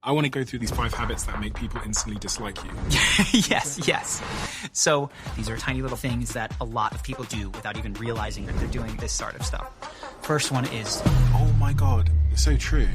I want to go through these 5 habits that make people instantly dislike you. Yes. So these are tiny little things that a lot of people do without even realizing that they're doing this sort of stuff. First one is... Oh my God, it's so true.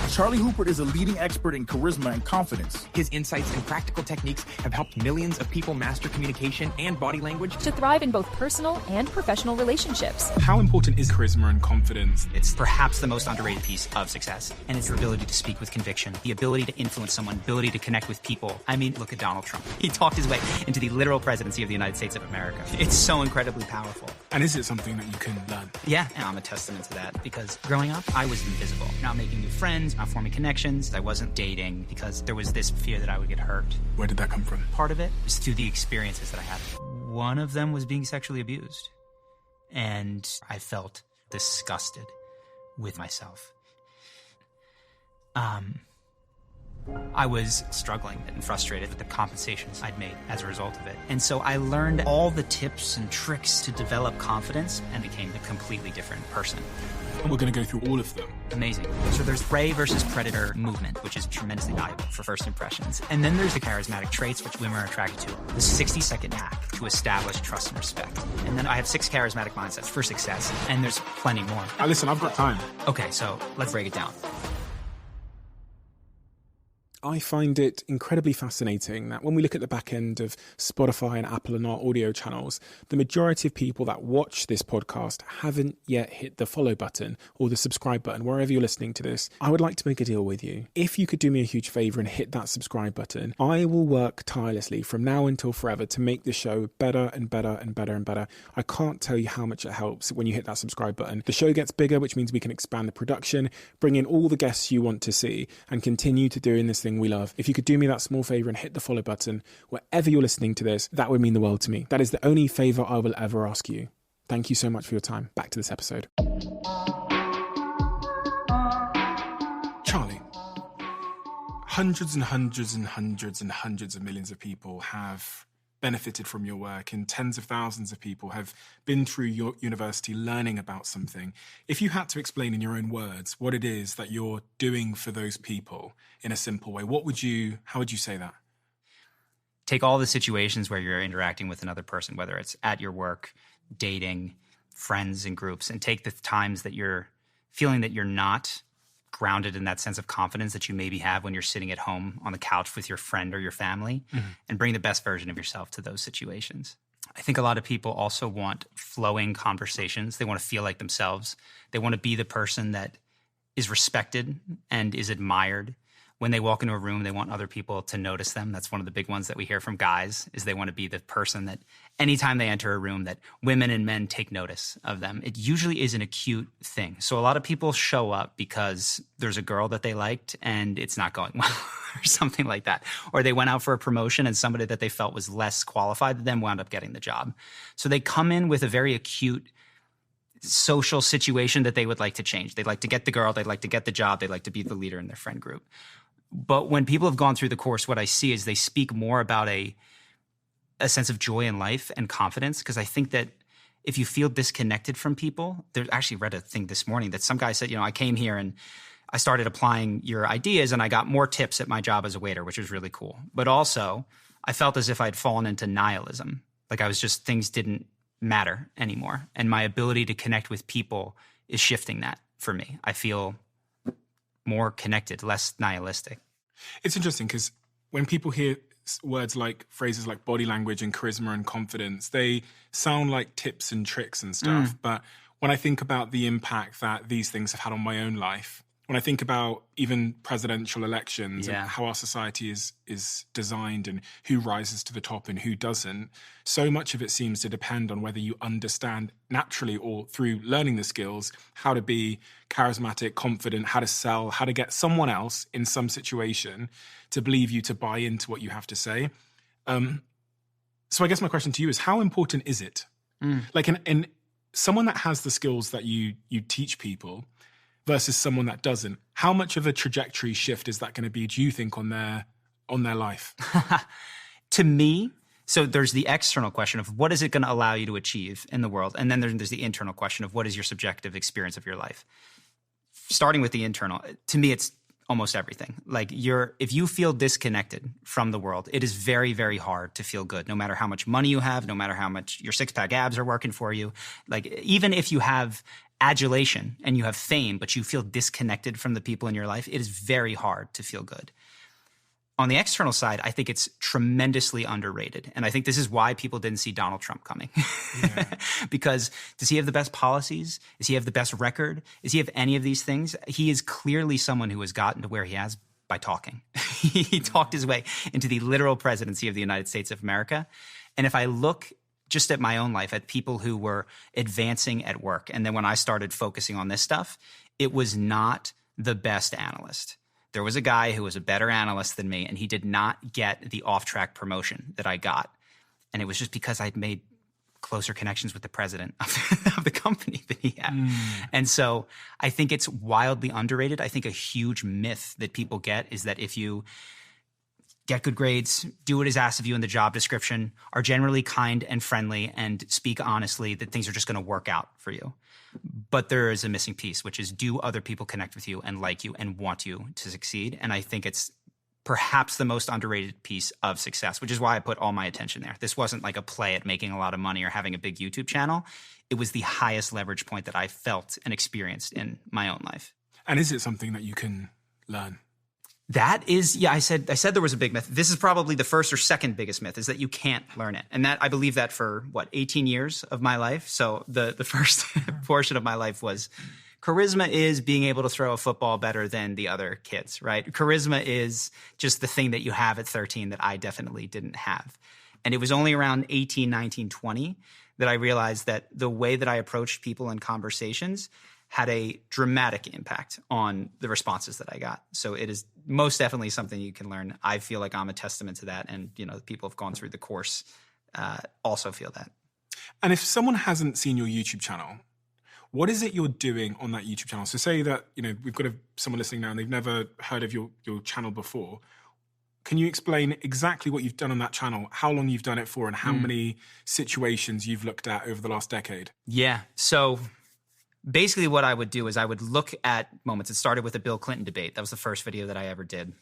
Charlie Houpert is a leading expert in charisma and confidence. His insights and practical techniques have helped millions of people master communication and body language to thrive in both personal and professional relationships. How important is charisma and confidence? It's perhaps the most underrated piece of success, and it's your ability to speak with conviction, the ability to influence someone, ability to connect with people. I mean, look at Donald Trump. He talked his way into the literal presidency of the United States of America. It's so incredibly powerful. And is it something that you can learn? Yeah, and I'm a testament to that, because growing up, I was invisible, not making new friends, not forming connections. I wasn't dating because there was this fear that I would get hurt. Where did that come from? Part of it was through the experiences that I had. One of them was being sexually abused. And I felt disgusted with myself. I was struggling and frustrated with the compensations I'd made as a result of it. And so I learned all the tips and tricks to develop confidence and became a completely different person. We're going to go through all of them. Amazing. So there's prey versus predator movement, which is tremendously valuable for first impressions. And then there's the charismatic traits, which women are attracted to. The 60-second hack to establish trust and respect. And then I have 6 charismatic mindsets for success. And there's plenty more. Listen, I've got time. Okay, so let's break it down. I find it incredibly fascinating that when we look at the back end of Spotify and Apple and our audio channels, the majority of people that watch this podcast haven't yet hit the follow button or the subscribe button, wherever you're listening to this. I would like to make a deal with you. If you could do me a huge favor and hit that subscribe button, I will work tirelessly from now until forever to make the show better and better and better and better. I can't tell you how much it helps when you hit that subscribe button. The show gets bigger, which means we can expand the production, bring in all the guests you want to see, and continue to doing this thing we love. If you could do me that small favor and hit the follow button wherever you're listening to this, that would mean the world to me. That is the only favor I will ever ask you. Thank you so much for your time. Back to this episode. Charlie, hundreds and hundreds and hundreds and hundreds of millions of people have benefited from your work, and tens of thousands of people have been through your university learning about something. If you had to explain in your own words what it is that you're doing for those people in a simple way, how would you say that? Take all the situations where you're interacting with another person, whether it's at your work, dating, friends and groups, and take the times that you're feeling that you're not grounded in that sense of confidence that you maybe have when you're sitting at home on the couch with your friend or your family, and bring the best version of yourself to those situations. I think a lot of people also want flowing conversations. They want to feel like themselves. They want to be the person that is respected and is admired. When they walk into a room, they want other people to notice them. That's one of the big ones that we hear from guys, is they want to be the person that anytime they enter a room that women and men take notice of them. It usually is an acute thing. So a lot of people show up because there's a girl that they liked and it's not going well or something like that. Or they went out for a promotion and somebody that they felt was less qualified than them wound up getting the job. So they come in with a very acute social situation that they would like to change. They'd like to get the girl, they'd like to get the job, they'd like to be the leader in their friend group. But when people have gone through the course, what I see is they speak more about a sense of joy in life and confidence, because I think that if you feel disconnected from people, I actually read a thing this morning that some guy said, I came here and I started applying your ideas and I got more tips at my job as a waiter, which was really cool. But also I felt as if I'd fallen into nihilism. Like things didn't matter anymore. And my ability to connect with people is shifting that for me. I feel more connected, less nihilistic. It's interesting because when people hear phrases like body language and charisma and confidence, they sound like tips and tricks and stuff. But when I think about the impact that these things have had on my own life, when I think about even presidential elections and how our society is designed and who rises to the top and who doesn't, so much of it seems to depend on whether you understand naturally or through learning the skills how to be charismatic, confident, how to sell, how to get someone else in some situation to believe you, to buy into what you have to say. So I guess my question to you is, how important is it? Like in someone that has the skills that you teach people versus someone that doesn't, how much of a trajectory shift is that going to be, do you think, on their life? To me, so there's the external question of what is it going to allow you to achieve in the world? And then there's the internal question of what is your subjective experience of your life? Starting with the internal, to me, it's almost everything. Like if you feel disconnected from the world, it is very, very hard to feel good, no matter how much money you have, no matter how much your six-pack abs are working for you. Like even if you have adulation and you have fame, but you feel disconnected from the people in your life, it is very hard to feel good. On the external side, I think it's tremendously underrated. And I think this is why people didn't see Donald Trump coming. Yeah. Because does he have the best policies? Does he have the best record? Does he have any of these things? He is clearly someone who has gotten to where he has by talking. He talked his way into the literal presidency of the United States of America. And if I look just at my own life, at people who were advancing at work, and then when I started focusing on this stuff, it was not the best analyst. There was a guy who was a better analyst than me, and he did not get the off-track promotion that I got. And it was just because I'd made closer connections with the president of the company than he had. And so I think it's wildly underrated. I think a huge myth that people get is that if you get good grades, do what is asked of you in the job description, are generally kind and friendly, and speak honestly, that things are just going to work out for you. But there is a missing piece, which is, do other people connect with you and like you and want you to succeed? And I think it's perhaps the most underrated piece of success, which is why I put all my attention there. This wasn't like a play at making a lot of money or having a big YouTube channel. It was the highest leverage point that I felt and experienced in my own life. And is it something that you can learn? That is, yeah, I said there was a big myth. This is probably the first or second biggest myth, is that you can't learn it. And that I believe that for 18 years of my life. So the first portion of my life was charisma is being able to throw a football better than the other kids, right? Charisma is just the thing that you have at 13 that I definitely didn't have. And it was only around 18, 19, 20 that I realized that the way that I approached people in conversations had a dramatic impact on the responses that I got. So it is most definitely something you can learn. I feel like I'm a testament to that. And, the people who've gone through the course also feel that. And if someone hasn't seen your YouTube channel, what is it you're doing on that YouTube channel? So say that, we've got someone listening now and they've never heard of your channel before. Can you explain exactly what you've done on that channel, how long you've done it for, and how many situations you've looked at over the last decade? Yeah. So basically what I would do is I would look at moments. It started with a Bill Clinton debate. That was the first video that I ever did.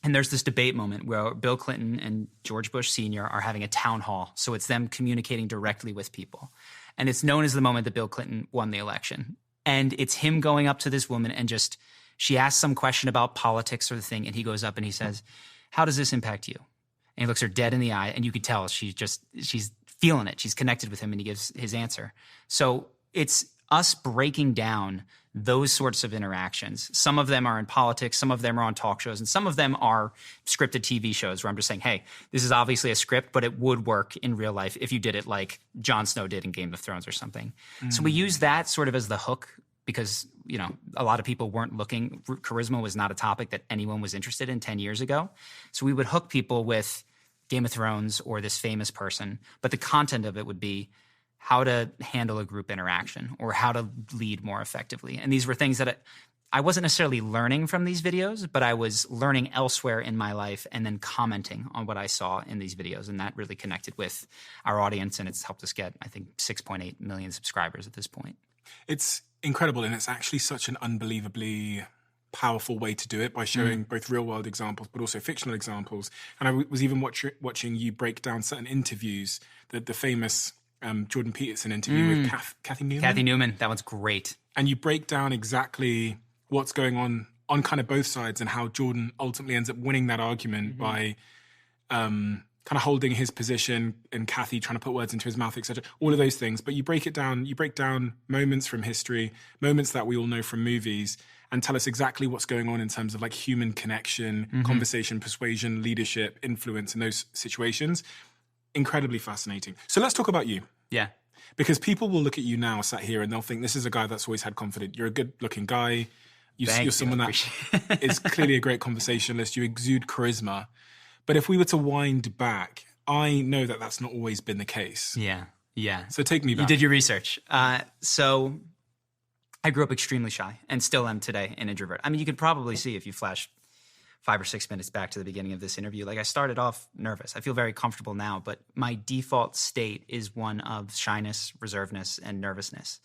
And there's this debate moment where Bill Clinton and George Bush Sr. are having a town hall. So it's them communicating directly with people. And it's known as the moment that Bill Clinton won the election. And it's him going up to this woman and she asks some question about politics or the thing. And he goes up and he says, "How does this impact you?" And he looks her dead in the eye. And you could tell she's feeling it. She's connected with him, and he gives his answer. So it's us breaking down those sorts of interactions. Some of them are in politics, some of them are on talk shows, and some of them are scripted TV shows where I'm just saying, hey, this is obviously a script, but it would work in real life if you did it like Jon Snow did in Game of Thrones or something. So we use that sort of as the hook because, a lot of people weren't looking. Charisma was not a topic that anyone was interested in 10 years ago. So we would hook people with Game of Thrones or this famous person, but the content of it would be how to handle a group interaction or how to lead more effectively. And these were things that I wasn't necessarily learning from these videos, but I was learning elsewhere in my life and then commenting on what I saw in these videos. And that really connected with our audience. And it's helped us get, I think, 6.8 million subscribers at this point. It's incredible. And it's actually such an unbelievably powerful way to do it by showing both real world examples, but also fictional examples. And I was even watching you break down certain interviews, the famous Jordan Peterson interview with Kathy Newman. Kathy Newman, that one's great. And you break down exactly what's going on kind of both sides and how Jordan ultimately ends up winning that argument by kind of holding his position and Kathy trying to put words into his mouth, etc. All of those things. But you break down moments from history, moments that we all know from movies, and tell us exactly what's going on in terms of like human connection, conversation, persuasion, leadership, influence in those situations. Incredibly fascinating. So let's talk about you. Yeah. Because people will look at you now sat here and they'll think this is a guy that's always had confidence. You're a good looking guy. You're someone that is clearly a great conversationalist. You exude charisma. But if we were to wind back, I know that that's not always been the case. Yeah. Yeah. So take me back. You did your research. So I grew up extremely shy and still am today an introvert. I mean, you could probably see if you flash 5 or 6 minutes back to the beginning of this interview, like I started off nervous. I feel very comfortable now, but my default state is one of shyness, reservedness, and nervousness.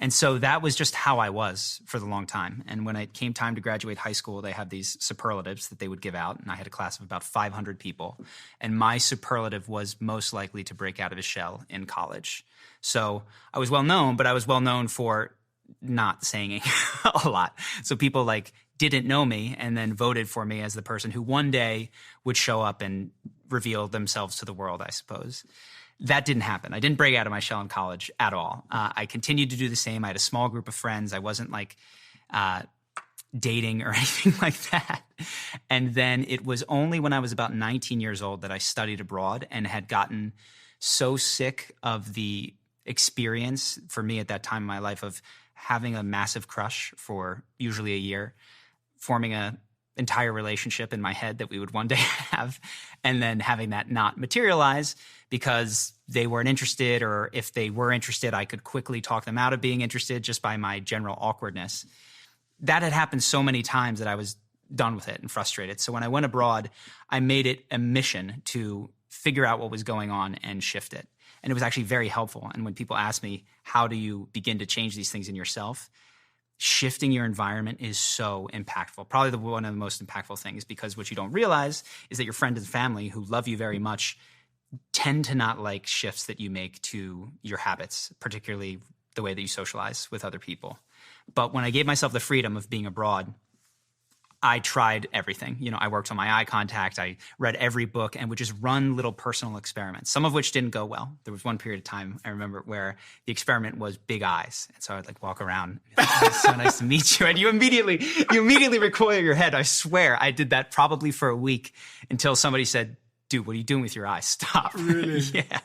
And so that was just how I was for the long time. And when it came time to graduate high school, they had these superlatives that they would give out. And I had a class of about 500 people. And my superlative was most likely to break out of his shell in college. So I was well known, but I was well known for not saying a lot. So people like didn't know me and then voted for me as the person who one day would show up and reveal themselves to the world, I suppose. That didn't happen. I didn't break out of my shell in college at all. I continued to do the same. I had a small group of friends. I wasn't like dating or anything like that. And then it was only when I was about 19 years old that I studied abroad and had gotten so sick of the experience for me at that time in my life of having a massive crush for usually a year, forming a entire relationship in my head that we would one day have, and then having that not materialize because they weren't interested, or if they were interested, I could quickly talk them out of being interested just by my general awkwardness. That had happened so many times that I was done with it and frustrated. So when I went abroad, I made it a mission to figure out what was going on and shift it. And it was actually very helpful. And when people ask me, how do you begin to change these things in yourself? Shifting your environment is so impactful. Probably one of the most impactful things, because what you don't realize is that your friends and family who love you very much tend to not like shifts that you make to your habits, particularly the way that you socialize with other people. But when I gave myself the freedom of being abroad, I tried everything. You know, I worked on my eye contact. I read every book and would just run little personal experiments, some of which didn't go well. There was one period of time I remember where the experiment was big eyes. And so I'd like walk around. It's so nice to meet you. And you immediately recoil your head. I swear I did that probably for a week until somebody said, dude, what are you doing with your eyes? Stop. Really? Yeah.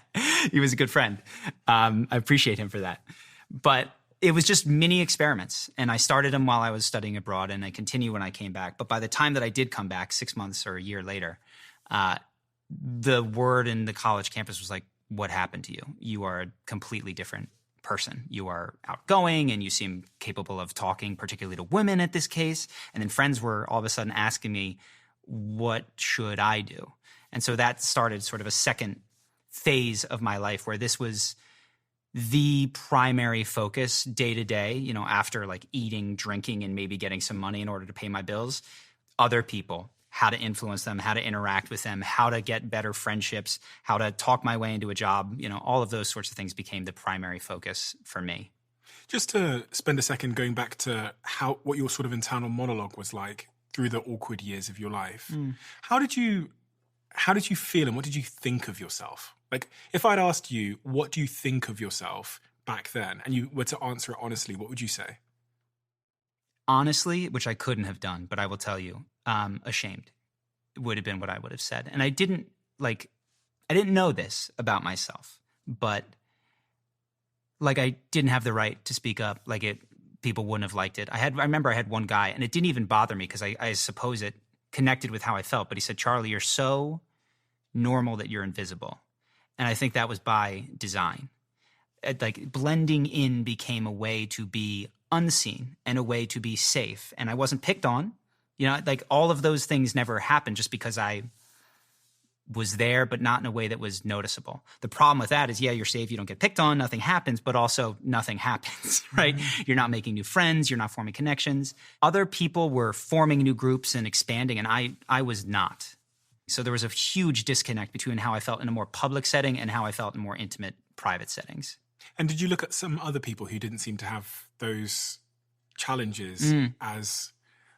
He was a good friend. I appreciate him for that. But it was just mini experiments, and I started them while I was studying abroad, and I continued when I came back. But by the time that I did come back, 6 months or a year later, the word in the college campus was like, what happened to you? You are a completely different person. You are outgoing, and you seem capable of talking, particularly to women at this case. And then friends were all of a sudden asking me, what should I do? And so that started sort of a second phase of my life where this was the primary focus day to day, you know, after like eating, drinking, and maybe getting some money in order to pay my bills. Other people, how to influence them, how to interact with them, how to get better friendships, how to talk my way into a job, you know, all of those sorts of things became the primary focus for me. Just to spend a second going back to what your sort of internal monologue was like through the awkward years of your life. How did you feel and what did you think of yourself? Like, if I'd asked you, what do you think of yourself back then, and you were to answer it honestly, what would you say? Honestly, which I couldn't have done, but I will tell you, ashamed would have been what I would have said. And I didn't know this about myself, but like I didn't have the right to speak up. People wouldn't have liked it. I remember I had one guy, and it didn't even bother me because I suppose it connected with how I felt. But he said, Charlie, you're so normal that you're invisible. And I think that was by design. Like blending in became a way to be unseen and a way to be safe. And I wasn't picked on. You know, like all of those things never happened just because I was there, but not in a way that was noticeable. The problem with that is, yeah, you're safe, you don't get picked on, nothing happens, but also nothing happens, right? Mm-hmm. You're not making new friends, you're not forming connections. Other people were forming new groups and expanding, and I was not. So there was a huge disconnect between how I felt in a more public setting and how I felt in more intimate, private settings. And did you look at some other people who didn't seem to have those challenges as,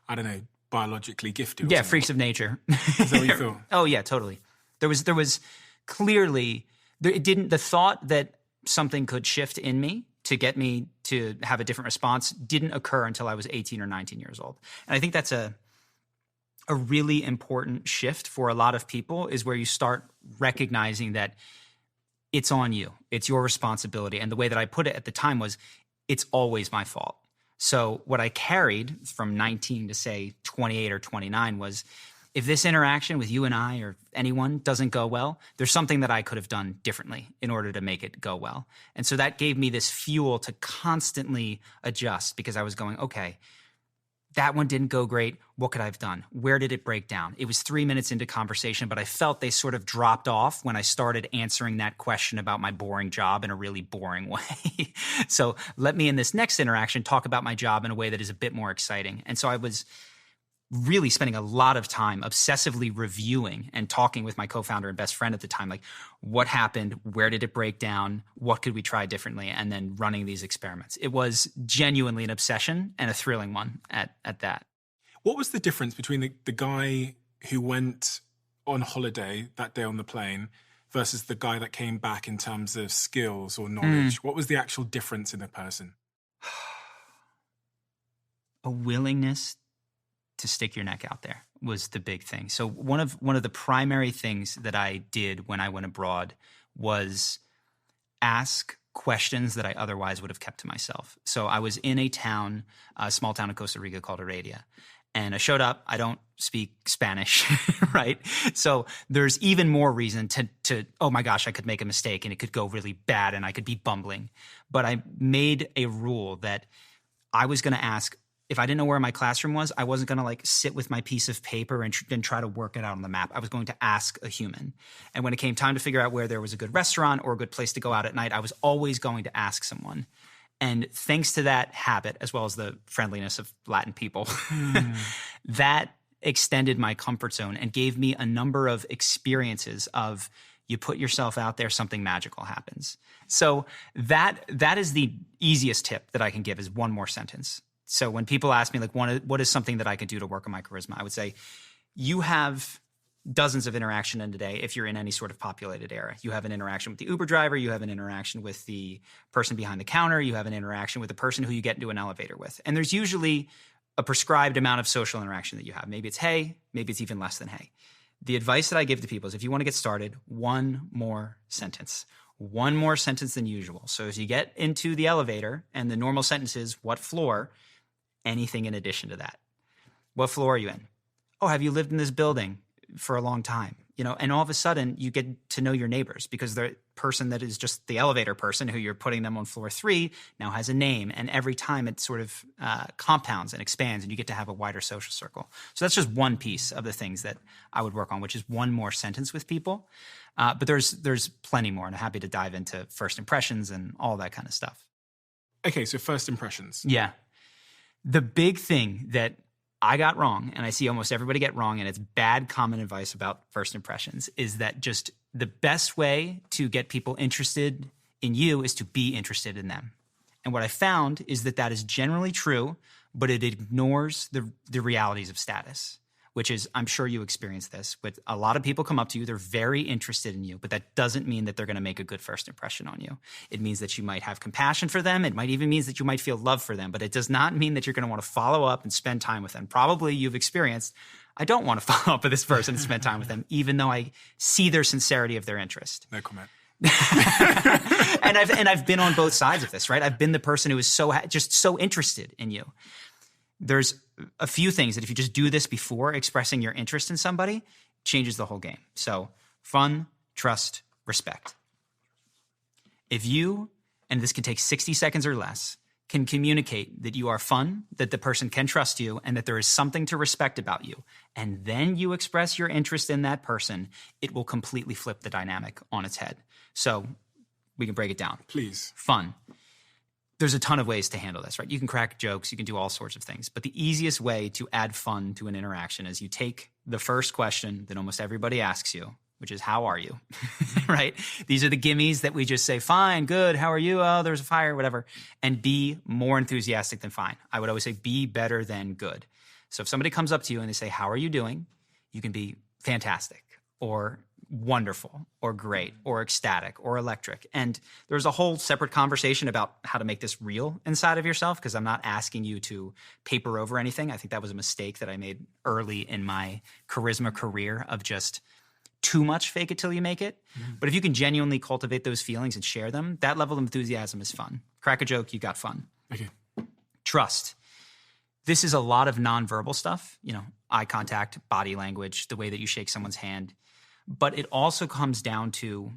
I don't know, biologically gifted? Yeah, freaks of nature. Is that what you thought? Oh, yeah, totally. There was clearly, the thought that something could shift in me to get me to have a different response didn't occur until I was 18 or 19 years old. And I think that's a really important shift for a lot of people, is where you start recognizing that it's on you. It's your responsibility. And the way that I put it at the time was, it's always my fault. So what I carried from 19 to say 28 or 29 was, if this interaction with you and I or anyone doesn't go well, there's something that I could have done differently in order to make it go well. And so that gave me this fuel to constantly adjust, because I was going, okay, That one didn't go great. What could I have done? Where did it break down? It was 3 minutes into conversation, but I felt they sort of dropped off when I started answering that question about my boring job in a really boring way. So let me, in this next interaction, talk about my job in a way that is a bit more exciting. And so I was really spending a lot of time obsessively reviewing and talking with my co-founder and best friend at the time, like what happened, where did it break down, what could we try differently, and then running these experiments. It was genuinely an obsession and a thrilling one at that. What was the difference between the guy who went on holiday that day on the plane versus the guy that came back in terms of skills or knowledge? What was the actual difference in the person? A willingness to stick your neck out there was the big thing. So one of the primary things that I did when I went abroad was ask questions that I otherwise would have kept to myself. So I was in a small town in Costa Rica called Heredia. And I showed up. I don't speak Spanish, right? So there's even more reason to, oh my gosh, I could make a mistake and it could go really bad and I could be bumbling. But I made a rule that I was going to ask, if I didn't know where my classroom was, I wasn't going to like sit with my piece of paper and then try to work it out on the map. I was going to ask a human. And when it came time to figure out where there was a good restaurant or a good place to go out at night, I was always going to ask someone. And thanks to that habit, as well as the friendliness of Latin people, that extended my comfort zone and gave me a number of experiences of you put yourself out there, something magical happens. So that is the easiest tip that I can give is one more sentence. So when people ask me, like, what is something that I could do to work on my charisma? I would say, you have dozens of interaction in a day if you're in any sort of populated area. You have an interaction with the Uber driver. You have an interaction with the person behind the counter. You have an interaction with the person who you get into an elevator with. And there's usually a prescribed amount of social interaction that you have. Maybe it's hey, maybe it's even less than hey. The advice that I give to people is if you want to get started, one more sentence than usual. So if you get into the elevator and the normal sentence is what floor, anything in addition to that. What floor are you in? Oh, have you lived in this building for a long time? You know, and all of a sudden you get to know your neighbors because the person that is just the elevator person who you're putting them on floor 3 now has a name. And every time it sort of compounds and expands and you get to have a wider social circle. So that's just one piece of the things that I would work on, which is one more sentence with people. But there's plenty more, and I'm happy to dive into first impressions and all that kind of stuff. Okay, so first impressions. Yeah. The big thing that I got wrong, and I see almost everybody get wrong, and it's bad common advice about first impressions, is that just the best way to get people interested in you is to be interested in them. And what I found is that is generally true, but it ignores the realities of status, which is, I'm sure you experience this, but a lot of people come up to you, they're very interested in you, but that doesn't mean that they're going to make a good first impression on you. It means that you might have compassion for them. It might even mean that you might feel love for them, but it does not mean that you're going to want to follow up and spend time with them. Probably you've experienced, I don't want to follow up with this person and spend time with them, even though I see their sincerity of their interest. No comment. and I've been on both sides of this, right? I've been the person who is just so interested in you. There's a few things that if you just do this before expressing your interest in somebody, changes the whole game. So fun, trust, respect. If you, and this can take 60 seconds or less, can communicate that you are fun, that the person can trust you, and that there is something to respect about you, and then you express your interest in that person, it will completely flip the dynamic on its head. So we can break it down. Please. Fun. There's a ton of ways to handle this, right? You can crack jokes, you can do all sorts of things. But the easiest way to add fun to an interaction is you take the first question that almost everybody asks you, which is, how are you? Right? These are the gimmies that we just say, fine, good, how are you? Oh, there's a fire, whatever. And be more enthusiastic than fine. I would always say be better than good. So if somebody comes up to you and they say, how are you doing? You can be fantastic or wonderful or great or ecstatic or electric. And there's a whole separate conversation about how to make this real inside of yourself, because I'm not asking you to paper over anything. I think that was a mistake that I made early in my charisma career of just too much fake it till you make it. Mm-hmm. But if you can genuinely cultivate those feelings and share them, that level of enthusiasm is fun. Crack a joke, you got fun. Okay. Trust. This is a lot of nonverbal stuff, eye contact, body language, the way that you shake someone's hand. But it also comes down to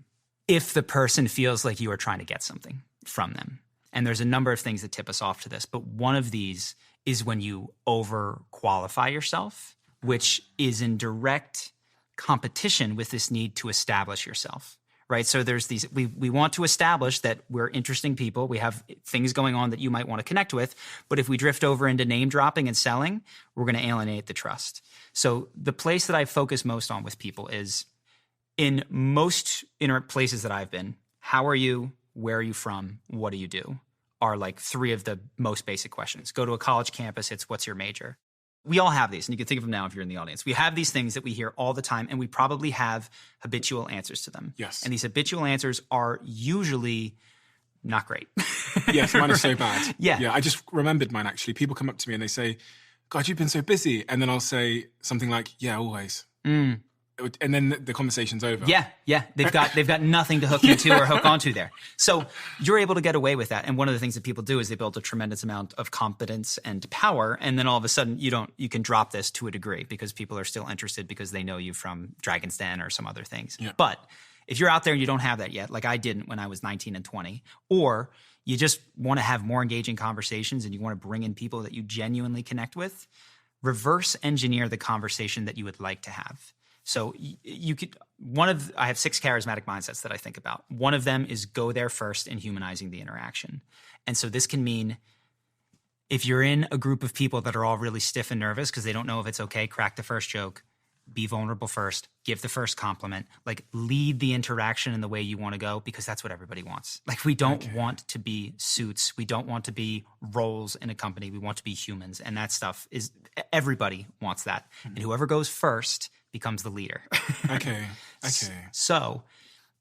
if the person feels like you are trying to get something from them. And there's a number of things that tip us off to this. But one of these is when you overqualify yourself, which is in direct competition with this need to establish yourself, right? So there's these, we want to establish that we're interesting people. We have things going on that you might want to connect with. But if we drift over into name dropping and selling, we're going to alienate the trust. So the place that I focus most on with people is in most places that I've been, how are you? Where are you from? What do you do? Are like 3 of the most basic questions. Go to a college campus, it's what's your major? We all have these, and you can think of them now if you're in the audience. We have these things that we hear all the time, and we probably have habitual answers to them. Yes. And these habitual answers are usually not great. Yes, mine is so bad. Yeah. I just remembered mine, actually. People come up to me and they say, God, you've been so busy. And then I'll say something like, yeah, always. And then the conversation's over. Yeah. They've got nothing to hook you to or hook onto there. So you're able to get away with that. And one of the things that people do is they build a tremendous amount of competence and power. And then all of a sudden you can drop this to a degree because people are still interested because they know you from Dragon's Den or some other things. Yeah. But if you're out there and you don't have that yet, like I didn't when I was 19 and 20, or you just want to have more engaging conversations and you want to bring in people that you genuinely connect with, reverse engineer the conversation that you would like to have. So you could, I have 6 charismatic mindsets that I think about. One of them is go there first in humanizing the interaction. And so this can mean if you're in a group of people that are all really stiff and nervous because they don't know if it's okay, crack the first joke, be vulnerable first, give the first compliment, like lead the interaction in the way you want to go because that's what everybody wants. Like we don't want to be suits. We don't want to be roles in a company. We want to be humans. And that stuff is, everybody wants that. And whoever goes first becomes the leader. Okay. So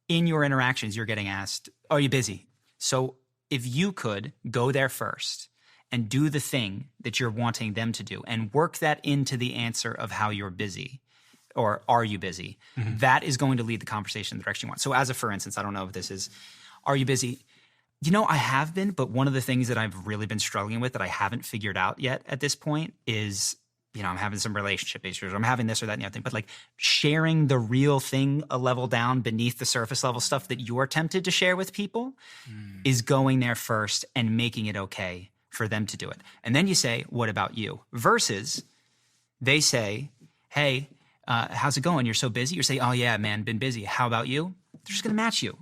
in your interactions, you're getting asked, are you busy? So if you could go there first and do the thing that you're wanting them to do and work that into the answer of how you're busy or are you busy, that is going to lead the conversation in the direction you want. So as a, for instance, I don't know if this is, are you busy? You know, I have been, but one of the things that I've really been struggling with that I haven't figured out yet at this point is, you know, I'm having some relationship issues, or I'm having this or that and the other thing, but like sharing the real thing a level down beneath the surface level stuff that you're tempted to share with people is going there first and making it okay for them to do it. And then you say, what about you? Versus they say, hey, how's it going? You're so busy. You say, oh yeah, man, been busy. How about you? They're just going to match you,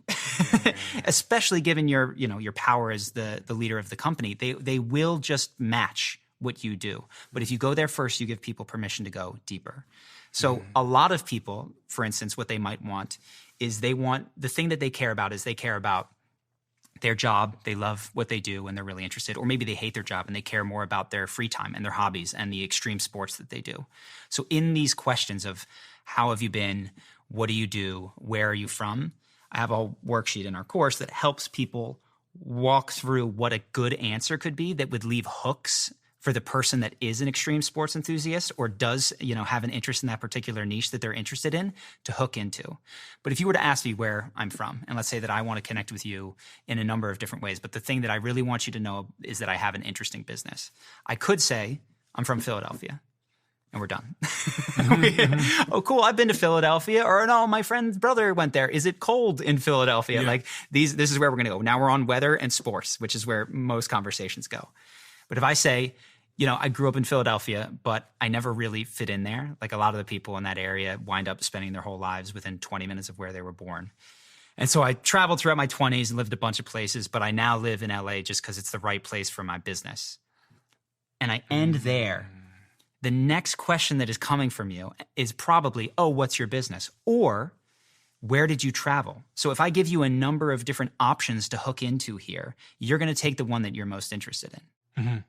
especially given your power as the leader of the company. They will just match what you do. But if you go there first, you give people permission to go deeper. So a lot of people, for instance, what they might want is they want, the thing that they care about is they care about their job. They love what they do and they're really interested. Or maybe they hate their job and they care more about their free time and their hobbies and the extreme sports that they do. So in these questions of how have you been, what do you do, where are you from, I have a worksheet in our course that helps people walk through what a good answer could be that would leave hooks for the person that is an extreme sports enthusiast or does, have an interest in that particular niche that they're interested in to hook into. But if you were to ask me where I'm from, and let's say that I want to connect with you in a number of different ways, but the thing that I really want you to know is that I have an interesting business. I could say I'm from Philadelphia. And we're done. Oh, cool. I've been to Philadelphia. Or no, my friend's brother went there. Is it cold in Philadelphia? Yeah. Like this is where we're going to go. Now we're on weather and sports, which is where most conversations go. But if I say, I grew up in Philadelphia, but I never really fit in there. Like a lot of the people in that area wind up spending their whole lives within 20 minutes of where they were born. And so I traveled throughout my 20s and lived a bunch of places, but I now live in LA just because it's the right place for my business. And I end there. The next question that is coming from you is probably, oh, what's your business? Or where did you travel? So if I give you a number of different options to hook into here, you're going to take the one that you're most interested in.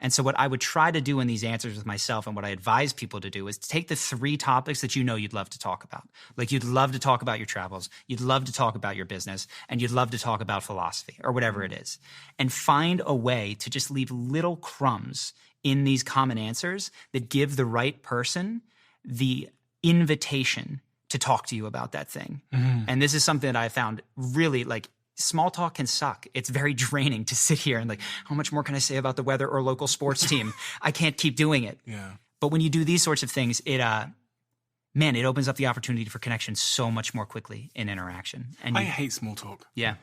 And so what I would try to do in these answers with myself and what I advise people to do is to take the 3 topics that you'd love to talk about. Like you'd love to talk about your travels, you'd love to talk about your business, and you'd love to talk about philosophy or whatever it is. And find a way to just leave little crumbs in these common answers that give the right person the invitation to talk to you about that thing. And this is something that I found really small talk can suck. It's very draining to sit here and how much more can I say about the weather or local sports team? I can't keep doing it. Yeah. But when you do these sorts of things, it opens up the opportunity for connection so much more quickly in interaction. And I hate small talk. Yeah.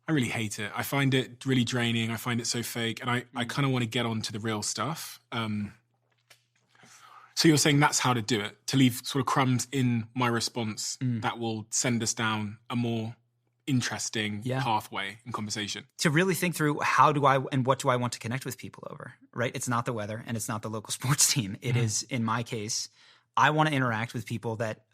I really hate it. I find it really draining. I find it so fake. And I kind of want to get on to the real stuff. So you're saying that's how to do it, to leave sort of crumbs in my response that will send us down a more interesting pathway in conversation. To really think through how do I and what do I want to connect with people over, right? It's not the weather and it's not the local sports team. It is, in my case, I want to interact with people that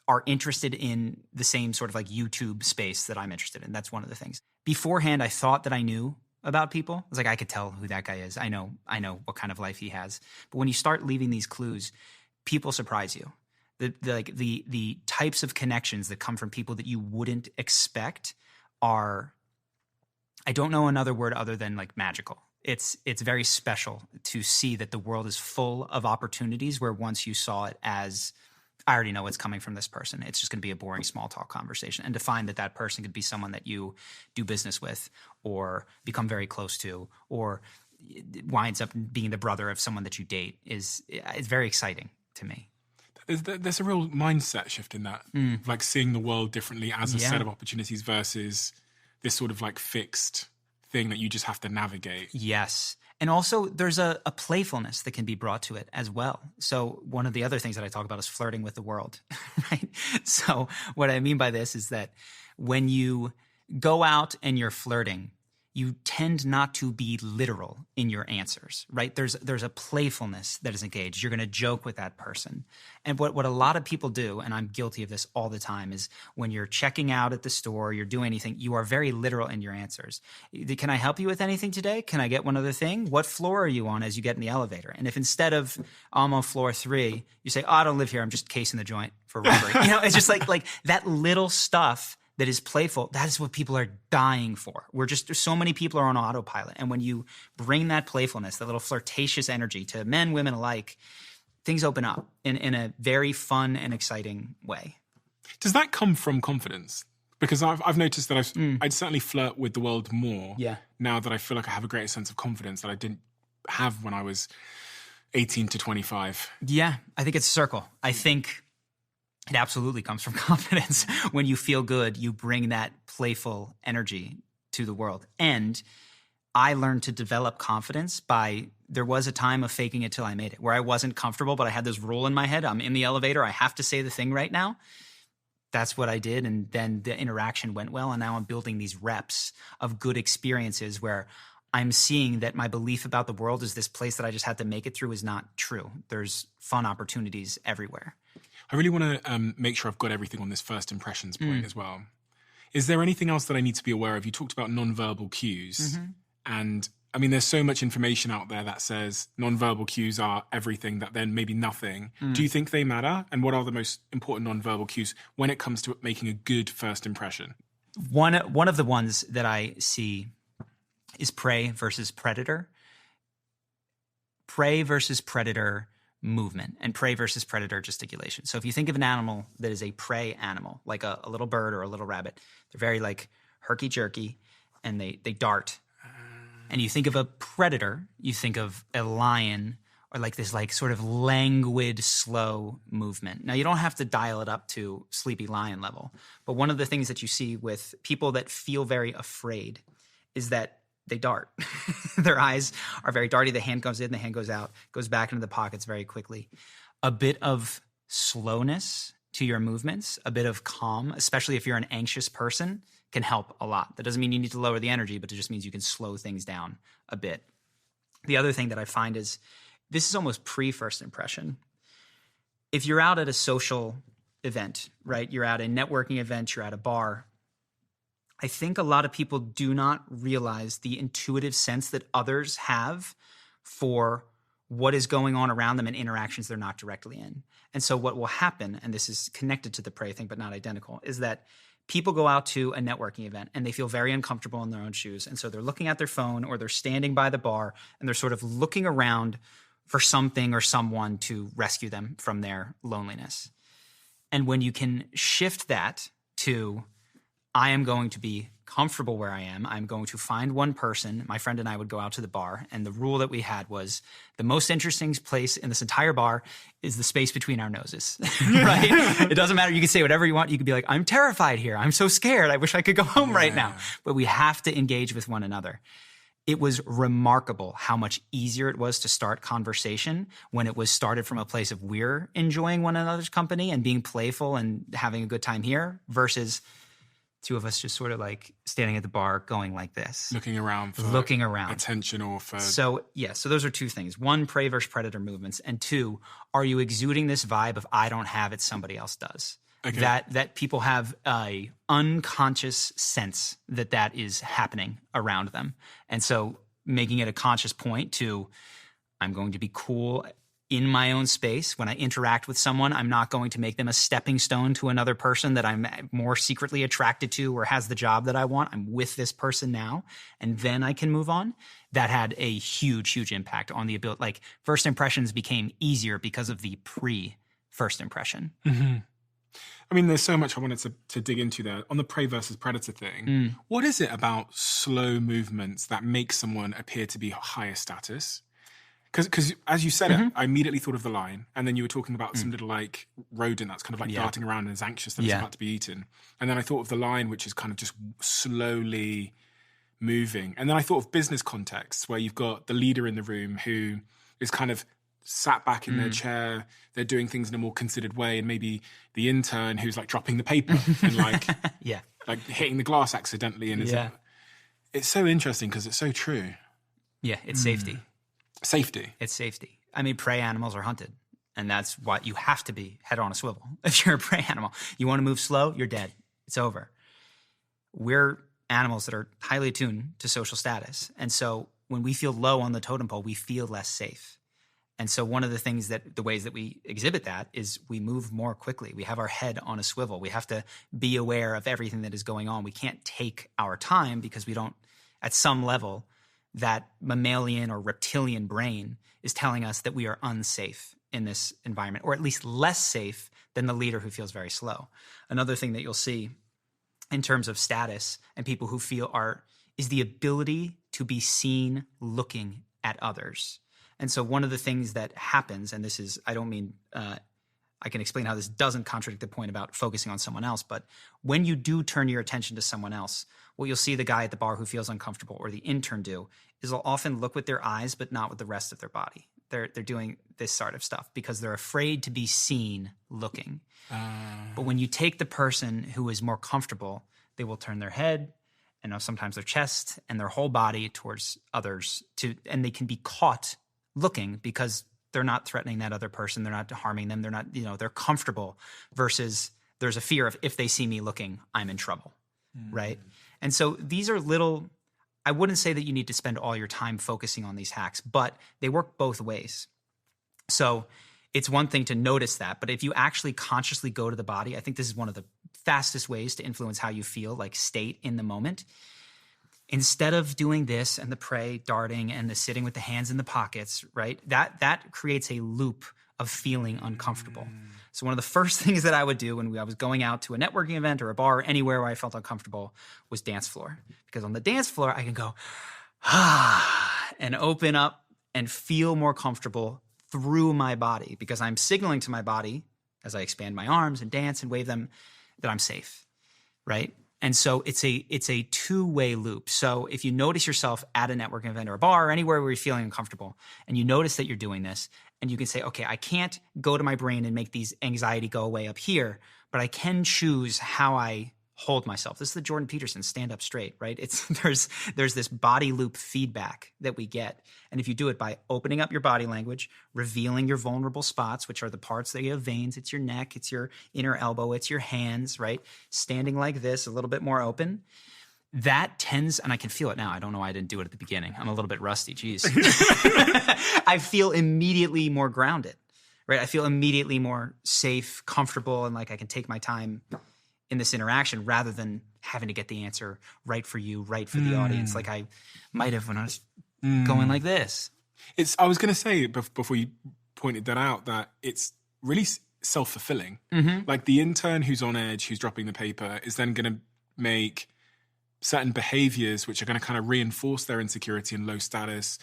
are interested in the same sort of like YouTube space that I'm interested in. That's one of the things. Beforehand, I thought that I knew about people. I was like, I could tell who that guy is. I know what kind of life he has. But when you start leaving these clues, people surprise you. The types of connections that come from people that you wouldn't expect are, I don't know another word other than like magical. It's very special to see that the world is full of opportunities where once you saw it as, I already know what's coming from this person. It's just going to be a boring small talk conversation. And to find that that person could be someone that you do business with or become very close to or winds up being the brother of someone that you date is very exciting to me. There's a real mindset shift in that, like seeing the world differently as a set of opportunities versus this sort of like fixed thing that you just have to navigate. Yes. And also there's a playfulness that can be brought to it as well. So one of the other things that I talk about is flirting with the world, right? So what I mean by this is that when you go out and you're flirting, you tend not to be literal in your answers, right? There's a playfulness that is engaged. You're going to joke with that person. And what a lot of people do, and I'm guilty of this all the time, is when you're checking out at the store, you're doing anything, you are very literal in your answers. Can I help you with anything today? Can I get one other thing? What floor are you on as you get in the elevator? And if instead of I'm on floor 3, you say, I don't live here, I'm just casing the joint for robbery. It's just like that little stuff that is playful, that is what people are dying for. So many people are on autopilot. And when you bring that playfulness, that little flirtatious energy to men, women alike, things open up in a very fun and exciting way. Does that come from confidence? Because I've noticed that I'd certainly flirt with the world more now that I feel like I have a greater sense of confidence that I didn't have when I was 18 to 25. Yeah, I think it's a circle. I think it absolutely comes from confidence. When you feel good, you bring that playful energy to the world. And I learned to develop confidence there was a time of faking it till I made it, where I wasn't comfortable, but I had this rule in my head. I'm in the elevator. I have to say the thing right now. That's what I did. And then the interaction went well. And now I'm building these reps of good experiences where I'm seeing that my belief about the world is this place that I just had to make it through is not true. There's fun opportunities everywhere. I really want to make sure I've got everything on this first impressions point as well. Is there anything else that I need to be aware of? You talked about nonverbal cues. And I mean, there's so much information out there that says nonverbal cues are everything, that then maybe nothing. Do you think they matter? And what are the most important nonverbal cues when it comes to making a good first impression? One of the ones that I see is prey versus predator. Prey versus predator movement and prey versus predator gesticulation. So if you think of an animal that is a prey animal, like a little bird or a little rabbit, they're very like herky-jerky and they dart. And you think of a predator, you think of a lion or like this like sort of languid, slow movement. Now you don't have to dial it up to sleepy lion level, but one of the things that you see with people that feel very afraid is that they dart. Their eyes are very darty. The hand goes in, the hand goes out, goes back into the pockets very quickly. A bit of slowness to your movements, a bit of calm, especially if you're an anxious person, can help a lot. That doesn't mean you need to lower the energy, but it just means you can slow things down a bit. The other thing that I find is, this is almost pre-first impression. If you're out at a social event, right? You're at a networking event, you're at a bar, I think a lot of people do not realize the intuitive sense that others have for what is going on around them in interactions they're not directly in. And so what will happen, and this is connected to the prey thing but not identical, is that people go out to a networking event and they feel very uncomfortable in their own shoes. And so they're looking at their phone or they're standing by the bar and they're sort of looking around for something or someone to rescue them from their loneliness. And when you can shift that to, I am going to be comfortable where I am. I'm going to find one person. My friend and I would go out to the bar, and the rule that we had was the most interesting place in this entire bar is the space between our noses, right? It doesn't matter. You can say whatever you want. You could be like, I'm terrified here. I'm so scared. I wish I could go home right now. But we have to engage with one another. It was remarkable how much easier it was to start conversation when it was started from a place of we're enjoying one another's company and being playful and having a good time here versus two of us just sort of like standing at the bar going like this. Looking around for attention or for... So those are two things. One, prey versus predator movements. And two, are you exuding this vibe of I don't have it, somebody else does? Okay. That people have a unconscious sense that is happening around them. And so making it a conscious point to, I'm going to be cool in my own space. When I interact with someone, I'm not going to make them a stepping stone to another person that I'm more secretly attracted to or has the job that I want. I'm with this person now, and then I can move on. That had a huge, huge impact on the ability. Like, first impressions became easier because of the pre-first impression. Mm-hmm. I mean, there's so much I wanted to dig into there. On the prey versus predator thing, what is it about slow movements that make someone appear to be higher status? Because as you said it, I immediately thought of the lion, and then you were talking about some little like rodent that's kind of like darting around and is anxious that it's about to be eaten. And then I thought of the lion, which is kind of just slowly moving. And then I thought of business contexts where you've got the leader in the room who is kind of sat back in their chair, they're doing things in a more considered way, and maybe the intern who's like dropping the paper and like like hitting the glass accidentally. And it's so interesting because it's so true. Yeah, it's safety. Safety. It's safety. I mean, prey animals are hunted, and that's what you have to be, head on a swivel. If you're a prey animal, you want to move slow, you're dead. It's over. We're animals that are highly attuned to social status. And so when we feel low on the totem pole, we feel less safe. And so one of the ways that we exhibit that is we move more quickly. We have our head on a swivel. We have to be aware of everything that is going on. We can't take our time because we don't, at some level, that mammalian or reptilian brain is telling us that we are unsafe in this environment, or at least less safe than the leader who feels very slow. Another thing that you'll see in terms of status and people who feel is the ability to be seen looking at others. And so one of the things that happens, and this is, I don't mean, I can explain how this doesn't contradict the point about focusing on someone else, but when you do turn your attention to someone else, what you'll see the guy at the bar who feels uncomfortable or the intern do is they'll often look with their eyes, but not with the rest of their body. They're doing this sort of stuff because they're afraid to be seen looking. But when you take the person who is more comfortable, they will turn their head and sometimes their chest and their whole body towards others, and they can be caught looking because they're not threatening that other person. They're not harming them. They're not, they're comfortable versus there's a fear of if they see me looking, I'm in trouble, right? And so these are little, I wouldn't say that you need to spend all your time focusing on these hacks, but they work both ways. So it's one thing to notice that, but if you actually consciously go to the body, I think this is one of the fastest ways to influence how you feel, like state in the moment. Instead of doing this and the prey darting and the sitting with the hands in the pockets, right? That creates a loop of feeling uncomfortable. So one of the first things that I would do when I was going out to a networking event or a bar or anywhere where I felt uncomfortable was dance floor. Because on the dance floor, I can go, and open up and feel more comfortable through my body because I'm signaling to my body as I expand my arms and dance and wave them that I'm safe, right? And so it's a two-way loop. So if you notice yourself at a networking event or a bar or anywhere where you're feeling uncomfortable and you notice that you're doing this and you can say, okay, I can't go to my brain and make these anxiety go away up here, but I can choose how I hold myself. This is the Jordan Peterson stand up straight, right? There's this body loop feedback that we get. And if you do it by opening up your body language, revealing your vulnerable spots, which are the parts that you have veins, it's your neck, it's your inner elbow, it's your hands, right? Standing like this, a little bit more open. That tends, and I can feel it now. I don't know why I didn't do it at the beginning. I'm a little bit rusty, geez. I feel immediately more grounded, right? I feel immediately more safe, comfortable, and like I can take my time in this interaction rather than having to get the answer right for you, right for the audience, like I might have when I was going like this. I was going to say before you pointed that out that it's really self-fulfilling. Like the intern who's on edge, who's dropping the paper, is then going to make certain behaviors which are going to kind of reinforce their insecurity and low status,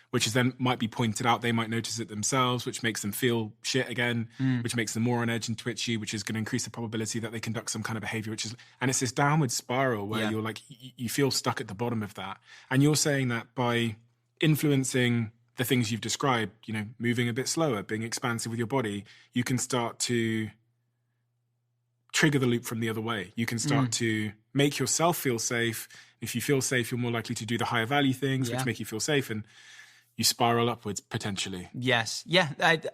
which is then might be pointed out. They might notice it themselves, which makes them feel shit again, which makes them more on edge and twitchy, which is going to increase the probability that they conduct some kind of behavior, and it's this downward spiral where you're like, you feel stuck at the bottom of that. And you're saying that by influencing the things you've described, moving a bit slower, being expansive with your body, you can start to trigger the loop from the other way. You can start to make yourself feel safe. If you feel safe, you're more likely to do the higher value things, which make you feel safe, and you spiral upwards potentially. Yes. Yeah.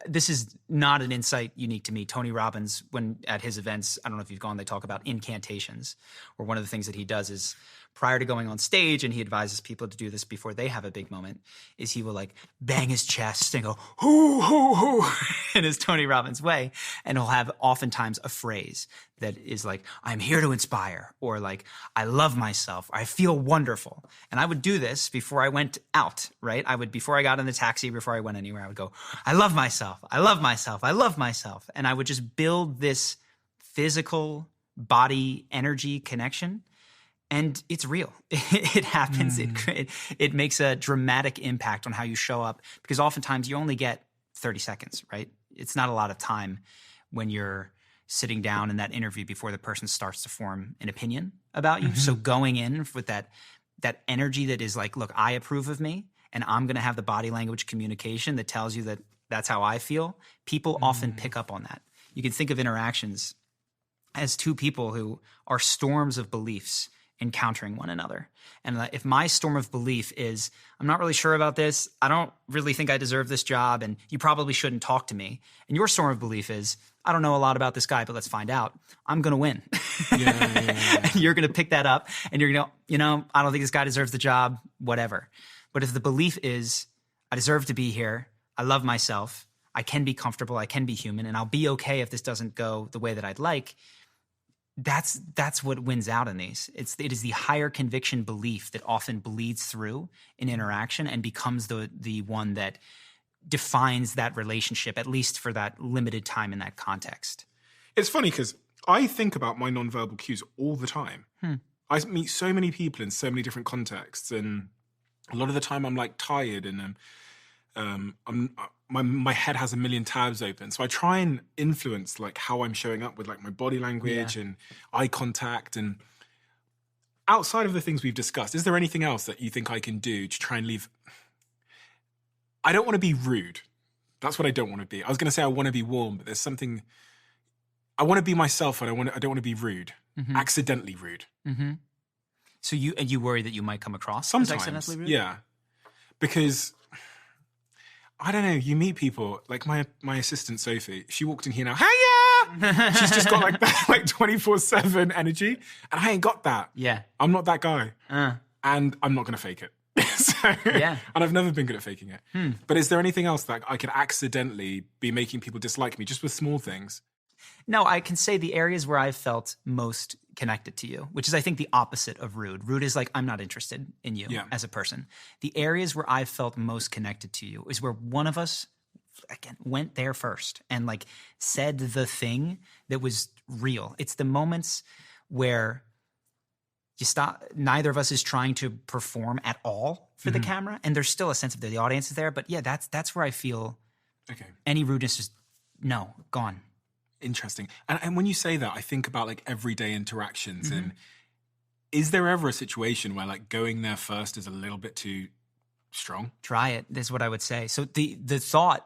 This is not an insight unique to me. Tony Robbins, when at his events, I don't know if you've gone, they talk about incantations, or one of the things that he does is prior to going on stage, and he advises people to do this before they have a big moment, is he will like bang his chest and go, hoo, hoo, hoo, in his Tony Robbins way. And he'll have oftentimes a phrase that is like, I'm here to inspire, or like, I love myself, I feel wonderful. And I would do this before I went out, right? Before I got in the taxi, before I went anywhere, I would go, I love myself, I love myself, I love myself. And I would just build this physical body energy connection. And it's real. It happens. It makes a dramatic impact on how you show up, because oftentimes you only get 30 seconds, right? It's not a lot of time when you're sitting down in that interview before the person starts to form an opinion about you. So going in with that energy that is like, look, I approve of me, and I'm going to have the body language communication that tells you that that's how I feel. People often pick up on that. You can think of interactions as two people who are storms of beliefs encountering one another. And if my storm of belief is, I'm not really sure about this, I don't really think I deserve this job, and you probably shouldn't talk to me. And your storm of belief is, I don't know a lot about this guy, but let's find out. I'm going to win. And you're going to pick that up, and you're going to, I don't think this guy deserves the job, whatever. But if the belief is, I deserve to be here, I love myself, I can be comfortable, I can be human, and I'll be okay if this doesn't go the way that I'd like, that's what wins out in these. It is the higher conviction belief that often bleeds through in interaction and becomes the one that defines that relationship, at least for that limited time in that context. It's funny because I think about my nonverbal cues all the time. I meet so many people in so many different contexts, and a lot of the time I'm like tired, and my head has a million tabs open. So I try and influence like how I'm showing up with like my body language and eye contact. And outside of the things we've discussed, is there anything else that you think I can do to try and leave? I don't want to be rude. That's what I don't want to be. I was going to say I want to be warm, but there's something. I want to be myself, and I don't want to be rude, accidentally rude. So you worry that you might come across sometimes, as accidentally rude? Yeah, because I don't know. You meet people like my assistant Sophie. She walked in here now. Hiya! She's just got like that, like 24/7 energy, and I ain't got that. Yeah, I'm not that guy, and I'm not gonna fake it. And I've never been good at faking it. But is there anything else that I could accidentally be making people dislike me, just with small things? No, I can say the areas where I've felt most connected to you, which is I think the opposite of rude. Rude is like, I'm not interested in you as a person. The areas where I've felt most connected to you is where one of us, again, went there first and like said the thing that was real. It's the moments where you stop, neither of us is trying to perform at all for the camera, and there's still a sense of the audience is there, but yeah, that's where I feel any rudeness is gone. Interesting. And when you say that, I think about like everyday interactions. And is there ever a situation where like going there first is a little bit too strong? Try it. That's what I would say. So the thought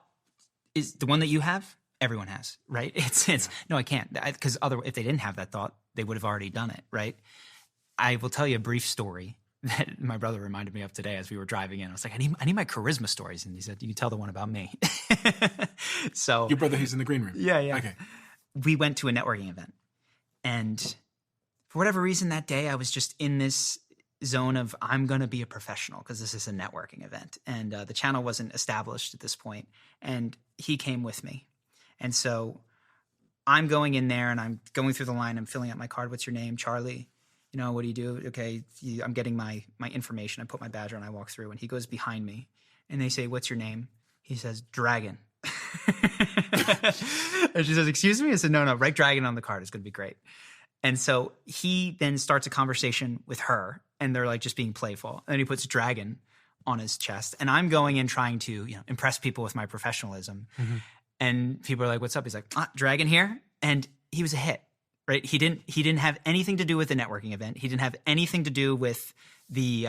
is the one that you have, everyone has, right? It's no, I can't. Because if they didn't have that thought, they would have already done it, right? I will tell you a brief story that my brother reminded me of today as we were driving in. I was like, I need my charisma stories. And he said, you can tell the one about me. So your brother who's in the green room? Yeah. Okay. We went to a networking event, and for whatever reason that day, I was just in this zone of I'm going to be a professional because this is a networking event, and the channel wasn't established at this point, and he came with me. And so I'm going in there, and I'm going through the line. I'm filling out my card. What's your name? Charlie. What do you do? Okay, I'm getting my information. I put my badge on. I walk through, and he goes behind me, and they say, what's your name? He says, Dragon. And she says, excuse me? I said, no, write Dragon on the card. It's going to be great. And so he then starts a conversation with her, and they're like just being playful. And then he puts dragon on his chest, and I'm going in trying to impress people with my professionalism. And people are like, "What's up?" He's like, "Dragon here," and he was a hit. Right? He didn't have anything to do with the networking event. He didn't have anything to do with the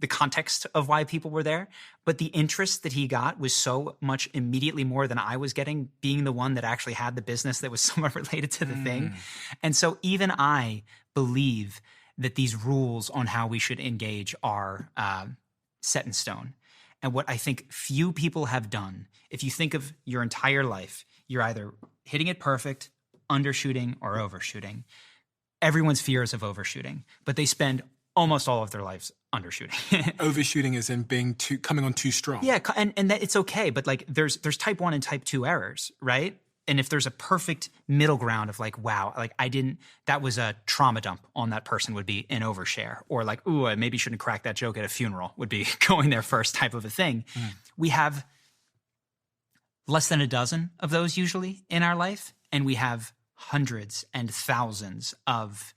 context of why people were there. But the interest that he got was so much immediately more than I was getting, being the one that actually had the business that was somewhat related to the thing. And so even I believe that these rules on how we should engage are set in stone. And what I think few people have done, if you think of your entire life, you're either hitting it perfect, undershooting, or overshooting. Everyone's fears of overshooting, but they spend almost all of their lives undershooting. Overshooting is in coming on too strong. Yeah, and that it's okay, but like there's type 1 and type 2 errors, right? And if there's a perfect middle ground of like, wow, like that was a trauma dump on that person would be an overshare, or like, ooh, I maybe shouldn't crack that joke at a funeral would be going there first type of a thing. We have less than a dozen of those usually in our life, and we have hundreds and thousands of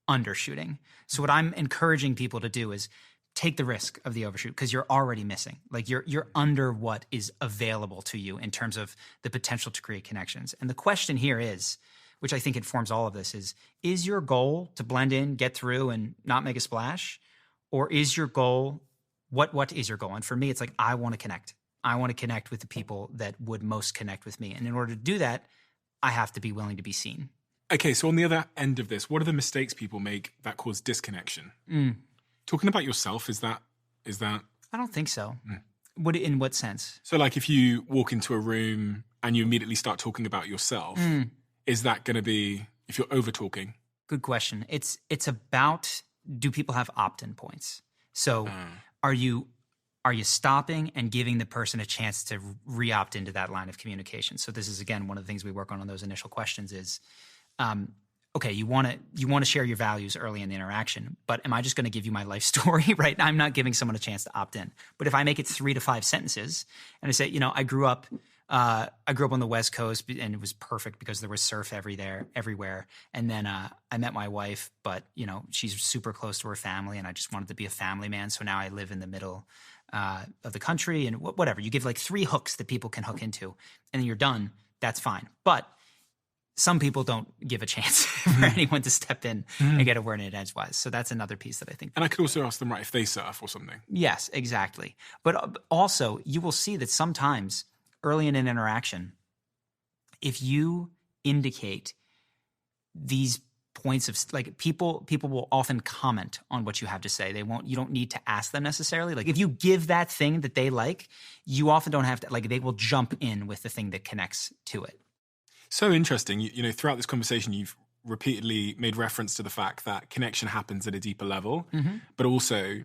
undershooting. So what I'm encouraging people to do is take the risk of the overshoot, because you're already missing. Like you're under what is available to you in terms of the potential to create connections. And the question here is, which I think informs all of this, is your goal to blend in, get through, and not make a splash? Or is your goal, what is your goal? And for me, it's like, I want to connect. I want to connect with the people that would most connect with me. And in order to do that, I have to be willing to be seen. Okay, so on the other end of this, what are the mistakes people make that cause disconnection? Talking about yourself, is that? I don't think so. In what sense? So like if you walk into a room and you immediately start talking about yourself, is that going to be, if you're over talking? Good question. It's about, do people have opt-in points? So are you stopping and giving the person a chance to re-opt into that line of communication? So this is, again, one of the things we work on those initial questions is, okay, you want to share your values early in the interaction, but am I just going to give you my life story, right? I'm not giving someone a chance to opt in. But if I make it 3 to 5 sentences and I say, I grew up on the West Coast, and it was perfect because there was surf everywhere. And then I met my wife, but she's super close to her family, and I just wanted to be a family man. So now I live in the middle of the country, and whatever. You give like 3 hooks that people can hook into, and then you're done. That's fine. But some people don't give a chance for anyone to step in and get a word in edgewise. So that's another piece that I think. And I could also ask them, right, if they surf or something. Yes, exactly. But also, you will see that sometimes early in an interaction, if you indicate these points of, like, people will often comment on what you have to say. You don't need to ask them necessarily. Like if you give that thing that they like, you often don't have to, like, they will jump in with the thing that connects to it. So interesting. Throughout this conversation, you've repeatedly made reference to the fact that connection happens at a deeper level, but also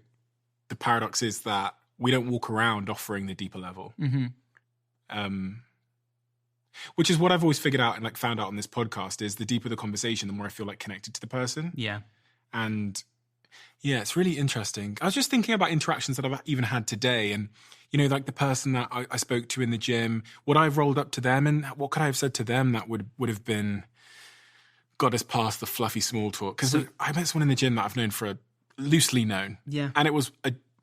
the paradox is that we don't walk around offering the deeper level. Which is what I've always figured out and like found out on this podcast is the deeper the conversation, the more I feel like connected to the person. Yeah. And yeah, it's really interesting. I was just thinking about interactions that I've even had today, and like the person that I spoke to in the gym, would I have rolled up to them and what could I have said to them that would have been got us past the fluffy small talk? Because I met someone in the gym that I've known loosely known. Yeah. And it was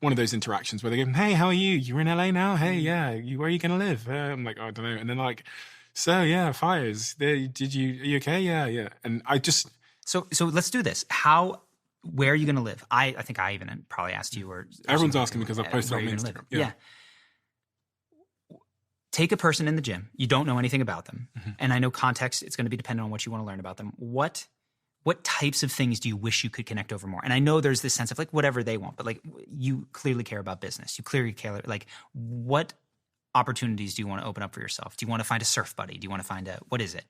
one of those interactions where they go, "Hey, how are you? You're in LA now? Hey, yeah. Where are you going to live?" I'm like, "I don't know." And then like, "So yeah, fires. Are you okay? Yeah. And I just... So let's do this. Where are you going to live? I think I even probably asked you or everyone's asking because I've posted on Instagram. Yeah. Take a person in the gym. You don't know anything about them. And I know context, it's going to be dependent on what you want to learn about them. What types of things do you wish you could connect over more? And I know there's this sense of like whatever they want, but like you clearly care about business. You clearly care, like what opportunities do you want to open up for yourself? Do you want to find a surf buddy? Do you want to find what is it?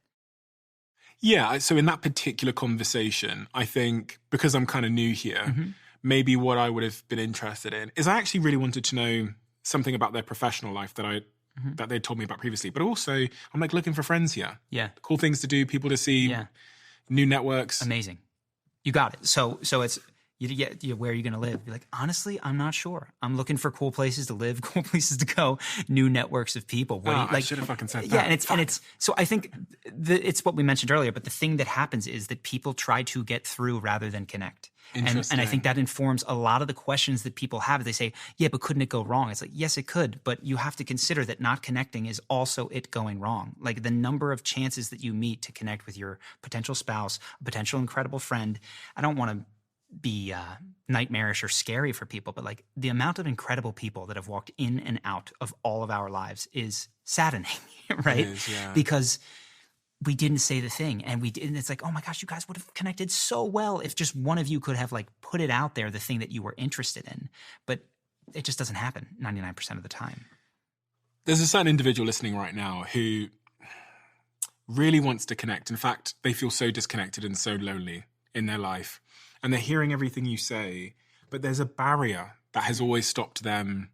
Yeah, so in that particular conversation, I think because I'm kind of new here, maybe what I would have been interested in is I actually really wanted to know something about their professional life that they told me about previously. But also, I'm like looking for friends here. Yeah. Cool things to do, people to see, new networks. Amazing. You got it. So it's, Where are you going to live? You're like, honestly, I'm not sure. I'm looking for cool places to live, cool places to go, new networks of people. I should have fucking said that. Yeah, and it's so I think it's what we mentioned earlier. But the thing that happens is that people try to get through rather than connect. And I think that informs a lot of the questions that people have. They say, yeah, but couldn't it go wrong? It's like, yes, it could. But you have to consider that not connecting is also it going wrong. Like the number of chances that you meet to connect with your potential spouse, a potential incredible friend. I don't want to be nightmarish or scary for people, but like the amount of incredible people that have walked in and out of all of our lives is saddening, right? It is, yeah. Because we didn't say the thing, and it's like, oh my gosh, you guys would have connected so well if just one of you could have like put it out there, the thing that you were interested in. But it just doesn't happen 99% of the time. There's a certain individual listening right now who really wants to connect. In fact, they feel so disconnected and so lonely in their life. And they're hearing everything you say, but there's a barrier that has always stopped them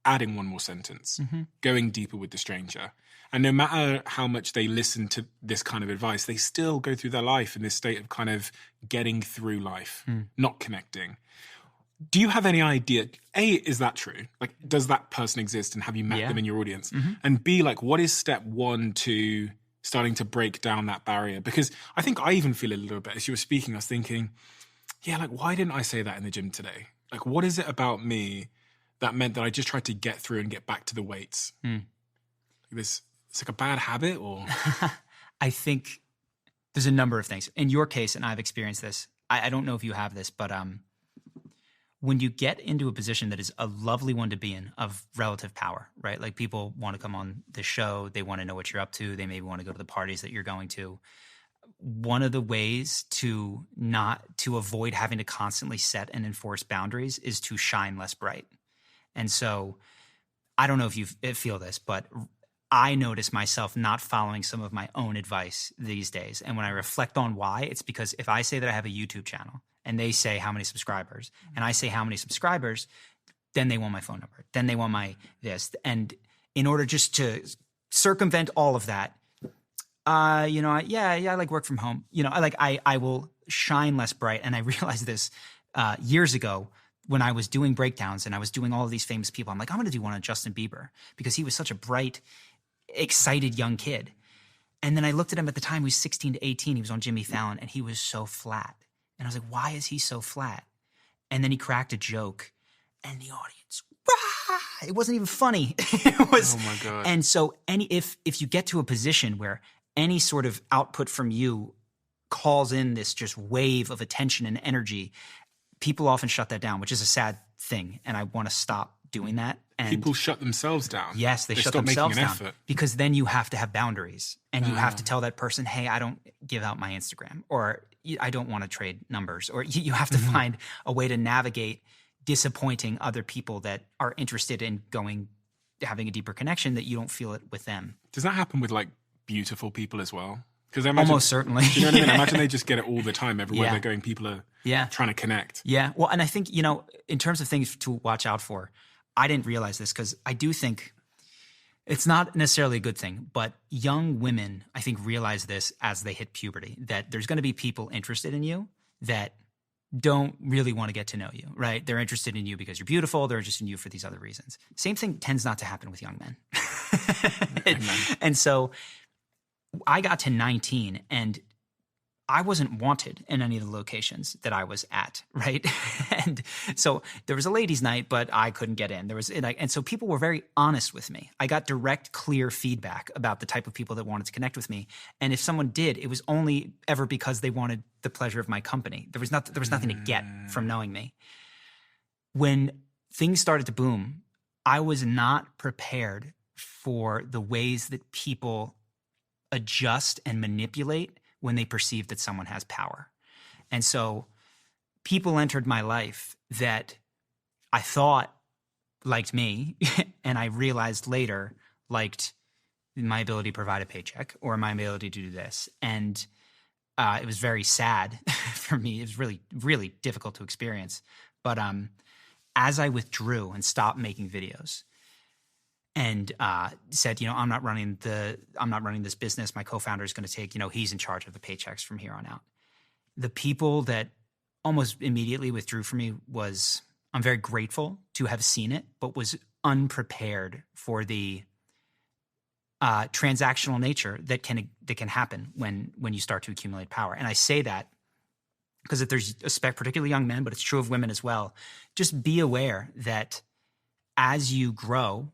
adding one more sentence, going deeper with the stranger. And no matter how much they listen to this kind of advice, they still go through their life in this state of kind of getting through life, not connecting. Do you have any idea, A, is that true? Like, does that person exist and have you met them in your audience? And B, like, what is step one to starting to break down that barrier? Because I think I even feel a little bit, as you were speaking, I was thinking, yeah, like, why didn't I say that in the gym today? Like, what is it about me that meant that I just tried to get through and get back to the weights? It's like a bad habit, or? I think there's a number of things. In your case, and I've experienced this, I don't know if you have this, but when you get into a position that is a lovely one to be in of relative power, right? Like people want to come on the show, they want to know what you're up to, they maybe want to go to the parties that you're going to. One of the ways to avoid having to constantly set and enforce boundaries is to shine less bright. And so I don't know if you feel this, but I notice myself not following some of my own advice these days. And when I reflect on why, it's because if I say that I have a YouTube channel and they say how many subscribers, and I say how many subscribers, then they want my phone number. Then they want my this. And in order just to circumvent all of that, I like work from home. I will shine less bright. And I realized this years ago when I was doing breakdowns and I was doing all of these famous people. I'm like, I'm going to do one on Justin Bieber because he was such a bright, excited young kid. And then I looked at him at the time, he was 16 to 18. He was on Jimmy Fallon and he was so flat. And I was like, why is he so flat? And then he cracked a joke and the audience, rah! It wasn't even funny. It was, oh my God. And so if you get to a position where any sort of output from you calls in this just wave of attention and energy, people often shut that down, which is a sad thing. And I want to stop doing that. And people shut themselves down. Yes, they shut stop themselves making an down. effort. Because then you have to have boundaries. And you have to tell that person, hey, I don't give out my Instagram. Or I don't want to trade numbers. Or you have to find a way to navigate disappointing other people that are interested in having a deeper connection that you don't feel it with them. Does that happen with like beautiful people as well? Because almost certainly. Do you know what I mean? Imagine they just get it all the time. Everywhere they're going, people are trying to connect. Yeah. Well, and I think, in terms of things to watch out for, I didn't realize this because I do think it's not necessarily a good thing, but young women, I think, realize this as they hit puberty, that there's going to be people interested in you that don't really want to get to know you, right? They're interested in you because you're beautiful. They're interested in you for these other reasons. Same thing tends not to happen with young men. And so I got to 19 and I wasn't wanted in any of the locations that I was at, right? And so there was a ladies' night, but I couldn't get in. And so people were very honest with me. I got direct, clear feedback about the type of people that wanted to connect with me. And if someone did, it was only ever because they wanted the pleasure of my company. There was nothing to get from knowing me. When things started to boom, I was not prepared for the ways that people adjust and manipulate when they perceive that someone has power. And so people entered my life that I thought liked me, and I realized later liked my ability to provide a paycheck or my ability to do this. And it was very sad for me. It was really, really difficult to experience. But as I withdrew and stopped making videos, and said, I'm not running this business. My co-founder is going to take, he's in charge of the paychecks from here on out. The people that almost immediately withdrew from me was I'm very grateful to have seen it, but was unprepared for the transactional nature that can happen when you start to accumulate power. And I say that because if there's particularly young men, but it's true of women as well, just be aware that as you grow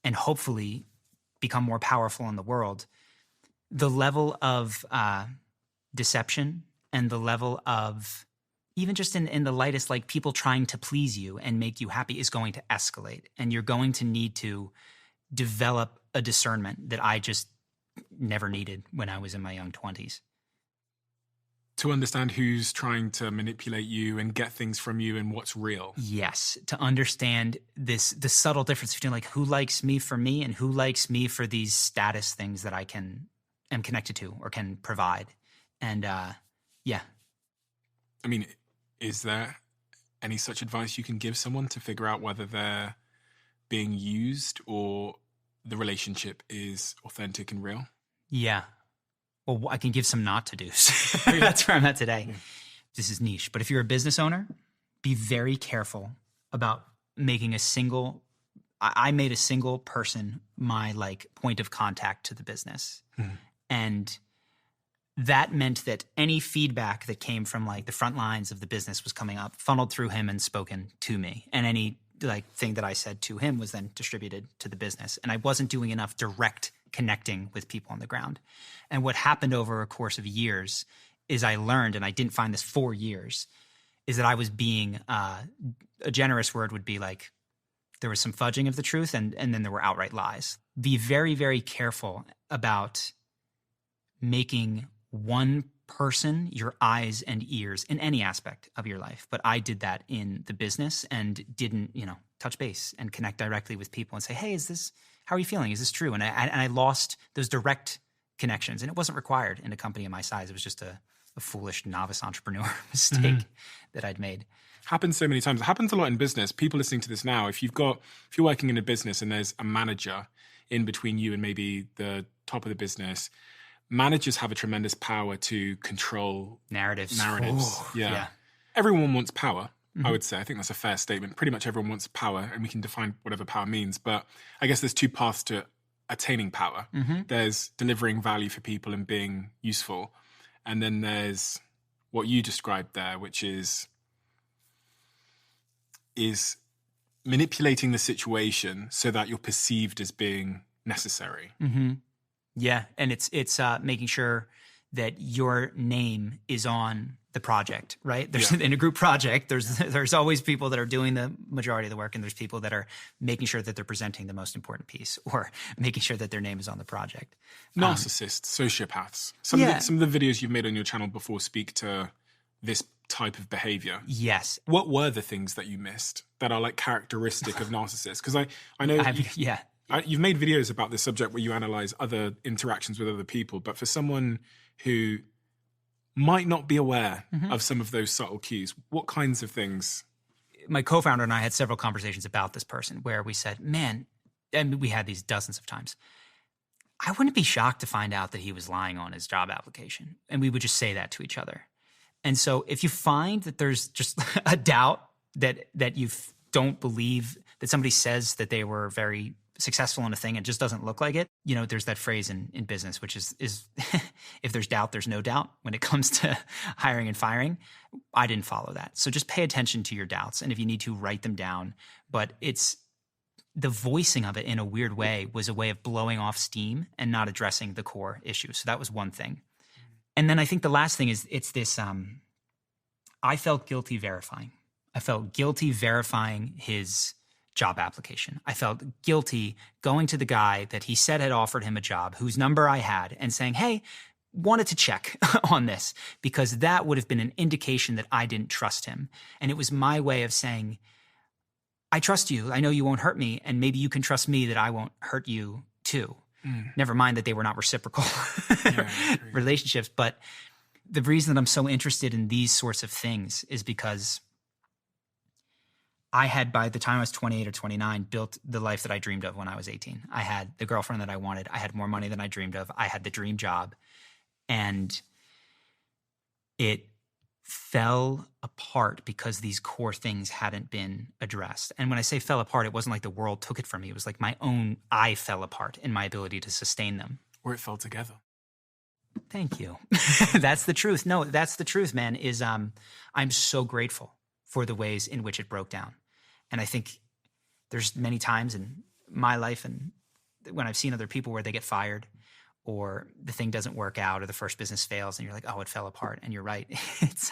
and hopefully become more powerful in the world, the level of deception and the level of even just in the lightest, like people trying to please you and make you happy is going to escalate. And you're going to need to develop a discernment that I just never needed when I was in my young 20s. To understand who's trying to manipulate you and get things from you and what's real. Yes, to understand the subtle difference between like who likes me for me and who likes me for these status things that I am connected to or can provide. And yeah. I mean, is there any such advice you can give someone to figure out whether they're being used or the relationship is authentic and real? Yeah. Well, I can give some not to do's. That's where I'm at today. Yeah. This is niche. But if you're a business owner, be very careful about making I made a single person my like point of contact to the business. Mm-hmm. And that meant that any feedback that came from like the front lines of the business was coming up, funneled through him and spoken to me. And any like thing that I said to him was then distributed to the business. And I wasn't doing enough direct connecting with people on the ground. And what happened over a course of years is I learned, and I didn't find this for years, is that I was being, a generous word would be like, there was some fudging of the truth and then there were outright lies. Be very, very careful about making one person your eyes and ears in any aspect of your life. But I did that in the business and didn't, touch base and connect directly with people and say, hey, how are you feeling? Is this true? And I lost those direct connections, and it wasn't required in a company of my size. It was just a foolish novice entrepreneur mistake that I'd made. Happens so many times. It happens a lot in business. People listening to this now, if you're working in a business and there's a manager in between you and maybe the top of the business, managers have a tremendous power to control narratives. Yeah. Everyone wants power, I would say. I think that's a fair statement. Pretty much everyone wants power, and we can define whatever power means. But I guess there's two paths to attaining power. Mm-hmm. There's delivering value for people and being useful. And then there's what you described there, which is manipulating the situation so that you're perceived as being necessary. Mm-hmm. Yeah, and it's making sure that your name is on the project, right? In a group project, there's always people that are doing the majority of the work, and there's people that are making sure that they're presenting the most important piece or making sure that their name is on the project. Narcissists, sociopaths. Some of the videos you've made on your channel before speak to this type of behavior. Yes. What were the things that you missed that are like characteristic of narcissists? Because I know you've made videos about this subject where you analyze other interactions with other people, but for someone who might not be aware of some of those subtle cues, what kinds of things? My co-founder and I had several conversations about this person where we said, man, and we had these dozens of times, I wouldn't be shocked to find out that he was lying on his job application. And we would just say that to each other. And so if you find that there's just a doubt that you don't believe that somebody says that they were very successful in a thing and just doesn't look like it, there's that phrase in business, which is if there's doubt, there's no doubt when it comes to hiring and firing. I didn't follow that. So just pay attention to your doubts. And if you need to, write them down. But it's the voicing of it in a weird way was a way of blowing off steam and not addressing the core issue. So that was one thing. And then I think the last thing is it's this, I felt guilty verifying. I felt guilty verifying his job application. I felt guilty going to the guy that he said had offered him a job, whose number I had, and saying, hey, wanted to check on this, because that would have been an indication that I didn't trust him. And it was my way of saying, I trust you. I know you won't hurt me, and maybe you can trust me that I won't hurt you too. Never mind that they were not reciprocal relationships. But the reason that I'm so interested in these sorts of things is because I had, by the time I was 28 or 29, built the life that I dreamed of when I was 18. I had the girlfriend that I wanted. I had more money than I dreamed of. I had the dream job. And it fell apart because these core things hadn't been addressed. And when I say fell apart, it wasn't like the world took it from me. It was like I fell apart in my ability to sustain them. Or it fell together. Thank you. That's the truth. No, that's the truth, man, is I'm so grateful for the ways in which it broke down. And I think there's many times in my life and when I've seen other people where they get fired or the thing doesn't work out or the first business fails and you're like, oh, it fell apart. And you're right. It's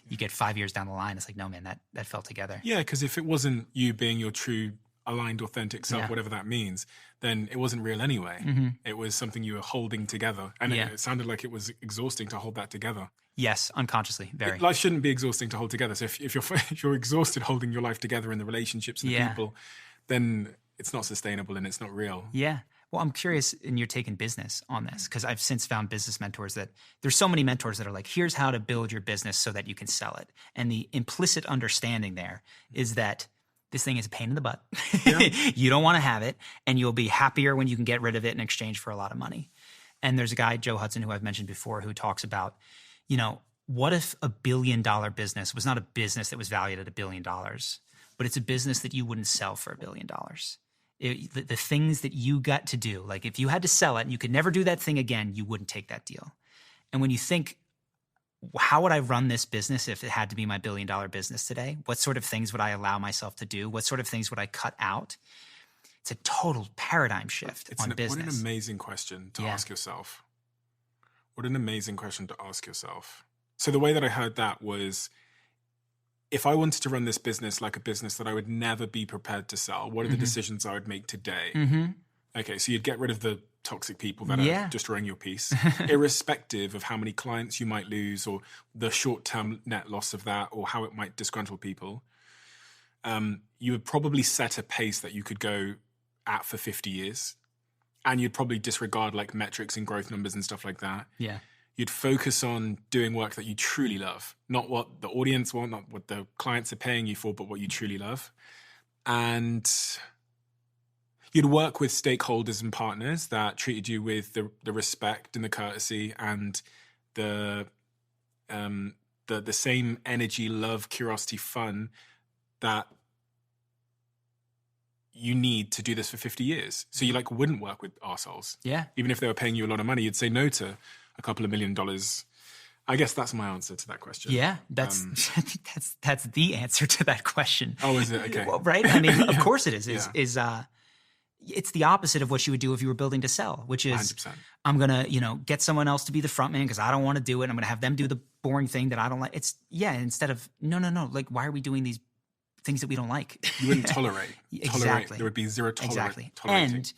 you get 5 years down the line. It's like, no, man, that fell together. Yeah, because if it wasn't you being your true, aligned, authentic self, whatever that means, then it wasn't real anyway. Mm-hmm. It was something you were holding together. And it sounded like it was exhausting to hold that together. Yes, unconsciously, very. Life shouldn't be exhausting to hold together. So if you're exhausted holding your life together in the relationships and the people, then it's not sustainable and it's not real. Yeah. Well, I'm curious in your take in business on this, because I've since found business mentors that there's so many mentors that are like, here's how to build your business so that you can sell it. And the implicit understanding there is that this thing is a pain in the butt. Yeah. You don't want to have it, and you'll be happier when you can get rid of it in exchange for a lot of money. And there's a guy, Joe Hudson, who I've mentioned before, who talks about, what if $1 billion business was not a business that was valued at $1 billion, but it's a business that you wouldn't sell for $1 billion? The things that you got to do, like if you had to sell it and you could never do that thing again, you wouldn't take that deal. And when you think, how would I run this business if it had to be my $1 billion business today? What sort of things would I allow myself to do? What sort of things would I cut out? It's a total paradigm shift on business. What an amazing question to ask yourself. What an amazing question to ask yourself. So the way that I heard that was, if I wanted to run this business like a business that I would never be prepared to sell, what are the decisions I would make today? Mm-hmm. Okay, so you'd get rid of the toxic people that are destroying your peace, irrespective of how many clients you might lose or the short-term net loss of that or how it might disgruntle people. You would probably set a pace that you could go at for 50 years. And you'd probably disregard like metrics and growth numbers and stuff like that. Yeah. You'd focus on doing work that you truly love, not what the audience want, not what the clients are paying you for, but what you truly love. And you'd work with stakeholders and partners that treated you with the respect and the courtesy and the same energy, love, curiosity, fun that you need to do this for 50 years. So you wouldn't work with arseholes. Yeah. Even if they were paying you a lot of money, you'd say no to a couple of $1 million. I guess that's my answer to that question. Yeah, that's the answer to that question. Oh, is it? Okay. Well, right? I mean, of course it is. It's the opposite of what you would do if you were building to sell, which is 100%. I'm going to, get someone else to be the front man because I don't want to do it. I'm going to have them do the boring thing that I don't like. Instead of, no. Like, why are we doing these things that we don't like? You wouldn't tolerate. Exactly. There would be zero tolerating. And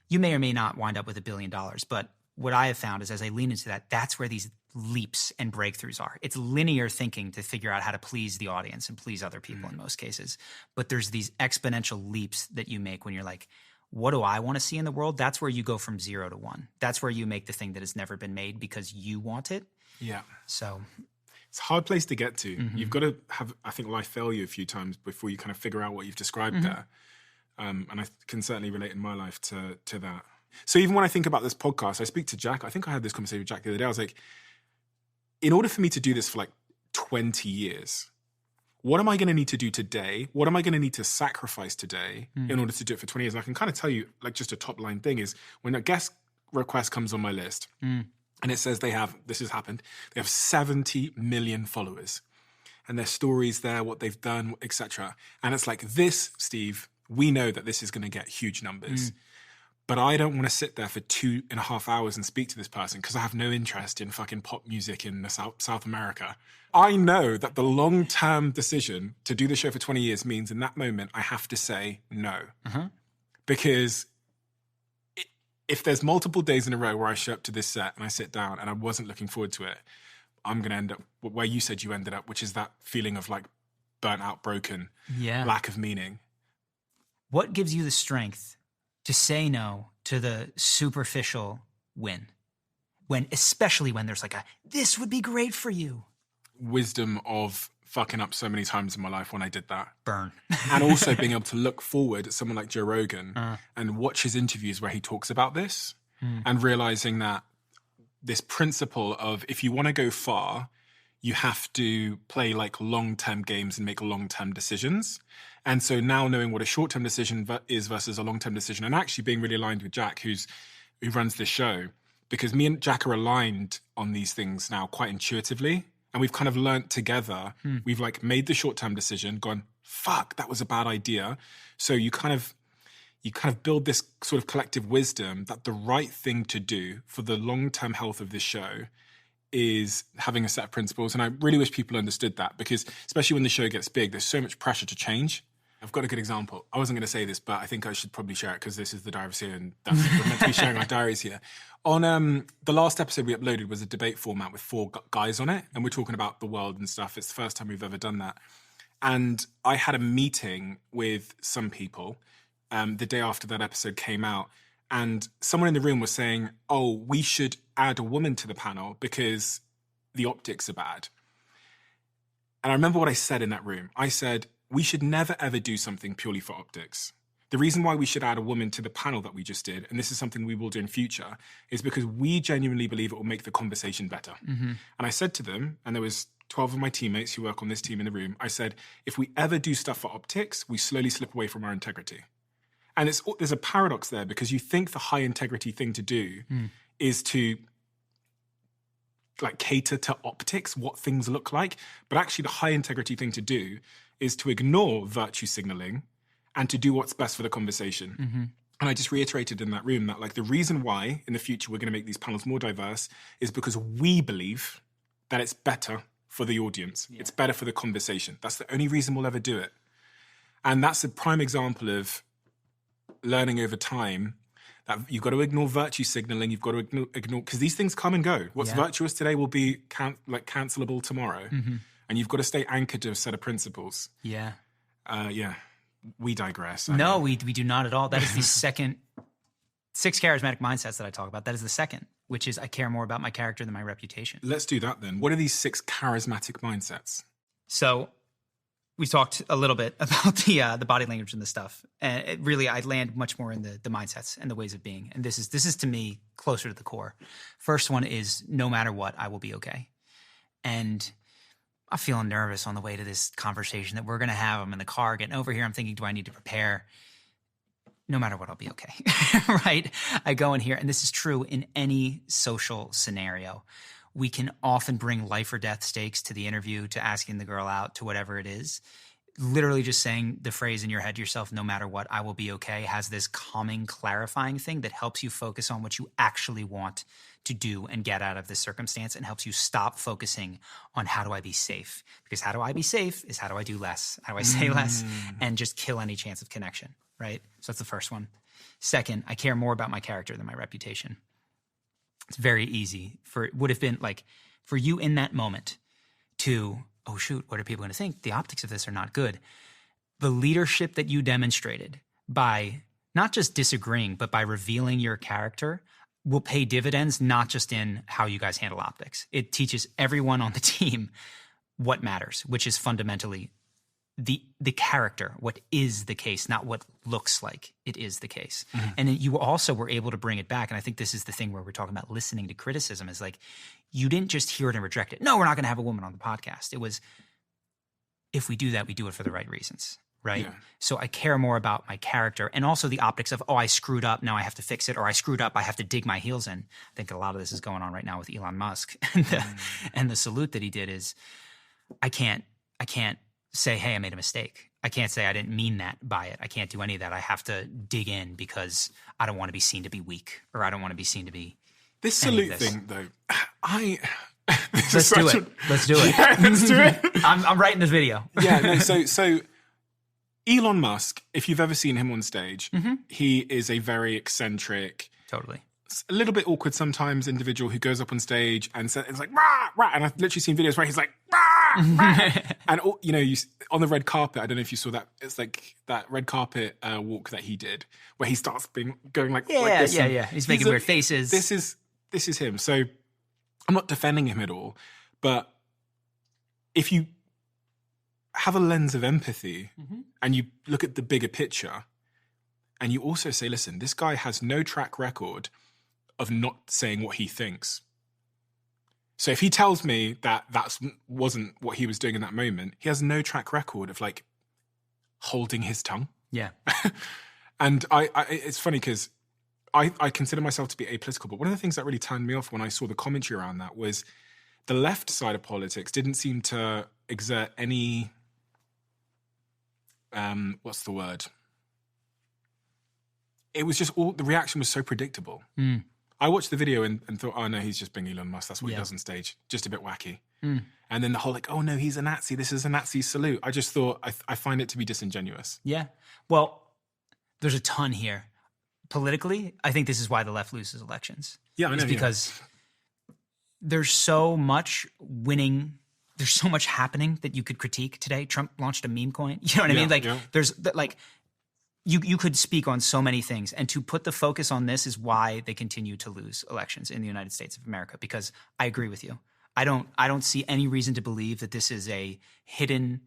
you may or may not wind up with $1 billion, but what I have found is as I lean into that, that's where these leaps and breakthroughs are. It's linear thinking to figure out how to please the audience and please other people in most cases. But there's these exponential leaps that you make when you're like, what do I want to see in the world? That's where you go from 0 to 1. That's where you make the thing that has never been made because you want it. Yeah. So it's a hard place to get to. Mm-hmm. You've got to have, I think, life fail you a few times before you kind of figure out what you've described there. And I can certainly relate in my life to that. So even when I think about this podcast, I speak to Jack. I think I had this conversation with Jack the other day. I was like, in order for me to do this for 20 years, what am I going to need to do today? What am I going to need to sacrifice today in order to do it for 20 years? And I can kind of tell you, just a top line thing is when a guest request comes on my list and it says this has happened, they have 70 million followers and their stories there, what they've done, etc. And it's like, this, Steve, we know that this is going to get huge numbers. But I don't want to sit there for 2.5 hours and speak to this person because I have no interest in fucking pop music in South America. I know that the long-term decision to do the show for 20 years means in that moment I have to say no. Because if there's multiple days in a row where I show up to this set and I sit down and I wasn't looking forward to it, I'm going to end up where you said you ended up, which is that feeling of burnt out, broken, lack of meaning. What gives you the strength to say no to the superficial win? Especially when there's this would be great for you. Wisdom of fucking up so many times in my life when I did that. Burn. And also being able to look forward at someone like Joe Rogan and watch his interviews where he talks about this and realizing that this principle of if you want to go far, you have to play like long-term games and make long-term decisions. And so now knowing what a short-term decision is versus a long-term decision, and actually being really aligned with Jack, who runs this show, because me and Jack are aligned on these things now quite intuitively. And we've kind of learnt together. We've like made the short-term decision, gone, fuck, that was a bad idea. So you kind of build this sort of collective wisdom that the right thing to do for the long-term health of this show is having a set of principles. And I really wish people understood that, because especially when the show gets big, there's so much pressure to change. I've got a good example. I wasn't going to say this, but I think I should probably share it because this is the Diaries here and we're meant to be sharing our diaries here. On the last episode we uploaded was a debate format with 4 guys on it, and we're talking about the world and stuff. It's the first time we've ever done that. And I had a meeting with some people the day after that episode came out, and someone in the room was saying, oh, we should add a woman to the panel because the optics are bad. And I remember what I said in that room. I said, we should never, ever do something purely for optics. The reason why we should add a woman to the panel that we just did, and this is something we will do in future, is because we genuinely believe it will make the conversation better. And I said to them, and there was 12 of my teammates who work on this team in the room, I said, if we ever do stuff for optics, we slowly slip away from our integrity. And there's a paradox there, because you think the high integrity thing to do is to like cater to optics, what things look like. But actually the high integrity thing to do is to ignore virtue signaling and to do what's best for the conversation. And I just reiterated in that room that like the reason why in the future we're going to make these panels more diverse is because we believe that it's better for the audience. It's better for the conversation. That's the only reason we'll ever do it. And that's a prime example of learning over time that you've got to ignore virtue signaling. You've got to ignore because these things come and go. What's virtuous today will be cancelable tomorrow. And you've got to stay anchored to a set of principles. We digress. No, we do not at all. That is the second 6 charismatic mindsets that I talk about. That is the second, which is I care more about my character than my reputation. Let's do that then. What are these 6 charismatic mindsets? So we talked a little bit about the body language and the stuff. And really, I land much more in the mindsets and the ways of being. And this is to me closer to the core. First one is no matter what, I will be okay. And I'm feeling nervous on the way to this conversation that we're going to have. I'm in the car getting over here. I'm thinking, do I need to prepare? No matter what, I'll be okay, right? I go in here, and this is true in any social scenario. We can often bring life or death stakes to the interview, to asking the girl out, to whatever it is. Literally just saying the phrase in your head to yourself, no matter what, I will be okay, has this calming, clarifying thing that helps you focus on what you actually want to do and get out of this circumstance, and helps you stop focusing on how do I be safe? Because how do I be safe is how do I do less? How do I say less and just kill any chance of connection, right? So that's the first one. Second, I care more about my character than my reputation. It's very easy would have been like for you in that moment to, oh shoot, what are people going to think? The optics of this are not good. The leadership that you demonstrated by not just disagreeing, but by revealing your character will pay dividends, not just in how you guys handle optics. It teaches everyone on the team what matters, which is fundamentally the character, what is the case, not what looks like it is the case. And you also were able to bring it back. And I think this is the thing where we're talking about listening to criticism, is like, you didn't just hear it and reject it. No, we're not going to have a woman on the podcast. It was, if we do that, we do it for the right reasons, right? Yeah. So I care more about my character, and also the optics of, oh, I screwed up, now I have to fix it, or I screwed up, I have to dig my heels in. I think a lot of this is going on right now with Elon Musk. And the salute that he did is, I can't say, hey, I made a mistake. I can't say I didn't mean that by it. I can't do any of that. I have to dig in because I don't want to be seen to be weak, or I don't want to be seen to be this salute thing, though. Let's do it. Let's do it. Yeah, let's do it. I'm writing this video. Yeah. No. So Elon Musk, if you've ever seen him on stage, he is a very eccentric, totally, a little bit awkward sometimes individual who goes up on stage and says, it's like, rah, rah. And I've literally seen videos where he's like, rah, rah. And, you know, on the red carpet, I don't know if you saw that. It's like that red carpet walk that he did where he starts going like this. Yeah. He's making weird faces. This is him. So I'm not defending him at all, but if you have a lens of empathy and you look at the bigger picture and you also say, listen, this guy has no track record of not saying what he thinks. So if he tells me that wasn't what he was doing in that moment, he has no track record of like holding his tongue. Yeah. And it's funny because I consider myself to be apolitical, but one of the things that really turned me off when I saw the commentary around that was the left side of politics didn't seem to exert any, what's the word? It was just the reaction was so predictable. I watched the video and thought, oh no, he's just being Elon Musk. That's what he does on stage. Just a bit wacky. And then the whole like, oh no, he's a Nazi. This is a Nazi salute. I just thought, I find it to be disingenuous. Yeah. Well, there's a ton here. Politically, I think this is why the left loses elections. Yeah, I know. It's because there's so much winning. There's so much happening that you could critique today. Trump launched a meme coin. You know what I mean? Like there's like, you could speak on so many things, and to put the focus on this is why they continue to lose elections in the United States of America, because I agree with you. I don't see any reason to believe that this is a hidden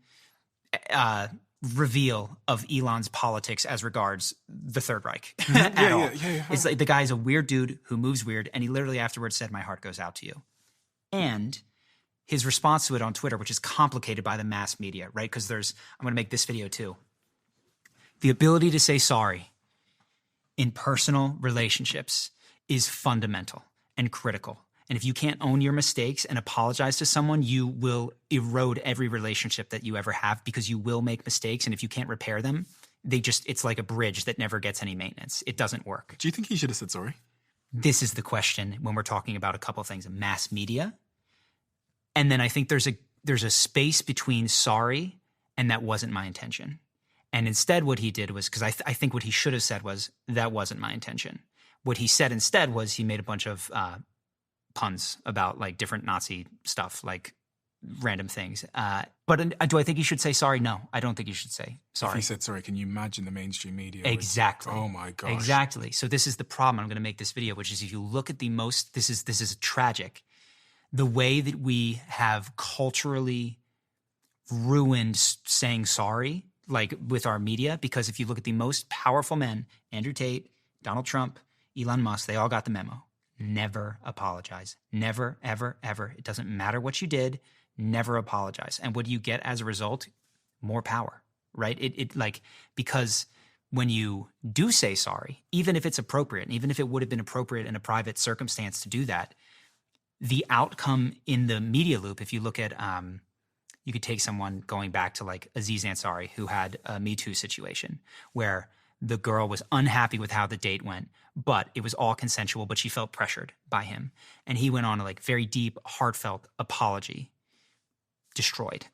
reveal of Elon's politics as regards the Third Reich at all. It's like the guy's a weird dude who moves weird, and he literally afterwards said, "My heart goes out to you." And his response to it on Twitter, which is complicated by the mass media, right? Because I'm going to make this video too. The ability to say sorry in personal relationships is fundamental and critical. And if you can't own your mistakes and apologize to someone, you will erode every relationship that you ever have, because you will make mistakes. And if you can't repair them, it's like a bridge that never gets any maintenance. It doesn't work. Do you think he should have said sorry? This is the question when we're talking about a couple of things: mass media. And then I think there's a space between sorry and that wasn't my intention. And instead what he did was, because I think what he should have said was, that wasn't my intention. What he said instead was he made a bunch of puns about like different Nazi stuff, like random things. But do I think he should say sorry? No, I don't think he should say sorry. If he said sorry, can you imagine the mainstream media? Exactly. Oh my gosh. Exactly. So this is the problem. I'm going to make this video, which is if you look at this is tragic. The way that we have culturally ruined saying sorry, like with our media, because if you look at the most powerful men, Andrew Tate, Donald Trump, Elon Musk, they all got the memo. Never apologize. Never, ever, ever. It doesn't matter what you did. Never apologize. And what do you get as a result? More power, right? Because when you do say sorry, even if it's appropriate, and even if it would have been appropriate in a private circumstance to do that, the outcome in the media loop, if you look at, you could take someone going back to like Aziz Ansari, who had a Me Too situation where the girl was unhappy with how the date went, but it was all consensual, but she felt pressured by him. And he went on a like very deep, heartfelt apology. Destroyed,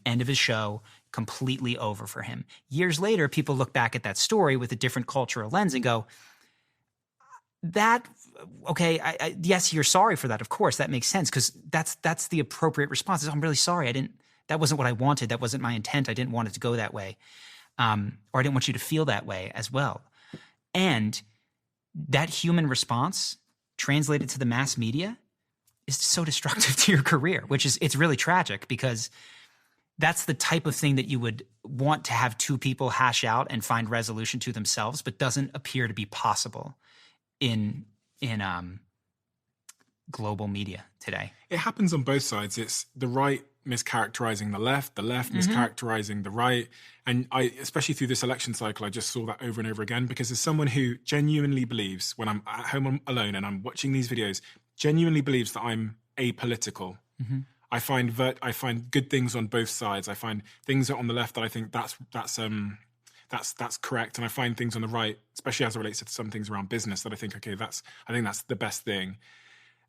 end of his show, completely over for him. Years later, people look back at that story with a different cultural lens and go, yes, you're sorry for that. Of course, that makes sense, because that's the appropriate response. I'm really sorry. That wasn't what I wanted. That wasn't my intent. I didn't want it to go that way. Or I didn't want you to feel that way as well. And that human response translated to the mass media is so destructive to your career, it's really tragic, because that's the type of thing that you would want to have two people hash out and find resolution to themselves, but doesn't appear to be possible in global media today. It happens on both sides. It's the right mischaracterizing the left mischaracterizing the right. And especially through this election cycle, I just saw that over and over again, because as someone who genuinely believes, when I'm at home alone and I'm watching these videos, genuinely believes that I'm apolitical. I find good things on both sides. I find things on the left that I think that's correct, and I find things on the right, especially as it relates to some things around business, that I think, okay, I think that's the best thing.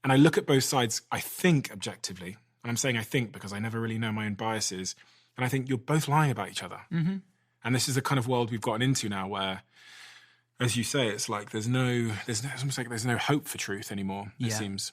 And I look at both sides, I think objectively, and I'm saying I think because I never really know my own biases, and I think you're both lying about each other. And this is the kind of world we've gotten into now, where, as you say, it's like there's almost like there's no hope for truth anymore. It seems.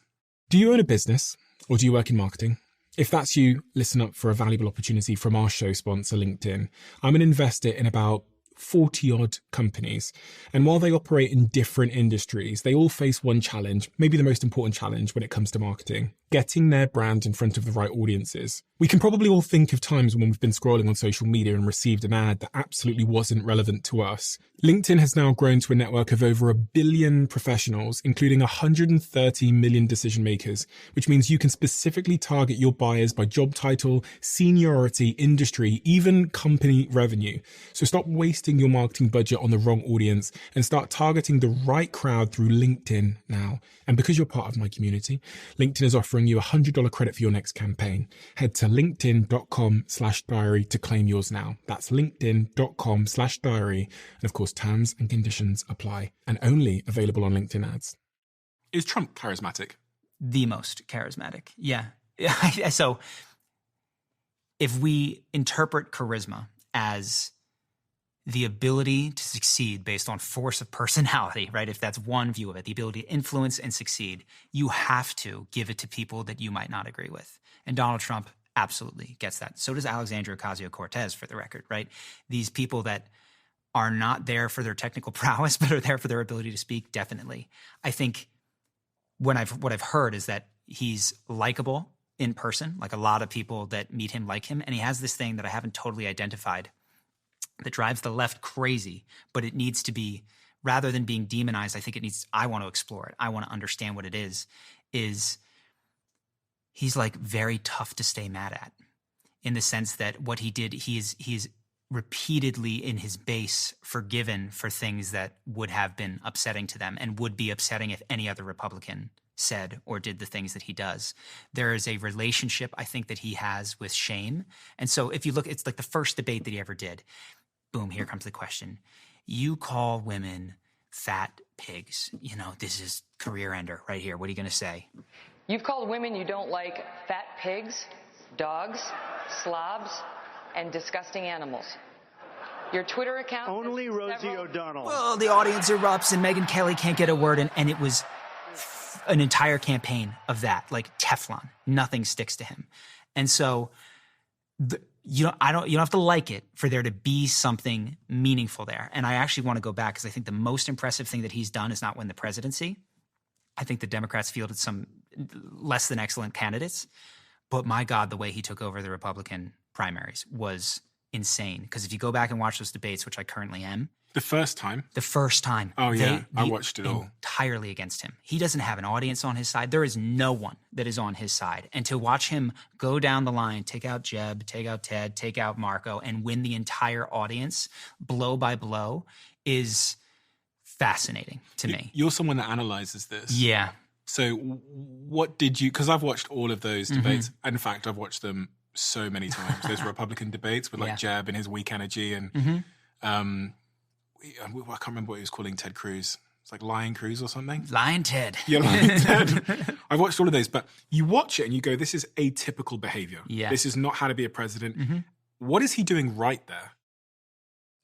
Do you own a business, or do you work in marketing? If that's you, listen up for a valuable opportunity from our show sponsor, LinkedIn. I'm an investor in about 40-odd companies. And while they operate in different industries, they all face one challenge, maybe the most important challenge when it comes to marketing: getting their brand in front of the right audiences. We can probably all think of times when we've been scrolling on social media and received an ad that absolutely wasn't relevant to us. LinkedIn has now grown to a network of over 1 billion professionals, including 130 million decision makers, which means you can specifically target your buyers by job title, seniority, industry, even company revenue. So stop wasting your marketing budget on the wrong audience and start targeting the right crowd through LinkedIn now. And because you're part of my community, LinkedIn is offering you a $100 credit for your next campaign. Head to linkedin.com/diary to claim yours now. That's linkedin.com/diary. And of course, terms and conditions apply, and only available on LinkedIn ads. Is Trump charismatic? The most charismatic. Yeah. So if we interpret charisma as the ability to succeed based on force of personality, right? If that's one view of it, the ability to influence and succeed, you have to give it to people that you might not agree with. And Donald Trump absolutely gets that. So does Alexandria Ocasio-Cortez, for the record, right? These people that are not there for their technical prowess, but are there for their ability to speak, definitely. I think what I've heard is that he's likable in person, like a lot of people that meet him like him, and he has this thing that I haven't totally identified that drives the left crazy, but it needs to be, rather than being demonized, I think it needs, I want to explore it. I want to understand what it is he's like very tough to stay mad at, in the sense that what he did, he's repeatedly in his base forgiven for things that would have been upsetting to them and would be upsetting if any other Republican said or did the things that he does. There is a relationship, I think, that he has with shame. And so if you look, it's like the first debate that he ever did. Boom, here comes the question. You call women fat pigs. You know, this is career ender right here. What are you going to say? You've called women you don't like fat pigs, dogs, slobs, and disgusting animals. Your Twitter account... Only Rosie O'Donnell. Well, the audience erupts and Megyn Kelly can't get a word in, and it was an entire campaign of that, like Teflon. Nothing sticks to him. And so you don't have to like it for there to be something meaningful there. And I actually want to go back, because I think the most impressive thing that he's done is not win the presidency. I think the Democrats fielded some less than excellent candidates, but my God, the way he took over the Republican primaries was insane. Because if you go back and watch those debates, which I currently am. The first time? Oh, yeah. I watched it all. Entirely against him. He doesn't have an audience on his side. There is no one that is on his side. And to watch him go down the line, take out Jeb, take out Ted, take out Marco, and win the entire audience blow by blow is fascinating to me. You're someone that analyzes this. Yeah. So what did you, because I've watched all of those debates. In fact, I've watched them so many times. Those Republican debates with like Jeb and his weak energy and I can't remember what he was calling Ted Cruz. It's like Lion Cruz or something. Lion Ted. Yeah, Lion Ted. I've watched all of those, but you watch it and you go, this is atypical behavior. Yeah. This is not how to be a president. What is he doing right there?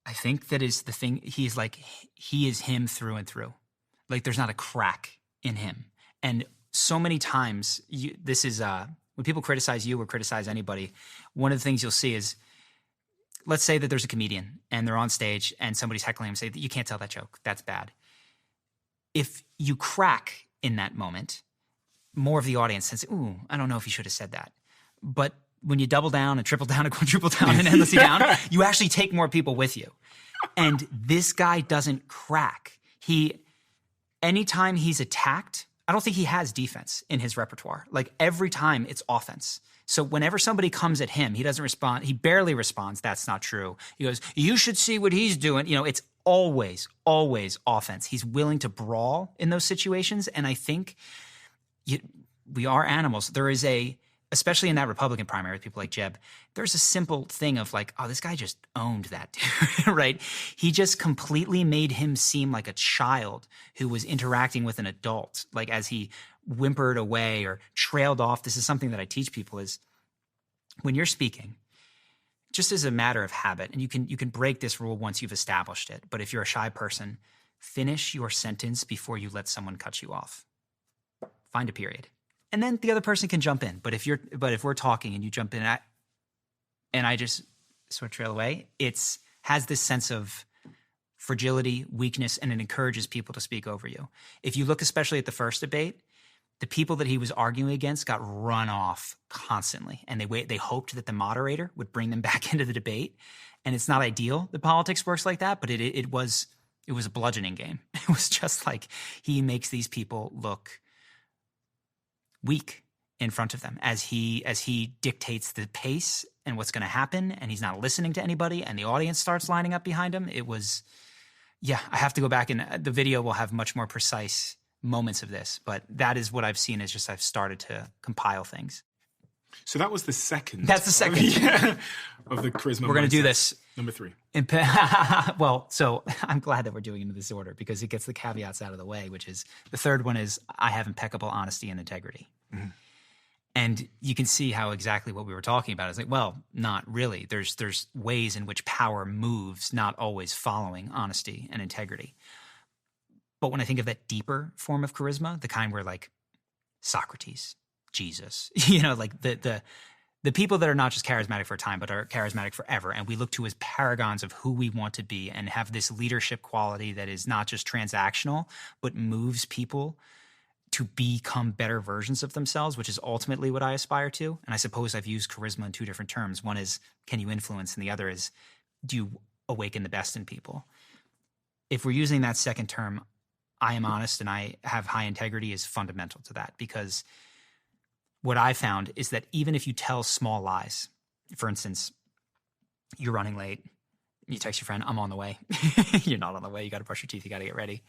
I think that is the thing. He's like, he is him through and through. Like there's not a crack in him. And so many times, this is when people criticize you or criticize anybody, one of the things you'll see is, let's say that there's a comedian and they're on stage and somebody's heckling him, say that you can't tell that joke. That's bad. If you crack in that moment, more of the audience says, ooh, I don't know if you should have said that. But when you double down and triple down and quadruple down and endlessly down, you actually take more people with you. And this guy doesn't crack. Anytime he's attacked, I don't think he has defense in his repertoire. Like every time it's offense. So whenever somebody comes at him, he doesn't respond. He barely responds. That's not true. He goes, you should see what he's doing. You know, it's always, always offense. He's willing to brawl in those situations. And I think we are animals. There is especially in that Republican primary with people like Jeb, there's a simple thing of like, oh, this guy just owned that dude, right? He just completely made him seem like a child who was interacting with an adult, like as he whimpered away or trailed off. This is something that I teach people is when you're speaking, just as a matter of habit, and you can break this rule once you've established it, but if you're a shy person, finish your sentence before you let someone cut you off. Find a period. And then the other person can jump in. But if we're talking and you jump in and I just sort of trail away, has this sense of fragility, weakness, and it encourages people to speak over you. If you look especially at the first debate, the people that he was arguing against got run off constantly, and they hoped that the moderator would bring them back into the debate. And it's not ideal that politics works like that, but it was a bludgeoning game. It was just like he makes these people look weak in front of them as he dictates the pace and what's going to happen, and he's not listening to anybody, and the audience starts lining up behind him. It was, I have to go back, and the video will have much more precise moments of this, but that is what I've seen. Is just I've started to compile things. So that was the second. That's the second of the charisma. We're going to do this. Number 3. Well, so I'm glad that we're doing it in this order because it gets the caveats out of the way, which is the third one is I have impeccable honesty and integrity. Mm-hmm. And you can see how exactly what we were talking about is like, well, not really. There's ways in which power moves, not always following honesty and integrity. But when I think of that deeper form of charisma, the kind where like Socrates, Jesus, like the people that are not just charismatic for a time, but are charismatic forever. And we look to as paragons of who we want to be and have this leadership quality that is not just transactional, but moves people to become better versions of themselves, which is ultimately what I aspire to. And I suppose I've used charisma in 2 different terms. One is, can you influence? And the other is, do you awaken the best in people? If we're using that second term, I am honest and I have high integrity is fundamental to that, because what I found is that even if you tell small lies, for instance, you're running late, you text your friend, I'm on the way. You're not on the way. You got to brush your teeth. You got to get ready.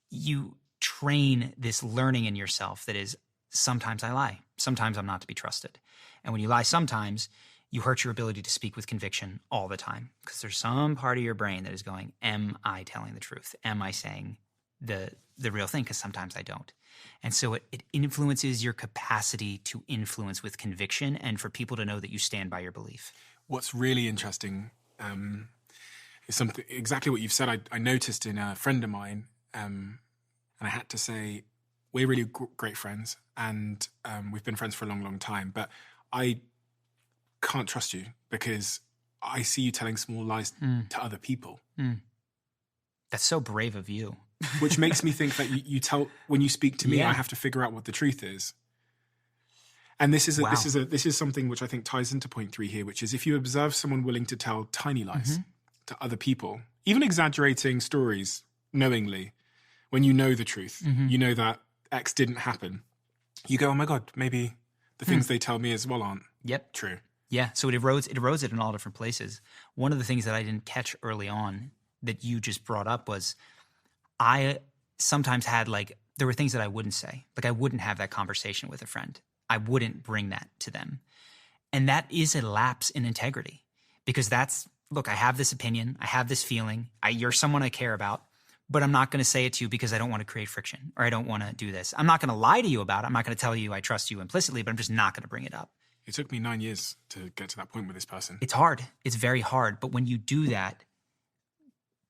You train this learning in yourself that is, sometimes I lie. Sometimes I'm not to be trusted. And when you lie sometimes, you hurt your ability to speak with conviction all the time, because there's some part of your brain that is going, am I telling the truth? Am I saying the real thing? Because sometimes I don't. And so it influences your capacity to influence with conviction and for people to know that you stand by your belief. What's really interesting is something exactly what you've said. I noticed in a friend of mine, and I had to say, we're really great friends, and we've been friends for a long, long time, but I can't trust you because I see you telling small lies to other people. That's so brave of you. Which makes me think that you tell, when you speak to me, I have to figure out what the truth is. And this is something which I think ties into point 3 here, which is if you observe someone willing to tell tiny lies to other people, even exaggerating stories knowingly, when you know the truth, you know that X didn't happen, you go, oh my God, maybe the things they tell me as well aren't true. Yeah, so it erodes it in all different places. One of the things that I didn't catch early on that you just brought up was I sometimes had there were things that I wouldn't say. Like I wouldn't have that conversation with a friend. I wouldn't bring that to them. And that is a lapse in integrity, because look, I have this opinion, I have this feeling, you're someone I care about, but I'm not going to say it to you because I don't want to create friction or I don't want to do this. I'm not going to lie to you about it. I'm not going to tell you I trust you implicitly, but I'm just not going to bring it up. It took me 9 years to get to that point with this person. It's hard. It's very hard. But when you do that,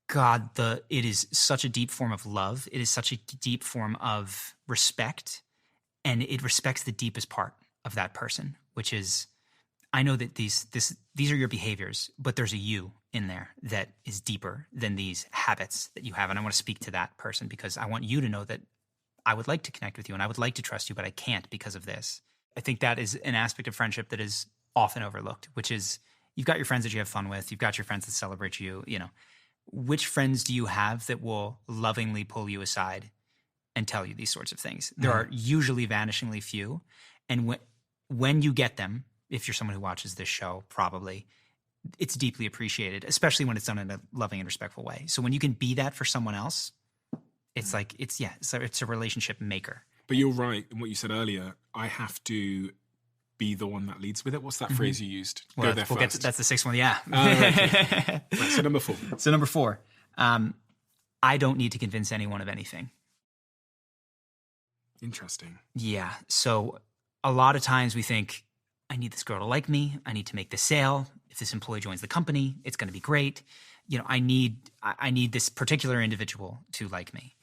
God, it is such a deep form of love. It is such a deep form of respect, and it respects the deepest part of that person, which is, I know that these are your behaviors, but there's a you in there that is deeper than these habits that you have. And I want to speak to that person because I want you to know that I would like to connect with you and I would like to trust you, but I can't because of this. I think that is an aspect of friendship that is often overlooked, which is you've got your friends that you have fun with. You've got your friends that celebrate you, Which friends do you have that will lovingly pull you aside and tell you these sorts of things? There are usually vanishingly few. And when you get them, if you're someone who watches this show, probably, it's deeply appreciated, especially when it's done in a loving and respectful way. So when you can be that for someone else, it's it's a relationship maker. But you're right in what you said earlier. I have to be the one that leads with it. What's that phrase you used? Well, Go there first. That's the 6th one, yeah. Right, so number 4. So number 4, I don't need to convince anyone of anything. Interesting. Yeah. So a lot of times we think, I need this girl to like me. I need to make the sale. If this employee joins the company, it's going to be great. I need this particular individual to like me.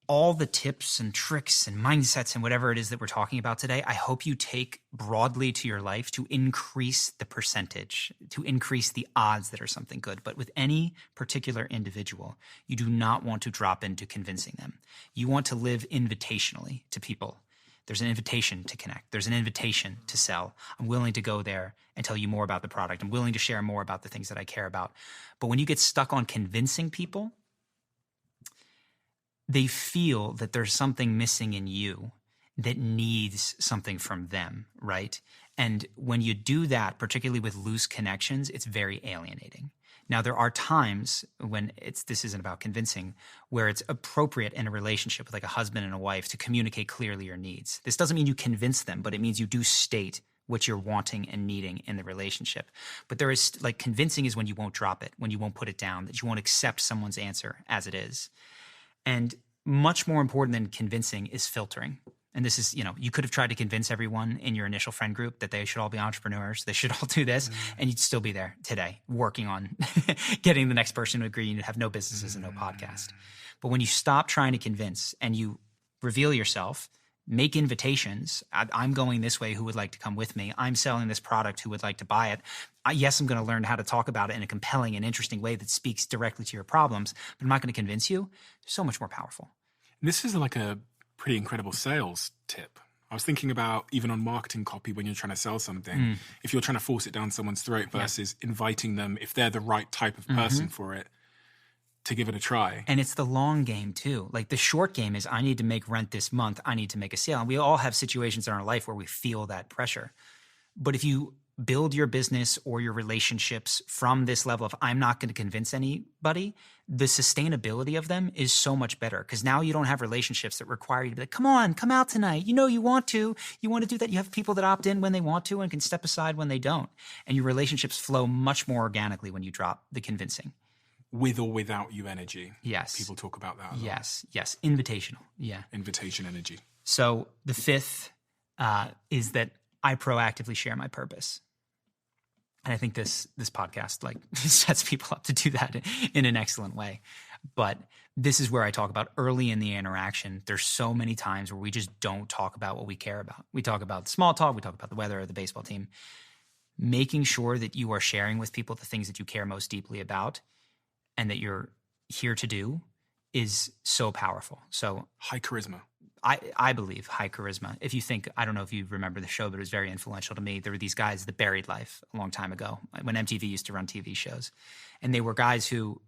all the tips and tricks and mindsets and whatever it is that we're talking about today, I hope you take broadly to your life to increase the percentage, to increase the odds that are something good. But with any particular individual, you do not want to drop into convincing them. You want to live invitationally to people. There's an invitation to connect. There's an invitation to sell. I'm willing to go there and tell you more about the product. I'm willing to share more about the things that I care about. But when you get stuck on convincing people, they feel that there's something missing in you that needs something from them, right? And when you do that, particularly with loose connections, it's very alienating. Now, there are times when this isn't about convincing, where it's appropriate in a relationship with like a husband and a wife to communicate clearly your needs. This doesn't mean you convince them, but it means you do state what you're wanting and needing in the relationship. But there is like convincing is when you won't drop it, when you won't put it down, that you won't accept someone's answer as it is. And much more important than convincing is filtering. And this is, you could have tried to convince everyone in your initial friend group that they should all be entrepreneurs. They should all do this. And you'd still be there today working on getting the next person to agree and you'd have no businesses and no podcast. But when you stop trying to convince and you reveal yourself, make invitations. I'm going this way. Who would like to come with me? I'm selling this product. Who would like to buy it? Yes, I'm going to learn how to talk about it in a compelling and interesting way that speaks directly to your problems, but I'm not going to convince you. So much more powerful. This is like a pretty incredible sales tip. I was thinking about even on marketing copy when you're trying to sell something, if you're trying to force it down someone's throat versus inviting them, if they're the right type of person for it, to give it a try. And it's the long game too. Like the short game is I need to make rent this month. I need to make a sale. And we all have situations in our life where we feel that pressure. But if you build your business or your relationships from this level of I'm not going to convince anybody, the sustainability of them is so much better because now you don't have relationships that require you to be like, come on, come out tonight. You want to do that. You have people that opt in when they want to and can step aside when they don't. And your relationships flow much more organically when you drop the convincing. With or without you energy. Yes. People talk about that a lot. Yes. Invitational. Yeah. Invitation energy. So the fifth is that I proactively share my purpose. And I think this podcast like sets people up to do that in an excellent way. But this is where I talk about early in the interaction. There's so many times where we just don't talk about what we care about. We talk about small talk. We talk about the weather or the baseball team. Making sure that you are sharing with people the things that you care most deeply about and that you're here to do is so powerful. So high charisma. I believe high charisma. If you think, I don't know if you remember the show, but it was very influential to me. There were these guys, The Buried Life, a long time ago, when MTV used to run TV shows. And they were guys who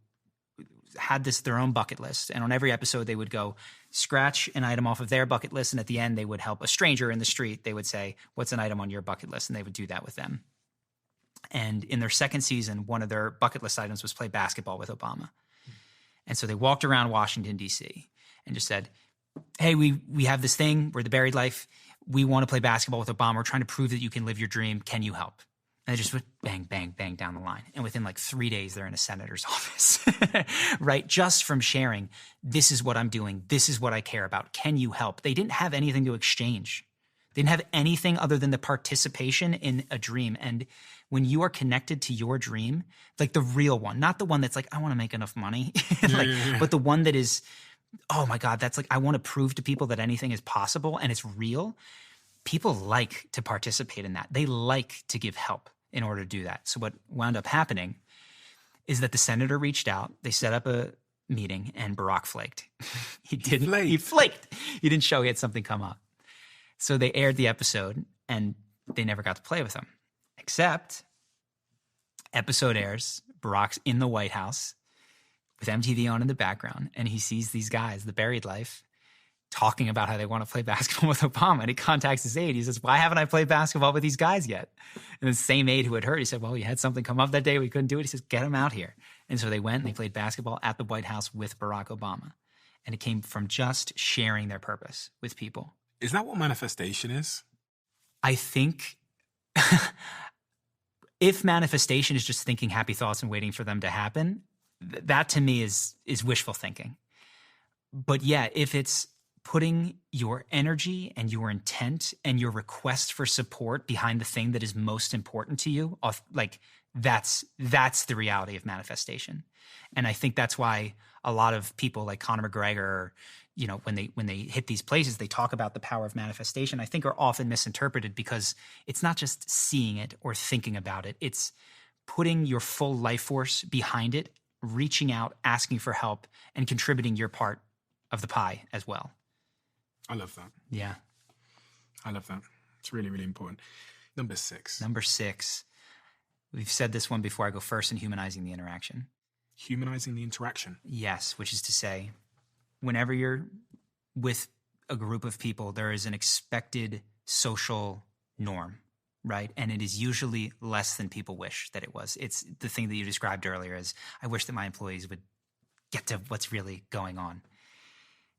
had their own bucket list. And on every episode, they would go scratch an item off of their bucket list. And at the end, they would help a stranger in the street. They would say, what's an item on your bucket list? And they would do that with them. And in their second season, one of their bucket list items was play basketball with Obama. And so they walked around Washington, D.C. and just said, hey, we have this thing. We're The Buried Life. We want to play basketball with Obama. We're trying to prove that you can live your dream. Can you help? And they just went bang, bang, bang down the line. And within like 3 days, they're in a senator's office, right? Just from sharing, this is what I'm doing. This is what I care about. Can you help? They didn't have anything to exchange. They didn't have anything other than the participation in a dream. And when you are connected to your dream, like the real one, not the one that's like, I want to make enough money, but the one that is, oh my God, that's like, I want to prove to people that anything is possible and it's real. People like to participate in that. They like to give help in order to do that. So what wound up happening is that the senator reached out, they set up a meeting and Barack flaked. He flaked. He didn't show he had something come up. So they aired the episode and they never got to play with him. Except episode airs, Barack's in the White House with MTV on in the background, and he sees these guys, The Buried Life, talking about how they want to play basketball with Obama. And he contacts his aide. He says, why haven't I played basketball with these guys yet? And the same aide who had heard, he said, well, you had something come up that day. We couldn't do it. He says, get him out here. And so they went and they played basketball at the White House with Barack Obama. And it came from just sharing their purpose with people. Is that what manifestation is? I think if manifestation is just thinking happy thoughts and waiting for them to happen, that to me is wishful thinking. But yeah, if it's putting your energy and your intent and your request for support behind the thing that is most important to you, like that's the reality of manifestation. And I think that's why a lot of people like Conor McGregor, you know, when they hit these places, they talk about the power of manifestation, I think are often misinterpreted because it's not just seeing it or thinking about it. It's putting your full life force behind it, reaching out, asking for help, and contributing your part of the pie as well. I love that. Yeah. I love that. It's really, really important. Number 6. Number 6. We've said this one before. I go first in humanizing the interaction. Humanizing the interaction. Yes, which is to say, whenever you're with a group of people, there is an expected social norm, right? And it is usually less than people wish that it was. It's the thing that you described earlier as, I wish that my employees would get to what's really going on.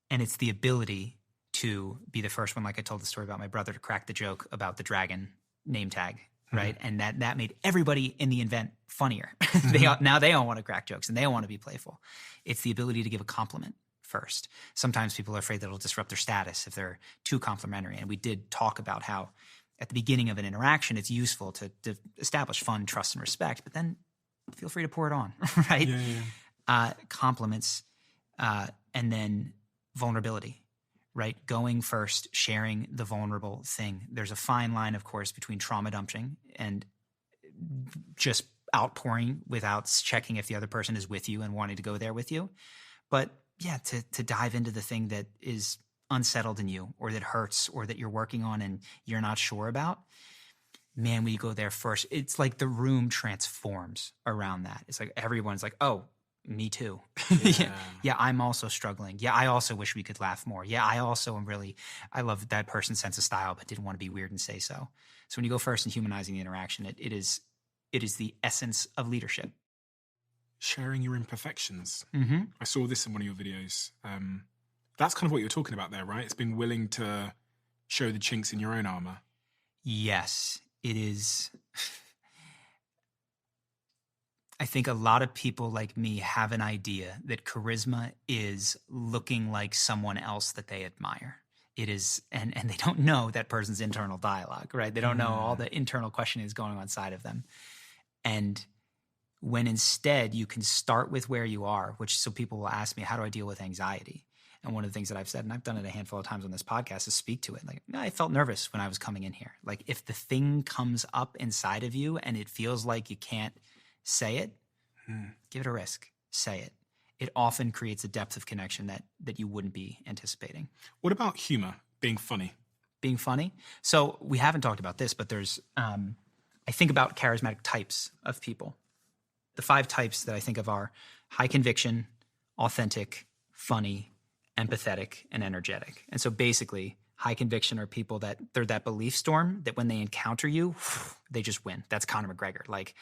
And it's the ability to be the first one, like I told the story about my brother, to crack the joke about the dragon name tag, right? And that made everybody in the event funnier. Now they all want to crack jokes and they all want to be playful. It's the ability to give a compliment first. Sometimes people are afraid that it'll disrupt their status if they're too complimentary. And we did talk about how at the beginning of an interaction, it's useful to establish fun, trust, and respect, but then feel free to pour it on, right? Compliments, and then vulnerability, right? Going first, sharing the vulnerable thing. There's a fine line, of course, between trauma dumping and just outpouring without checking if the other person is with you and wanting to go there with you. But yeah, to dive into the thing that is unsettled in you or that hurts or that you're working on and you're not sure about, man, when you go there first, it's like the room transforms around that. It's like everyone's like, oh, me too. Yeah, I'm also struggling. Yeah, I also wish we could laugh more. Yeah, I also I love that person's sense of style, but didn't want to be weird and say so. So when you go first in humanizing the interaction, it is the essence of leadership. Sharing your imperfections. Mm-hmm. I saw this in one of your videos. That's kind of what you're talking about there, right? It's being willing to show the chinks in your own armor. Yes, it is. I think a lot of people like me have an idea that charisma is looking like someone else that they admire. It is, and they don't know that person's internal dialogue, right? They don't know all the internal questioning is going on inside of them. And when instead you can start with where you are, so people will ask me, how do I deal with anxiety? And one of the things that I've said, and I've done it a handful of times on this podcast, is speak to it. Like, I felt nervous when I was coming in here. Like, if the thing comes up inside of you and it feels like you can't say it, give it a risk. Say it. It often creates a depth of connection that you wouldn't be anticipating. What about humor? Being funny? Being funny? So we haven't talked about this, but there's, I think about charismatic types of people. The 5 types that I think of are high conviction, authentic, funny, empathetic, and energetic. And so basically, high conviction are people that they're that belief storm that when they encounter you, they just win. That's Conor McGregor. Like,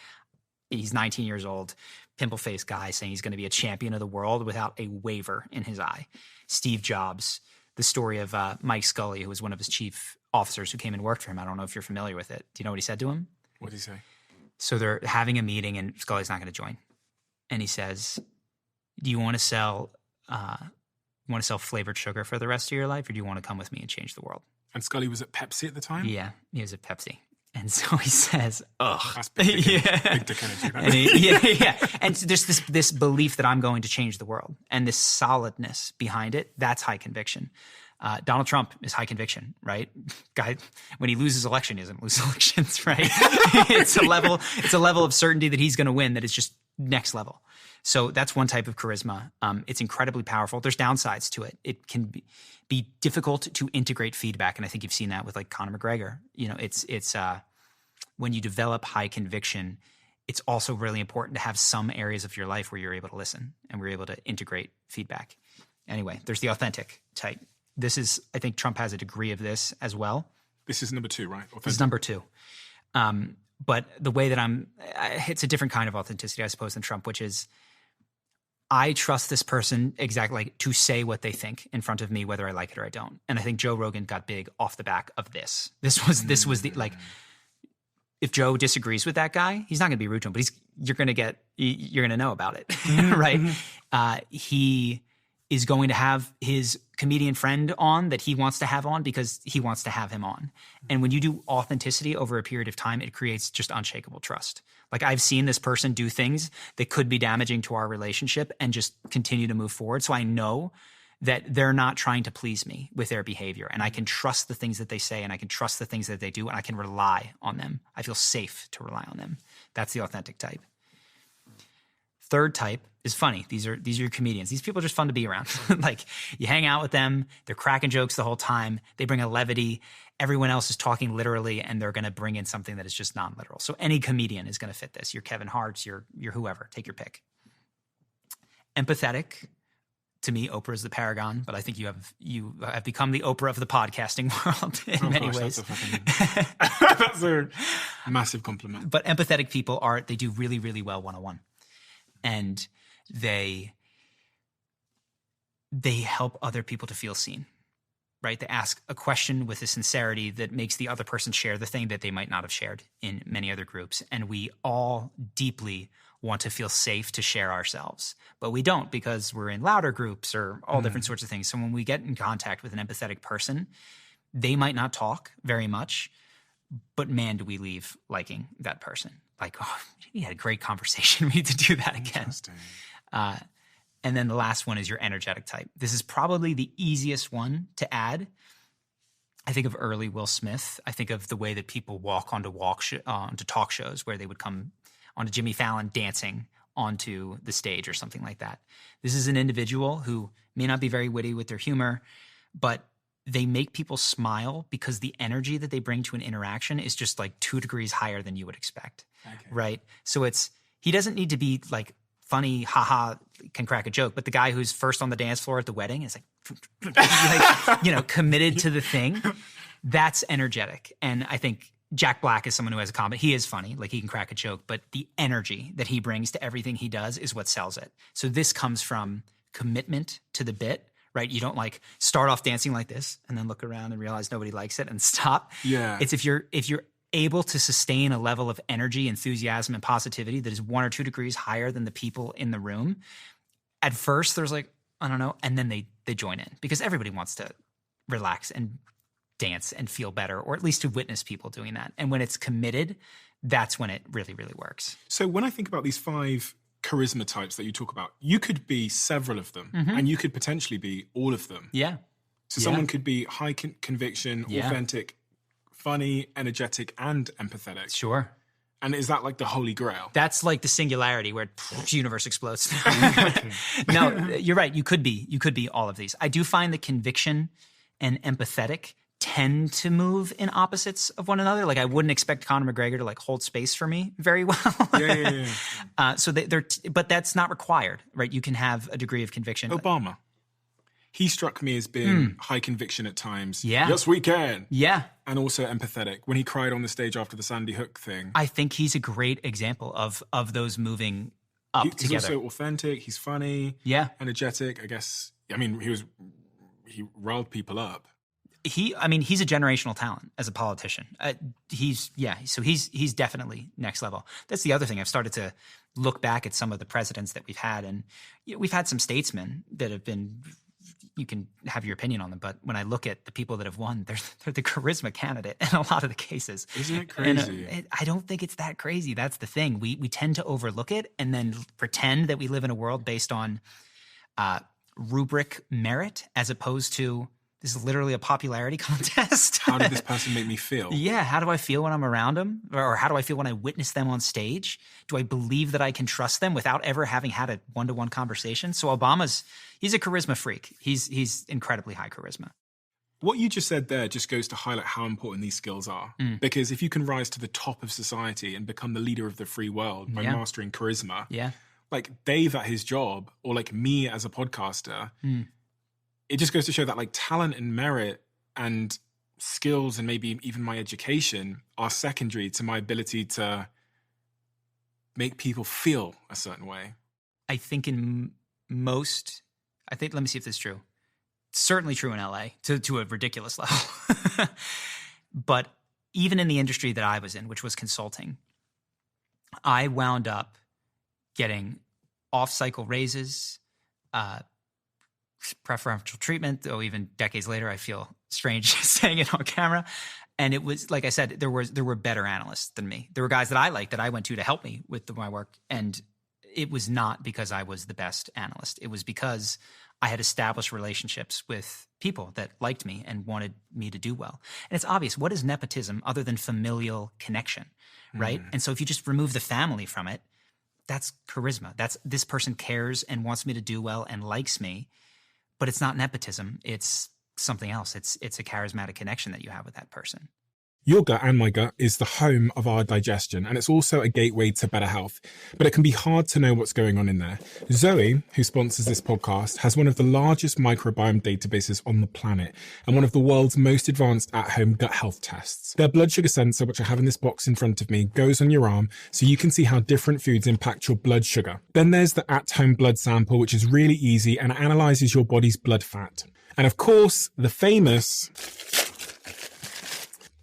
he's 19 years old, pimple-faced guy saying he's going to be a champion of the world without a waver in his eye. Steve Jobs, the story of Mike Scully, who was one of his chief officers who came and worked for him. I don't know if you're familiar with it. Do you know what he said to him? What did he say? So they're having a meeting and Scully's not going to join. And he says, do you want to sell flavored sugar for the rest of your life, or do you want to come with me and change the world? And Scully was at Pepsi at the time? Yeah, he was at Pepsi. And so he says, ugh. That's big dick energy. Right? And there's this belief that I'm going to change the world and this solidness behind it. That's high conviction. Donald Trump is high conviction, right? Guy, when he loses election, he doesn't lose elections, right? It's a level of certainty that he's going to win that is just next level. So that's one type of charisma. It's incredibly powerful. There's downsides to it. It can be difficult to integrate feedback, and I think you've seen that with like Conor McGregor. You know, it's when you develop high conviction, it's also really important to have some areas of your life where you're able to listen and we're able to integrate feedback. Anyway, there's the authentic type. This is, I think Trump has a degree of this as well. This is number 2, right? Authentic. This is number 2. But the way that it's a different kind of authenticity, I suppose, than Trump, which is I trust this person exactly like to say what they think in front of me, whether I like it or I don't. And I think Joe Rogan got big off the back of this. This was the, like, if Joe disagrees with that guy, he's not going to be rude to him, but you're going to know about it, right? He is going to have his comedian friend on that he wants to have on because he wants to have him on. And when you do authenticity over a period of time, it creates just unshakable trust. Like, I've seen this person do things that could be damaging to our relationship and just continue to move forward. So I know that they're not trying to please me with their behavior. And I can trust the things that they say, and I can trust the things that they do, and I can rely on them. I feel safe to rely on them. That's the authentic type. Third type is funny. These are your comedians. These people are just fun to be around. Like, you hang out with them, they're cracking jokes the whole time, they bring a levity. Everyone else is talking literally, and they're going to bring in something that is just non-literal. So any comedian is going to fit this. You're Kevin Hart's, you're whoever. Take your pick. Empathetic. To me, Oprah is the paragon, but I think you have become the Oprah of the podcasting world in many ways. That's a massive compliment. But empathetic people they do really, really well one-on-one. And they help other people to feel seen, right? They ask a question with a sincerity that makes the other person share the thing that they might not have shared in many other groups. And we all deeply want to feel safe to share ourselves, but we don't, because we're in louder groups or all different sorts of things. So when we get in contact with an empathetic person, they might not talk very much, but man, do we leave liking that person. Like, oh, we had a great conversation. We need to do that again. And then the last one is your energetic type. This is probably the easiest one to add. I think of early Will Smith. I think of the way that people walk onto talk shows, where they would come onto Jimmy Fallon dancing onto the stage or something like that. This is an individual who may not be very witty with their humor, but they make people smile because the energy that they bring to an interaction is just like 2 degrees higher than you would expect, right? So he doesn't need to be like funny, haha, can crack a joke, but the guy who's first on the dance floor at the wedding is like committed to the thing. That's energetic. And I think Jack Black is someone who has a comment. He is funny, like he can crack a joke, but the energy that he brings to everything he does is what sells it. So this comes from commitment to the bit, right? You don't like start off dancing like this and then look around and realize nobody likes it and stop. Yeah. It's if you're able to sustain a level of energy, enthusiasm, and positivity that is 1 or 2 degrees higher than the people in the room. At first, there's like, I don't know, and then they join in, because everybody wants to relax and dance and feel better, or at least to witness people doing that. And when it's committed, that's when it really, really works. So when I think about these 5 charisma types that you talk about, you could be several of them, and you could potentially be all of them. Yeah. So someone could be high conviction, authentic, funny, energetic, and empathetic. Sure. And is that like the holy grail? That's like the singularity where the universe explodes. No, you're right. You could be all of these. I do find that conviction and empathetic tend to move in opposites of one another. Like, I wouldn't expect Conor McGregor to like hold space for me very well. Yeah. So but that's not required, right? You can have a degree of conviction. Obama. He struck me as being high conviction at times. Yeah. Yes, we can. Yeah. And also empathetic. When he cried on the stage after the Sandy Hook thing. I think he's a great example of those moving up together. He's also authentic. He's funny. Yeah. Energetic, I guess. I mean, he riled people up. He's a generational talent as a politician. So he's definitely next level. That's the other thing. I've started to look back at some of the presidents that we've had, and we've had some statesmen that have been, you can have your opinion on them, but when I look at the people that have won, they're the charisma candidate in a lot of the cases. Isn't it crazy? And I don't think it's that crazy. That's the thing. We tend to overlook it and then pretend that we live in a world based on rubric merit, as opposed to this is literally a popularity contest. How did this person make me feel? Yeah. How do I feel when I'm around them? Or how do I feel when I witness them on stage? Do I believe that I can trust them without ever having had a one-to-one conversation? So he's a charisma freak. He's incredibly high charisma. What you just said there just goes to highlight how important these skills are. Because if you can rise to the top of society and become the leader of the free world by mastering charisma, like Dave at his job, or like me as a podcaster, it just goes to show that like talent and merit and skills and maybe even my education are secondary to my ability to make people feel a certain way. I think let me see if this is true. It's certainly true in LA to a ridiculous level. But even in the industry that I was in, which was consulting, I wound up getting off-cycle raises, preferential treatment, though even decades later, I feel strange saying it on camera. And it was, like I said, there were better analysts than me. There were guys that I liked that I went to help me with my work. And it was not because I was the best analyst. It was because I had established relationships with people that liked me and wanted me to do well. And it's obvious, what is nepotism other than familial connection, right? And so if you just remove the family from it, that's charisma. That's this person cares and wants me to do well and likes me, but it's not nepotism. It's something else. It's a charismatic connection that you have with that person. Your gut and my gut is the home of our digestion, and it's also a gateway to better health. But it can be hard to know what's going on in there. Zoe, who sponsors this podcast, has one of the largest microbiome databases on the planet and one of the world's most advanced at-home gut health tests. Their blood sugar sensor, which I have in this box in front of me, goes on your arm so you can see how different foods impact your blood sugar. Then there's the at-home blood sample, which is really easy and analyzes your body's blood fat. And of course, the famous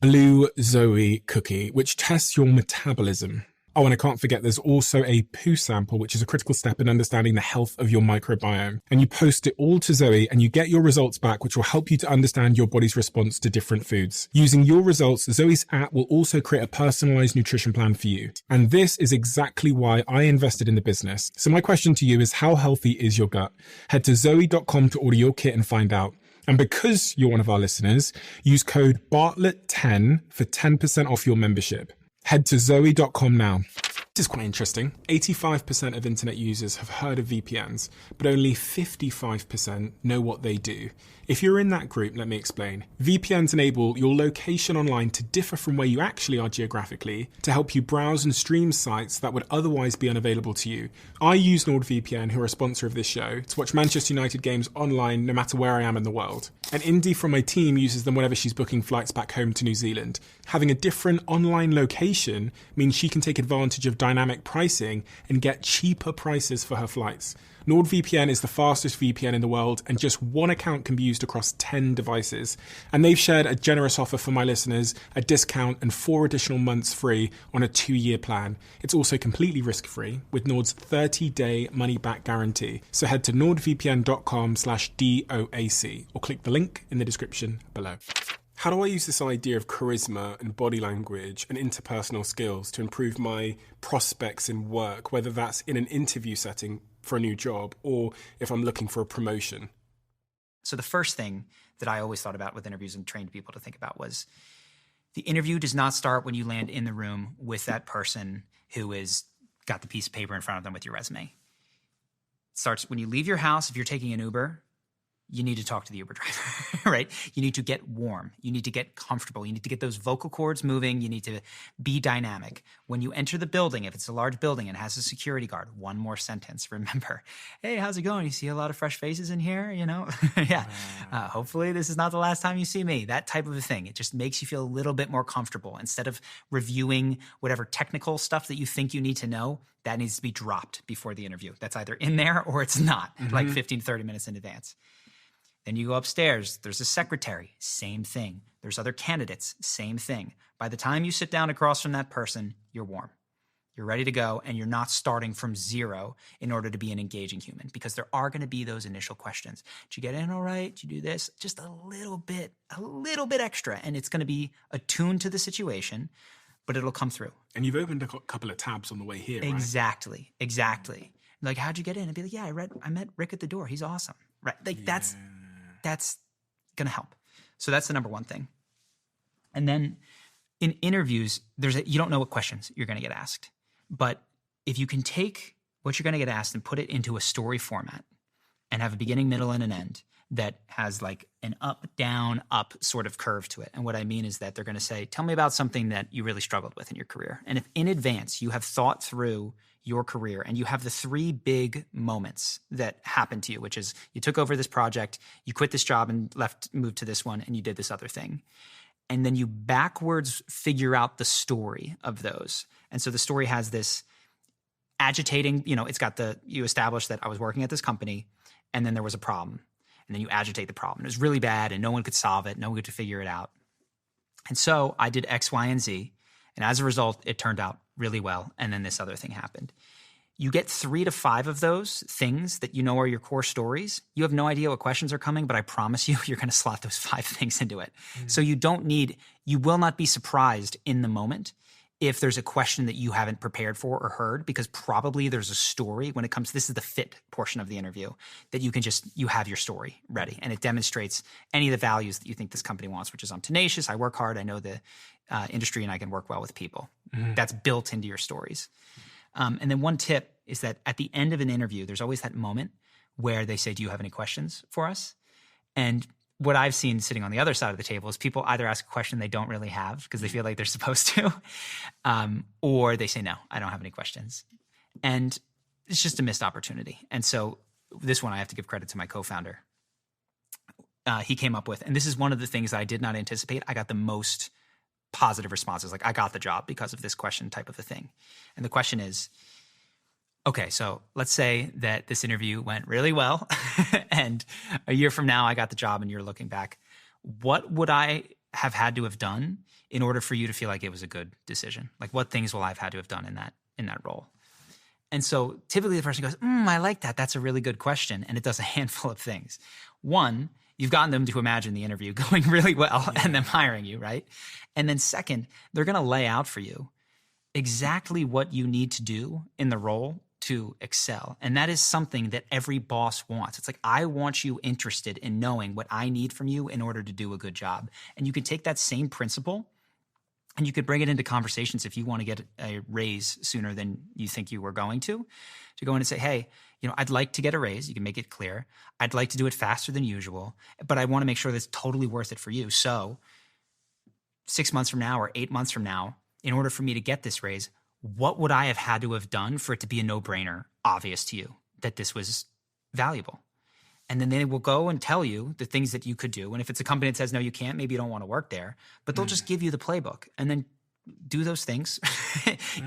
Blue Zoe cookie, which tests your metabolism. Oh, and I can't forget, there's also a poo sample, which is a critical step in understanding the health of your microbiome. And you post it all to Zoe and you get your results back, which will help you to understand your body's response to different foods. Using your results, Zoe's app will also create a personalized nutrition plan for you. And this is exactly why I invested in the business. So my question to you is, how healthy is your gut? Head to zoe.com to order your kit and find out. And because you're one of our listeners, use code Bartlett10 for 10% off your membership. Head to zoe.com now. This is quite interesting. 85% of internet users have heard of VPNs, but only 55% know what they do. If you're in that group, let me explain. VPNs enable your location online to differ from where you actually are geographically to help you browse and stream sites that would otherwise be unavailable to you. I use NordVPN, who are a sponsor of this show, to watch Manchester United games online no matter where I am in the world. And Indy from my team uses them whenever she's booking flights back home to New Zealand. Having a different online location means she can take advantage of dynamic pricing and get cheaper prices for her flights. NordVPN is the fastest VPN in the world, and just one account can be used across 10 devices. And they've shared a generous offer for my listeners, a discount and 4 additional months free on a 2-year plan. It's also completely risk-free with Nord's 30-day money-back guarantee. So head to nordvpn.com/DOAC or click the link in the description below. How do I use this idea of charisma and body language and interpersonal skills to improve my prospects in work, whether that's in an interview setting for a new job or if I'm looking for a promotion? So the first thing that I always thought about with interviews and trained people to think about was the interview does not start when you land in the room with that person who is got the piece of paper in front of them with your resume. It starts when you leave your house. If you're taking an Uber, you need to talk to the Uber driver, right? You need to get warm. You need to get comfortable. You need to get those vocal cords moving. You need to be dynamic. When you enter the building, if it's a large building and has a security guard, one more sentence. Remember, hey, how's it going? You see a lot of fresh faces in here, you know? Yeah. Hopefully this is not the last time you see me. That type of a thing. It just makes you feel a little bit more comfortable. Instead of reviewing whatever technical stuff that you think you need to know, that needs to be dropped before the interview. That's either in there or it's not, like 15 to 30 minutes in advance. Then you go upstairs, there's a secretary, same thing. There's other candidates, same thing. By the time you sit down across from that person, you're warm. You're ready to go, and you're not starting from zero in order to be an engaging human, because there are going to be those initial questions. Did you get in all right? Did you do this? Just a little bit extra, and it's going to be attuned to the situation, but it'll come through. And you've opened a couple of tabs on the way here, right? Exactly. Like, how'd you get in? I'd be like, yeah, I met Rick at the door. He's awesome. Right? Like, that's going to help. So that's the number one thing. And then in interviews, you don't know what questions you're going to get asked. But if you can take what you're going to get asked and put it into a story format and have a beginning, middle, and an end that has like an up, down, up sort of curve to it. And what I mean is that they're going to say, tell me about something that you really struggled with in your career. And if in advance you have thought through your career and you have the 3 big moments that happened to you, which is you took over this project, you quit this job and moved to this one, and you did this other thing. And then you backwards figure out the story of those. And so the story has this agitating, it's got you establish that I was working at this company and then there was a problem. And then you agitate the problem. It was really bad and no one could solve it. No one could figure it out. And so I did X, Y, and Z. And as a result, it turned out really well. And then this other thing happened. You get 3 to 5 of those things that you know are your core stories. You have no idea what questions are coming, but I promise you, you're going to slot those 5 things into it. Mm-hmm. So you will not be surprised in the moment if there's a question that you haven't prepared for or heard, because probably there's a story when it comes to, this is the fit portion of the interview, that you have your story ready. And it demonstrates any of the values that you think this company wants, which is I'm tenacious, I work hard, I know the industry, and I can work well with people. That's built into your stories. And then one tip is that at the end of an interview, there's always that moment where they say, do you have any questions for us? And what I've seen sitting on the other side of the table is people either ask a question they don't really have because they feel like they're supposed to, or they say, no, I don't have any questions. And it's just a missed opportunity. And so this one, I have to give credit to my co-founder. He came up with, and this is one of the things that I did not anticipate. I got the most positive responses. Like, I got the job because of this question type of a thing. And the question is, okay, so let's say that this interview went really well and a year from now I got the job and you're looking back. What would I have had to have done in order for you to feel like it was a good decision? Like, what things will I have had to have done in that role? And so typically the person goes, I like that. That's a really good question. And it does a handful of things. One, you've gotten them to imagine the interview going really well and them hiring you, right? And then second, they're going to lay out for you exactly what you need to do in the role to excel. And that is something that every boss wants. It's like, I want you interested in knowing what I need from you in order to do a good job. And you can take that same principle and you could bring it into conversations if you want to get a raise sooner than you think you were going to go in and say, hey, I'd like to get a raise. You can make it clear. I'd like to do it faster than usual, but I want to make sure that's totally worth it for you. So 6 months from now or 8 months from now, in order for me to get this raise, what would I have had to have done for it to be a no-brainer, obvious to you that this was valuable? And then they will go and tell you the things that you could do. And if it's a company that says, no, you can't, maybe you don't want to work there, but they'll just give you the playbook and then do those things,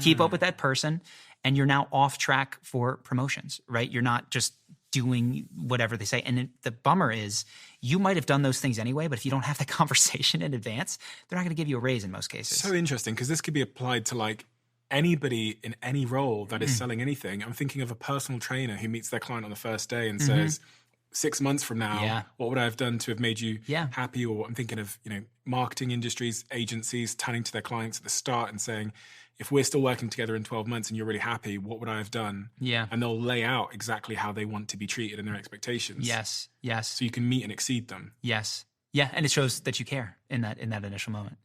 keep up with that person, and you're now off track for promotions, right? You're not just doing whatever they say. And the bummer is you might have done those things anyway, but if you don't have the conversation in advance, they're not going to give you a raise in most cases. So interesting, because this could be applied to like anybody in any role that is selling anything. I'm thinking of a personal trainer who meets their client on the first day and says, 6 months from now, what would I have done to have made you happy? Or I'm thinking of, marketing industries, agencies turning to their clients at the start and saying, if we're still working together in 12 months and you're really happy, what would I have done? Yeah. And they'll lay out exactly how they want to be treated and their expectations. Yes. So you can meet and exceed them. Yes. Yeah. And it shows that you care in that initial moment.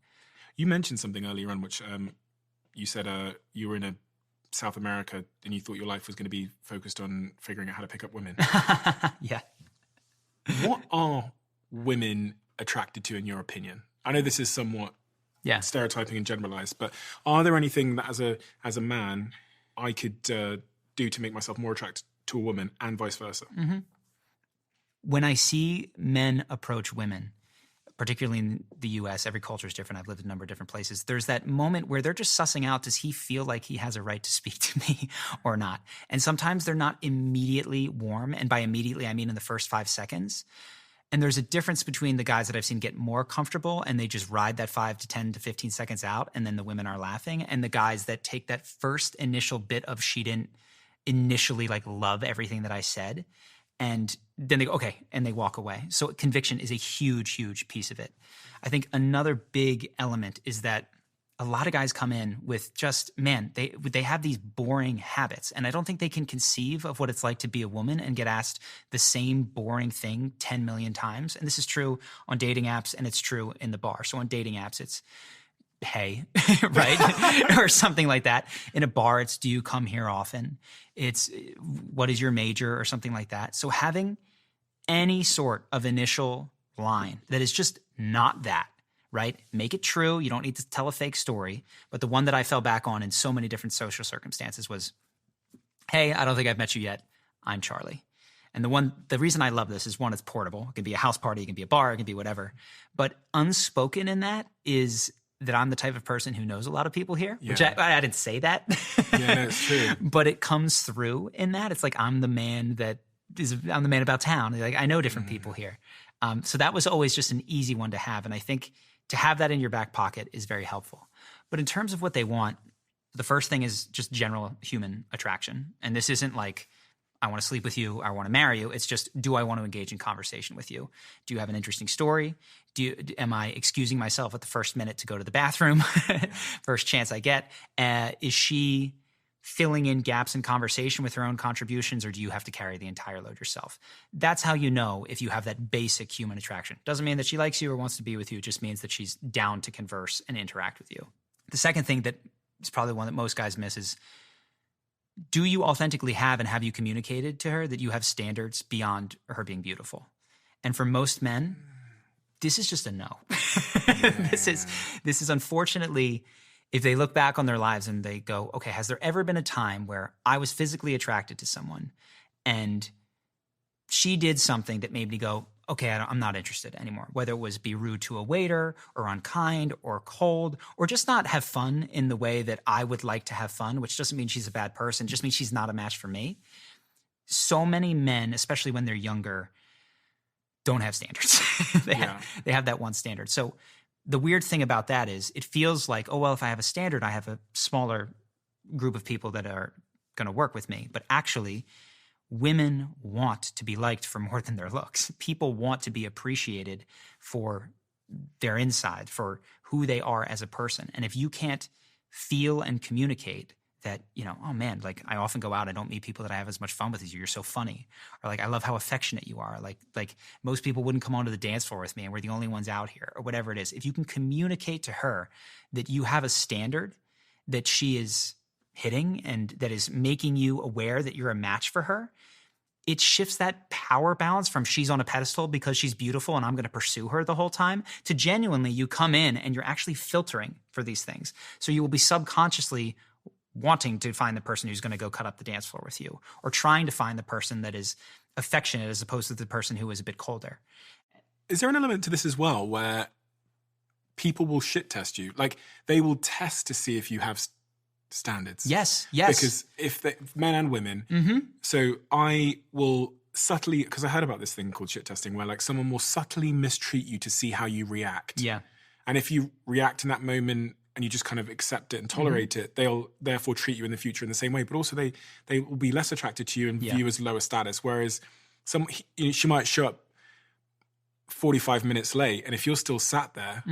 You mentioned something earlier on, which you said you were in South America and you thought your life was going to be focused on figuring out how to pick up women. Yeah. What are women attracted to in your opinion? I know this is somewhat stereotyping and generalized, but are there anything that as a man I could do to make myself more attracted to a woman and vice versa? Mm-hmm. When I see men approach women, particularly in the US, every culture is different. I've lived in a number of different places. There's that moment where they're just sussing out, does he feel like he has a right to speak to me or not? And sometimes they're not immediately warm. And by immediately, I mean in the first 5 seconds. And there's a difference between the guys that I've seen get more comfortable and they just ride that 5 to 10 to 15 seconds out and then the women are laughing, and the guys that take that first initial bit of she didn't initially love everything that I said, and then they go, okay, and they walk away. So conviction is a huge, huge piece of it. I think another big element is that a lot of guys come in with just, they have these boring habits. And I don't think they can conceive of what it's like to be a woman and get asked the same boring thing 10 million times. And this is true on dating apps and it's true in the bar. So on dating apps, it's, hey, right? Or something like that. In a bar, it's, do you come here often? It's, what is your major or something like that. So having any sort of initial line that is just not that, right? Make it true. You don't need to tell a fake story. But the one that I fell back on in so many different social circumstances was, hey, I don't think I've met you yet. I'm Charlie. And the reason I love this is, one, it's portable. It can be a house party. It can be a bar. It can be whatever. But unspoken in that is that I'm the type of person who knows a lot of people here, which I didn't say that. Yeah, no, it's true. But it comes through in that. It's like, I'm the man about town. Like, I know different people here. So that was always just an easy one to have. And I think to have that in your back pocket is very helpful. But in terms of what they want, the first thing is just general human attraction. And this isn't like, I want to sleep with you, I want to marry you. It's just, do I want to engage in conversation with you? Do you have an interesting story? Am I excusing myself at the first minute to go to the bathroom? First chance I get. Is she filling in gaps in conversation with her own contributions, or do you have to carry the entire load yourself? That's how you know if you have that basic human attraction. Doesn't mean that she likes you or wants to be with you. It just means that she's down to converse and interact with you. The second thing that is probably one that most guys miss is, do you authentically have and have you communicated to her that you have standards beyond her being beautiful? And for most men, this is just a no. This is unfortunately, if they look back on their lives and they go, okay, has there ever been a time where I was physically attracted to someone and she did something that made me go, okay, I'm not interested anymore, whether it was be rude to a waiter or unkind or cold or just not have fun in the way that I would like to have fun, which doesn't mean she's a bad person, just means she's not a match for me. So many men, especially when they're younger, don't have standards. They have that one standard. So the weird thing about that is it feels like, oh, well, if I have a standard, I have a smaller group of people that are going to work with me. But actually, women want to be liked for more than their looks. People want to be appreciated for their inside, for who they are as a person. And if you can't feel and communicate that, you know, oh man, like I often go out, I don't meet people that I have as much fun with as you. You're so funny. Or like, I love how affectionate you are. Like most people wouldn't come onto the dance floor with me and we're the only ones out here, or whatever it is. If you can communicate to her that you have a standard that she is hitting and that is making you aware that you're a match for her, it shifts that power balance from she's on a pedestal because she's beautiful and I'm going to pursue her the whole time to genuinely you come in and you're actually filtering for these things. So you will be subconsciously wanting to find the person who's going to go cut up the dance floor with you, or trying to find the person that is affectionate as opposed to the person who is a bit colder. Is there an element to this as well where people will shit test you? Like they will test to see if you have standards. Yes. Because if men and women, so I will subtly, because I heard about this thing called shit testing where like someone will subtly mistreat you to see how you react. Yeah. And if you react in that moment and you just kind of accept it and tolerate it, they'll therefore treat you in the future in the same way. But also they will be less attracted to you and view you as lower status. Whereas she might show up 45 minutes late, and if you're still sat there,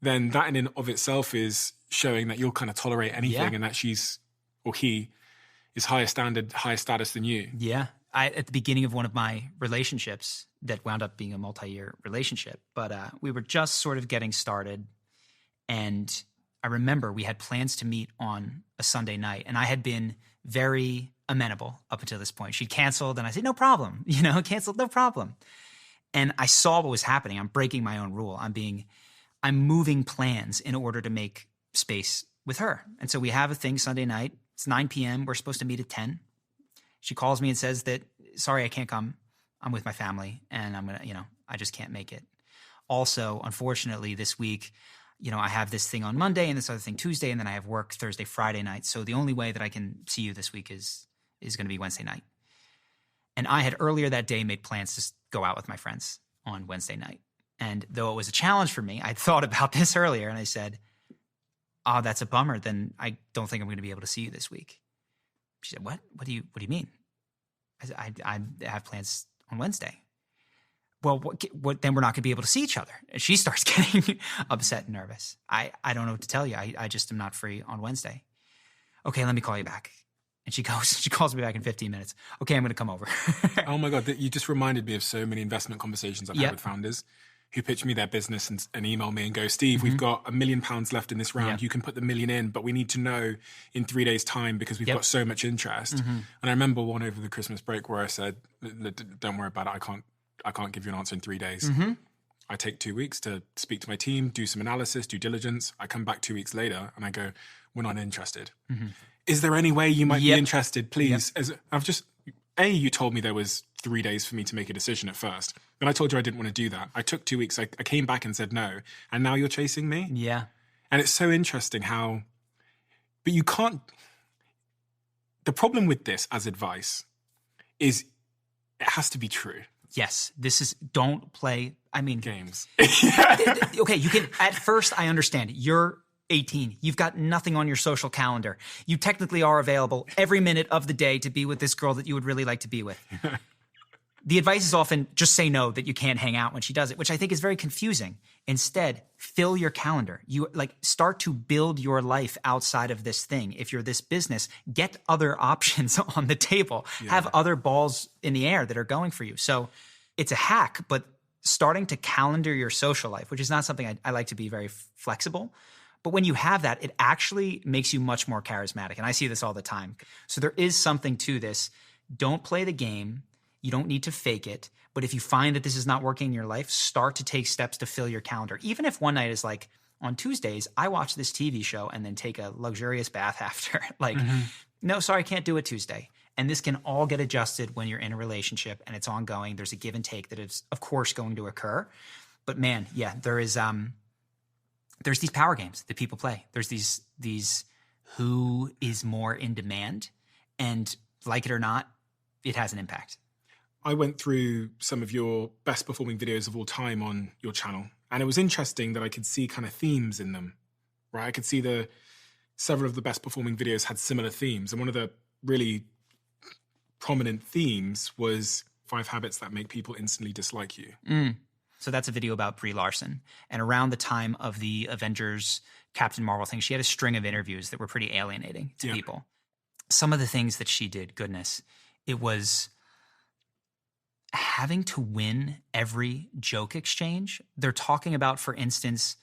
then that in and of itself is showing that you'll kind of tolerate anything and that she's or he is higher standard, higher status than you. Yeah. At the beginning of one of my relationships that wound up being a multi-year relationship, but we were just sort of getting started. And I remember we had plans to meet on a Sunday night, and I had been very amenable up until this point. She'd canceled, and I said, no problem, canceled, no problem. And I saw what was happening. I'm breaking my own rule. I'm moving plans in order to make space with her. And so we have a thing Sunday night. It's 9 p.m. We're supposed to meet at 10. She calls me and says that, sorry, I can't come. I'm with my family, and I'm going to, I just can't make it. Also, unfortunately, this week, I have this thing on Monday and this other thing Tuesday, and then I have work Thursday, Friday night. So the only way that I can see you this week is going to be Wednesday night. And I had earlier that day made plans to go out with my friends on Wednesday night. And though it was a challenge for me, I'd thought about this earlier, and I said, oh, that's a bummer. Then I don't think I'm going to be able to see you this week. She said, what? What do you mean? I said, I have plans on Wednesday. Well, what? Then we're not going to be able to see each other. And she starts getting upset and nervous. I don't know what to tell you. I just am not free on Wednesday. Okay, let me call you back. And she calls me back in 15 minutes. Okay, I'm going to come over. Oh my God, you just reminded me of so many investment conversations I've had with founders who pitch me their business and email me and go, Steve, we've got £1 million left in this round. You can put the million in, but we need to know in 3 days' time because we've got so much interest. And I remember one over the Christmas break where I said, don't worry about it. I can't give you an answer in 3 days. I take 2 weeks to speak to my team, do some analysis, due diligence. I come back 2 weeks later and I go, we're not interested. Is there any way you might be interested, please? You told me there was 3 days for me to make a decision at first. And I told you I didn't want to do that. I took 2 weeks. I came back and said no. And now you're chasing me? Yeah. And it's so interesting how, but you can't, the problem with this as advice is it has to be true. Yes, don't play, games. Okay, you can, at first I understand, you're 18. You've got nothing on your social calendar. You technically are available every minute of the day to be with this girl that you would really like to be with. The advice is often just say no, that you can't hang out when she does it, which I think is very confusing. Instead, fill your calendar. You start to build your life outside of this thing. If you're this business, get other options on the table. Yeah. Have other balls in the air that are going for you. So it's a hack, but starting to calendar your social life, which is not something I like to be very flexible. But when you have that, it actually makes you much more charismatic. And I see this all the time. So there is something to this. Don't play the game. You don't need to fake it. But if you find that this is not working in your life, start to take steps to fill your calendar. Even if one night is like, on Tuesdays, I watch this TV show and then take a luxurious bath after. No, sorry, I can't do it Tuesday. And this can all get adjusted when you're in a relationship and it's ongoing. There's a give and take that is, of course, going to occur. But man, yeah, there's these power games that people play. There's these who is more in demand, and like it or not, it has an impact. I went through some of your best performing videos of all time on your channel, and it was interesting that I could see kind of themes in them, right? I could see several of the best performing videos had similar themes. And one of the really prominent themes was 5 habits that make people instantly dislike you. So that's a video about Brie Larson. And around the time of the Avengers Captain Marvel thing, she had a string of interviews that were pretty alienating to people. Some of the things that she did, goodness, it was having to win every joke exchange. They're talking about, for instance,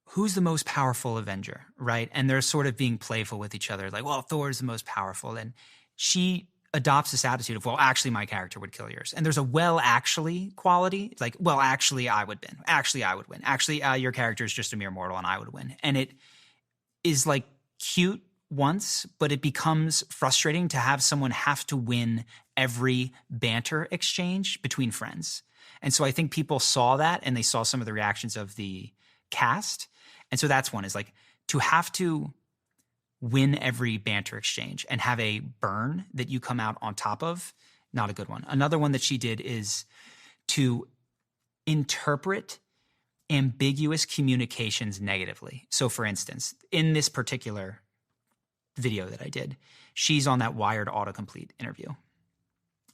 who's the most powerful Avenger, right? And they're sort of being playful with each other, like, well, Thor's the most powerful. And she adopts this attitude of, well, actually, my character would kill yours. And there's a well, actually quality. It's like, well, actually, I would win. Actually, I would win. Actually, your character is just a mere mortal and I would win. And it is like cute once, but it becomes frustrating to have someone have to win every banter exchange between friends. And so I think people saw that and they saw some of the reactions of the cast. And so that's one, is like to have to win every banter exchange and have a burn that you come out on top of, not a good one. Another one that she did is to interpret ambiguous communications negatively. So for instance, in this particular video that I did, she's on that Wired autocomplete interview.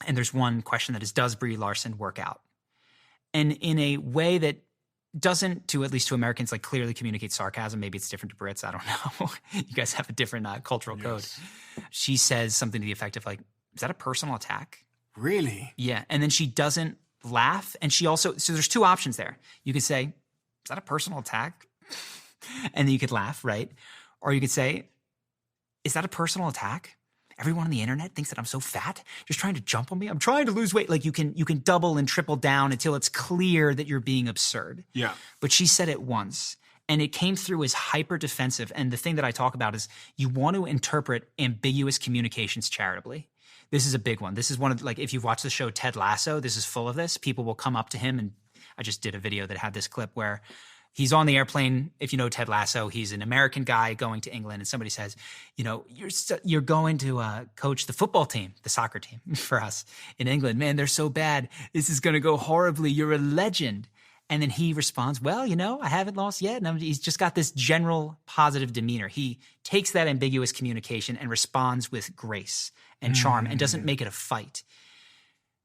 And there's one question that is, does Brie Larson work out? And in a way that doesn't, to at least to Americans, like clearly communicate sarcasm. Maybe it's different to Brits. I don't know. You guys have a different cultural code. She says something to the effect of like, is that a personal attack? Really? Yeah. And then she doesn't laugh. And she also, so there's two options there. You could say, is that a personal attack? And then you could laugh, right? Or you could say, is that a personal attack? Everyone on the internet thinks that I'm so fat, just trying to jump on me. I'm trying to lose weight. Like you can double and triple down until it's clear that you're being absurd. Yeah. But she said it once, and it came through as hyper defensive. And the thing that I talk about is you want to interpret ambiguous communications charitably. This is a big one. This is one of, like, if you've watched the show Ted Lasso, this is full of this. People will come up to him, and I just did a video that had this clip where he's on the airplane. If you know Ted Lasso, he's an American guy going to England, and somebody says, you know, you're going to coach the football team, the soccer team for us in England. Man, they're so bad. This is going to go horribly. You're a legend. And then he responds, well, you know, I haven't lost yet. And he's just got this general positive demeanor. He takes that ambiguous communication and responds with grace and charm and doesn't make it a fight.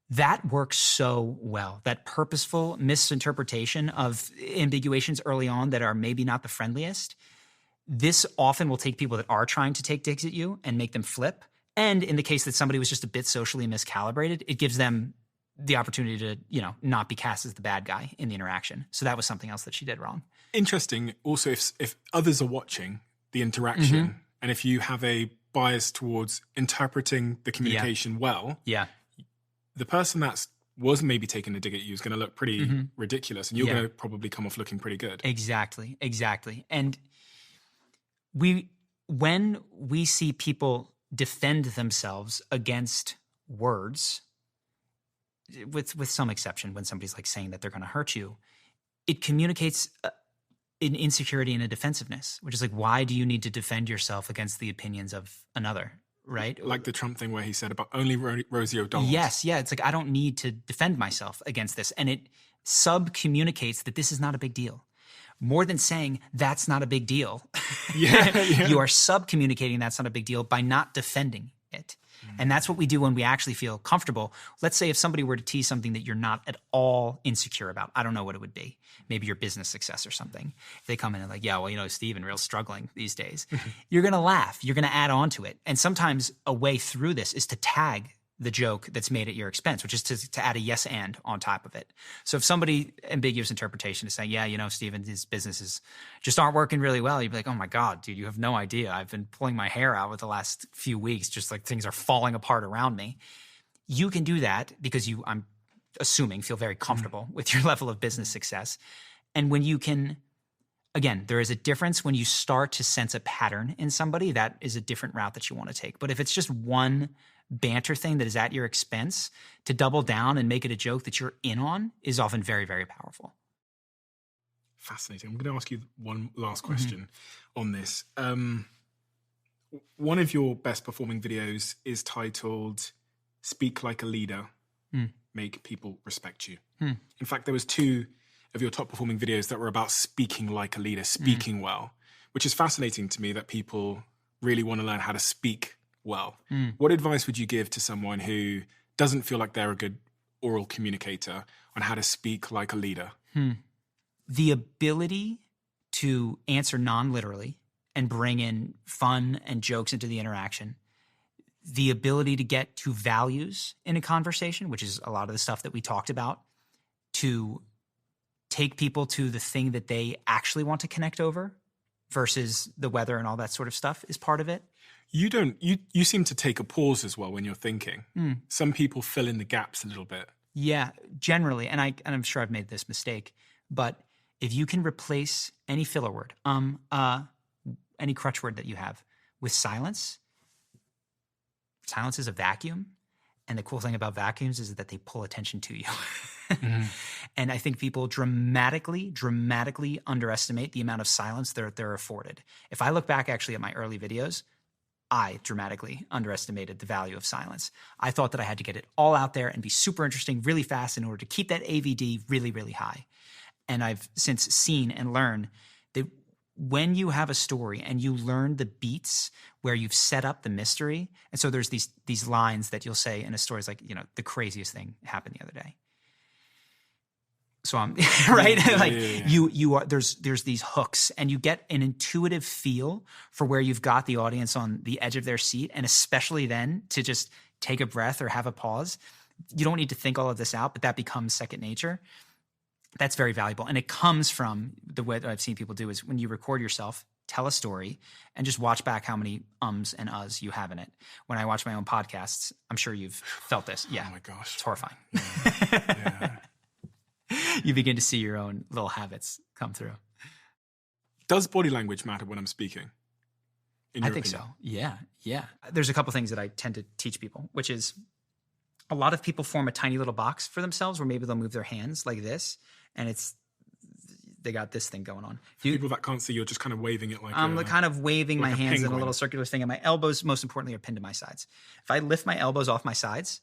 That works so well. That purposeful misinterpretation of ambiguations early on that are maybe not the friendliest. This often will take people that are trying to take digs at you and make them flip. And in the case that somebody was just a bit socially miscalibrated, it gives them the opportunity to, you know, not be cast as the bad guy in the interaction. So that was something else that she did wrong. Interesting. Also, if others are watching the interaction, and if you have a bias towards interpreting the communication well, the person that was maybe taking a dig at you is going to look pretty ridiculous, and you're going to probably come off looking pretty good. Exactly. And when we see people defend themselves against words, with some exception, when somebody's like saying that they're going to hurt you, it communicates an insecurity and a defensiveness, which is like, why do you need to defend yourself against the opinions of another? Right? Like the Trump thing where he said about only Rosie O'Donnell. Yes. Yeah. It's like, I don't need to defend myself against this. And it sub-communicates that this is not a big deal. more than saying that's not a big deal. Yeah. You are sub-communicating that's not a big deal by not defending it. And that's what we do when we actually feel comfortable. Let's say if somebody were to tease something that you're not at all insecure about, I don't know what it would be. Maybe your business success or something. If they come in and like, yeah, well, you know, Steven, real struggling these days. You're going to laugh. You're going to add on to it. And sometimes a way through this is to tag the joke that's made at your expense, which is to add a yes and on top of it. So if somebody, ambiguous interpretation, is saying, yeah, you know, Steven, his businesses just aren't working really well, you'd be like, oh my God, dude, you have no idea. I've been pulling my hair out with the last few weeks, just like things are falling apart around me. You can do that because you, I'm assuming, feel very comfortable with your level of business success. And when you can, again, there is a difference when you start to sense a pattern in somebody. That is a different route that you want to take. But if it's just one banter thing that is at your expense, to double down and make it a joke that you're in on is often very, very powerful. Fascinating. I'm going to ask you one last question on this. One of your best performing videos is titled Speak Like a Leader, Make People Respect You. In fact, there was 2 of your top performing videos that were about speaking like a leader, speaking well, which is fascinating to me that people really want to learn how to speak well. What advice would you give to someone who doesn't feel like they're a good oral communicator on how to speak like a leader? The ability to answer non-literally and bring in fun and jokes into the interaction. The ability to get to values in a conversation, which is a lot of the stuff that we talked about, to take people to the thing that they actually want to connect over versus the weather and all that sort of stuff is part of it. You seem to take a pause as well when you're thinking. Some people fill in the gaps a little bit. Yeah, generally, and I'm sure I've made this mistake, but if you can replace any filler word, any crutch word that you have with silence, silence is a vacuum. And the cool thing about vacuums is that they pull attention to you. And I think people dramatically underestimate the amount of silence they're afforded. If I look back actually at my early videos, I dramatically underestimated the value of silence. I thought that I had to get it all out there and be super interesting really fast in order to keep that AVD really, really high. And I've since seen and learned that when you have a story and you learn the beats where you've set up the mystery, and so there's these lines that you'll say in a story, it's like, you know, the craziest thing happened the other day. So I'm right. You are there's these hooks, and you get an intuitive feel for where you've got the audience on the edge of their seat, and especially then to just take a breath or have a pause. You don't need to think all of this out, but that becomes second nature. That's very valuable, and it comes from the way that I've seen people do is when you record yourself, tell a story, and just watch back how many ums and uhs you have in it. When I watch my own podcasts, I'm sure you've felt this. Yeah. Oh my gosh, it's horrifying. Yeah. You begin to see your own little habits come through. Does body language matter when I'm speaking? I think so. Yeah. There's a couple things that I tend to teach people, which is a lot of people form a tiny little box for themselves where maybe they'll move their hands like this, and they got this thing going on. For people that can't see, you're just kind of waving it like I'm kind of waving like my hands penguin. in a little circular thing, and my elbows, most importantly, are pinned to my sides. If I lift my elbows off my sides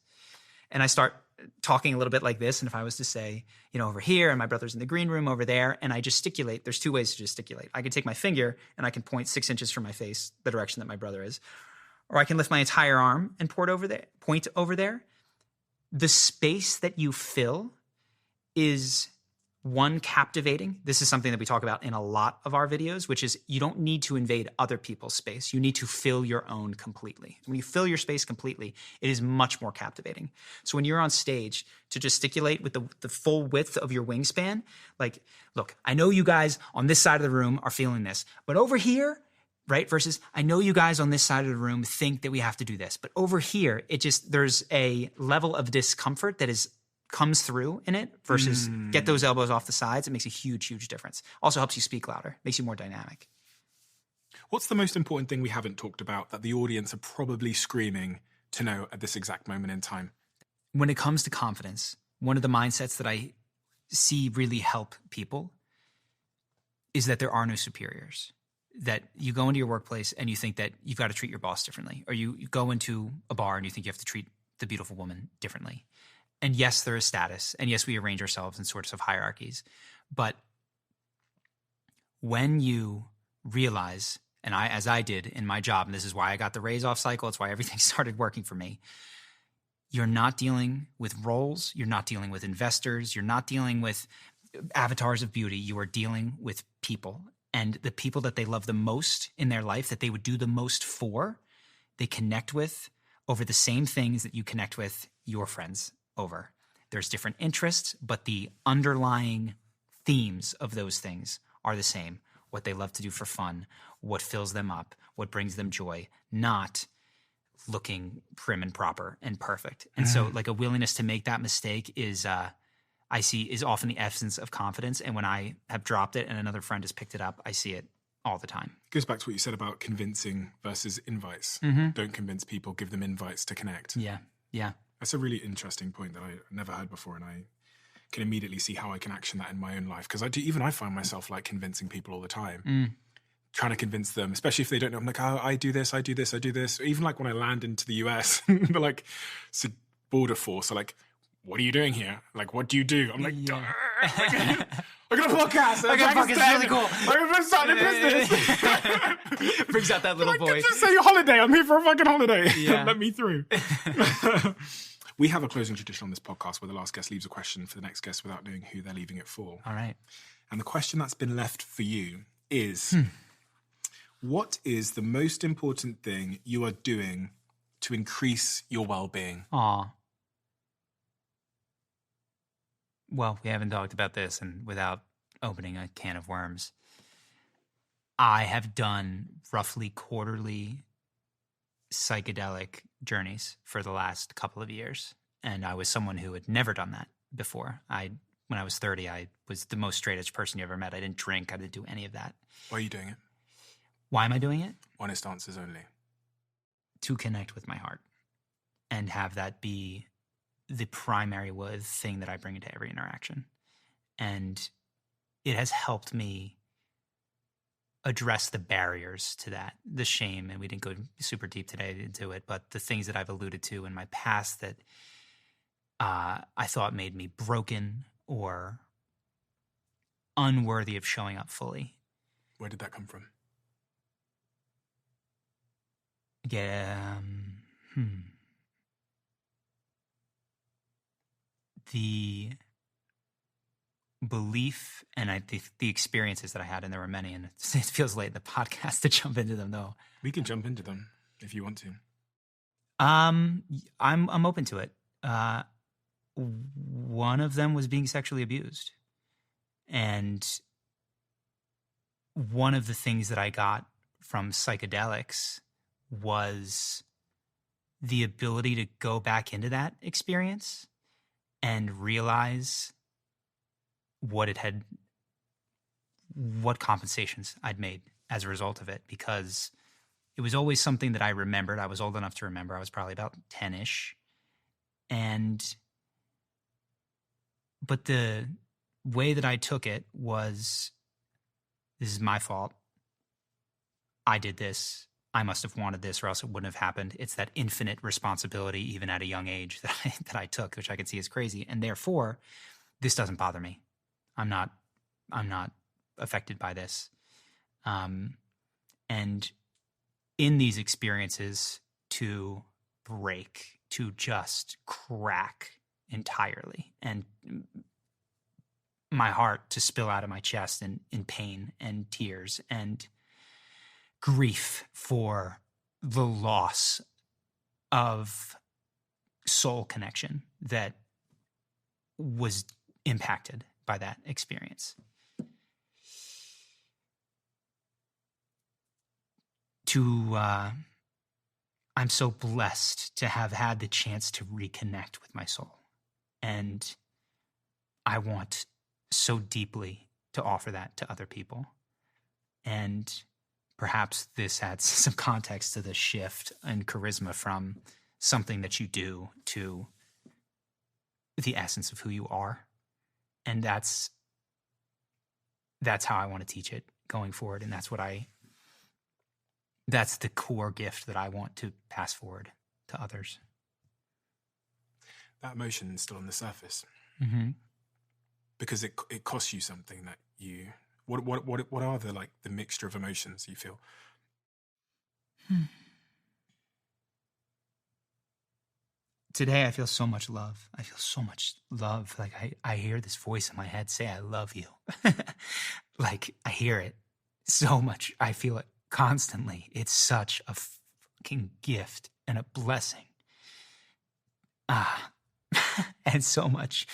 and I start talking a little bit like this, and if I was to say, you know, over here, and my brother's in the green room over there, and I gesticulate, there's 2 ways to gesticulate. I can take my finger and I can point 6 inches from my face, the direction that my brother is, or I can lift my entire arm and point over there. The space that you fill is one, captivating. This is something that we talk about in a lot of our videos, which is you don't need to invade other people's space. You need to fill your own completely. When you fill your space completely, it is much more captivating. So when you're on stage, to gesticulate with the full width of your wingspan, like, look, I know you guys on this side of the room are feeling this, but over here, right? Versus, I know you guys on this side of the room think that we have to do this, but over here, there's a level of discomfort that comes through in it versus get those elbows off the sides. It makes a huge, huge difference. Also helps you speak louder, makes you more dynamic. What's the most important thing we haven't talked about that the audience are probably screaming to know at this exact moment in time? When it comes to confidence, one of the mindsets that I see really help people is that there are no superiors. That you go into your workplace and you think that you've got to treat your boss differently, or you go into a bar and you think you have to treat the beautiful woman differently. And yes, there is status, and yes, we arrange ourselves in sorts of hierarchies, but when you realize, and as I did in my job, and this is why I got the raise off cycle, it's why everything started working for me. You're not dealing with roles. You're not dealing with investors. You're not dealing with avatars of beauty. You are dealing with people, and the people that they love the most in their life, that they would do the most for, they connect with over the same things that you connect with your friends over. There's different interests, but the underlying themes of those things are the same. What they love to do for fun, what fills them up, what brings them joy, not looking prim and proper and perfect. And so like a willingness to make that mistake is, I see, is often the essence of confidence. And when I have dropped it and another friend has picked it up, I see it all the time. Goes back to what you said about convincing versus invites. Don't convince people, give them invites to connect. Yeah. Yeah. That's a really interesting point that I never heard before, and I can immediately see how I can action that in my own life. Because I find myself like convincing people all the time, trying to convince them, especially if they don't know. I'm like, oh, I do this, I do this, I do this. Or even like when I land into the US, they're like, it's a border force. So like, what are you doing here? Like, what do you do? I'm like, I got a podcast. I got a podcast. Really cool. I'm starting a business. Brings out that little voice. Just say your holiday. I'm here for a fucking holiday. Yeah. Let me through. We have a closing tradition on this podcast where the last guest leaves a question for the next guest without knowing who they're leaving it for. All right. And the question that's been left for you is, what is the most important thing you are doing to increase your well-being? Aw. Well, we haven't talked about this, and without opening a can of worms, I have done roughly quarterly psychedelic journeys for the last couple of years. And I was someone who had never done that before. When I was 30, I was the most straight edge person you ever met. I didn't drink. I didn't do any of that. Why are you doing it? Why am I doing it? Honest answers only. To connect with my heart and have that be the primary thing that I bring into every interaction. And it has helped me address the barriers to that, the shame, and we didn't go super deep today into it, but the things that I've alluded to in my past that I thought made me broken or unworthy of showing up fully. Where did that come from? The belief and the experiences that I had, and there were many, and it feels late in the podcast to jump into them, though. We can jump into them if you want to. I'm open to it. One of them was being sexually abused, and one of the things that I got from psychedelics was the ability to go back into that experience and realize what compensations I'd made as a result of it, because it was always something that I remembered. I was old enough to remember. I was probably about 10-ish. But the way that I took it was, this is my fault. I did this. I must have wanted this or else it wouldn't have happened. It's that infinite responsibility, even at a young age, that I took, which I could see as crazy. And therefore, this doesn't bother me. I'm not affected by this. And in these experiences, to break, to just crack entirely, and my heart to spill out of my chest in pain and tears and grief for the loss of soul connection that was impacted by that experience. I'm so blessed to have had the chance to reconnect with my soul. And I want so deeply to offer that to other people. And perhaps this adds some context to the shift in charisma from something that you do to the essence of who you are. And that's how I want to teach it going forward. And that's the core gift that I want to pass forward to others. That emotion is still on the surface. Mm-hmm. Because it costs you something that What are the mixture of emotions you feel? Today, I feel so much love. I feel so much love. Like I hear this voice in my head say, I love you. Like I hear it so much. I feel it constantly. It's such a fucking gift and a blessing. And so much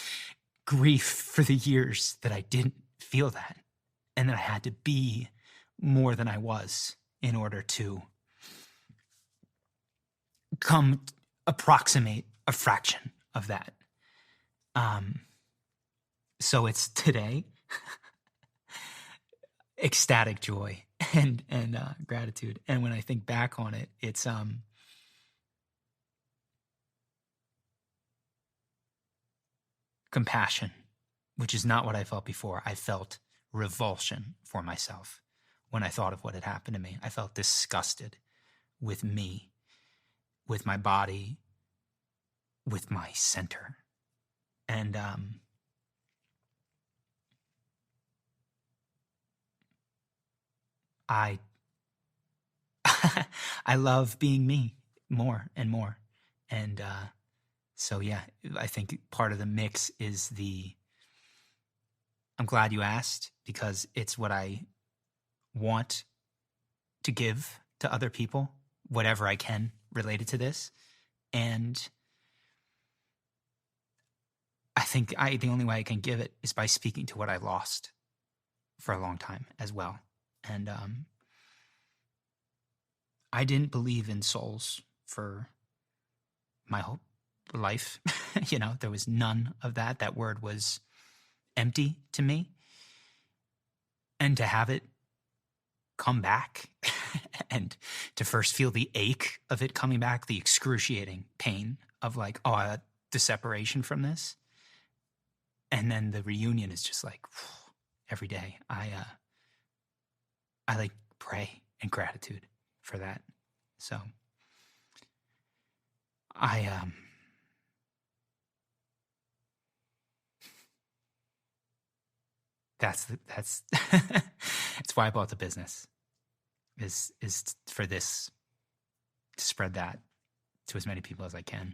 grief for the years that I didn't feel that. And that I had to be more than I was in order to approximate a fraction of that. So it's today ecstatic joy and gratitude. And when I think back on it, it's compassion, which is not what I felt before. I felt revulsion for myself when I thought of what had happened to me. I felt disgusted with me, with my body, with my center. And I love being me more and more. And so, yeah, I think part of the mix is I'm glad you asked, because it's what I want to give to other people, whatever I can related to this. And I think the only way I can give it is by speaking to what I lost for a long time as well. And I didn't believe in souls for my whole life. There was none of that. That word was empty to me. And to have it come back and to first feel the ache of it coming back, the excruciating pain of the separation from this. And then the reunion is just like every day. I pray in gratitude for that. So that's it's why I bought the business is for this, to spread that to as many people as I can.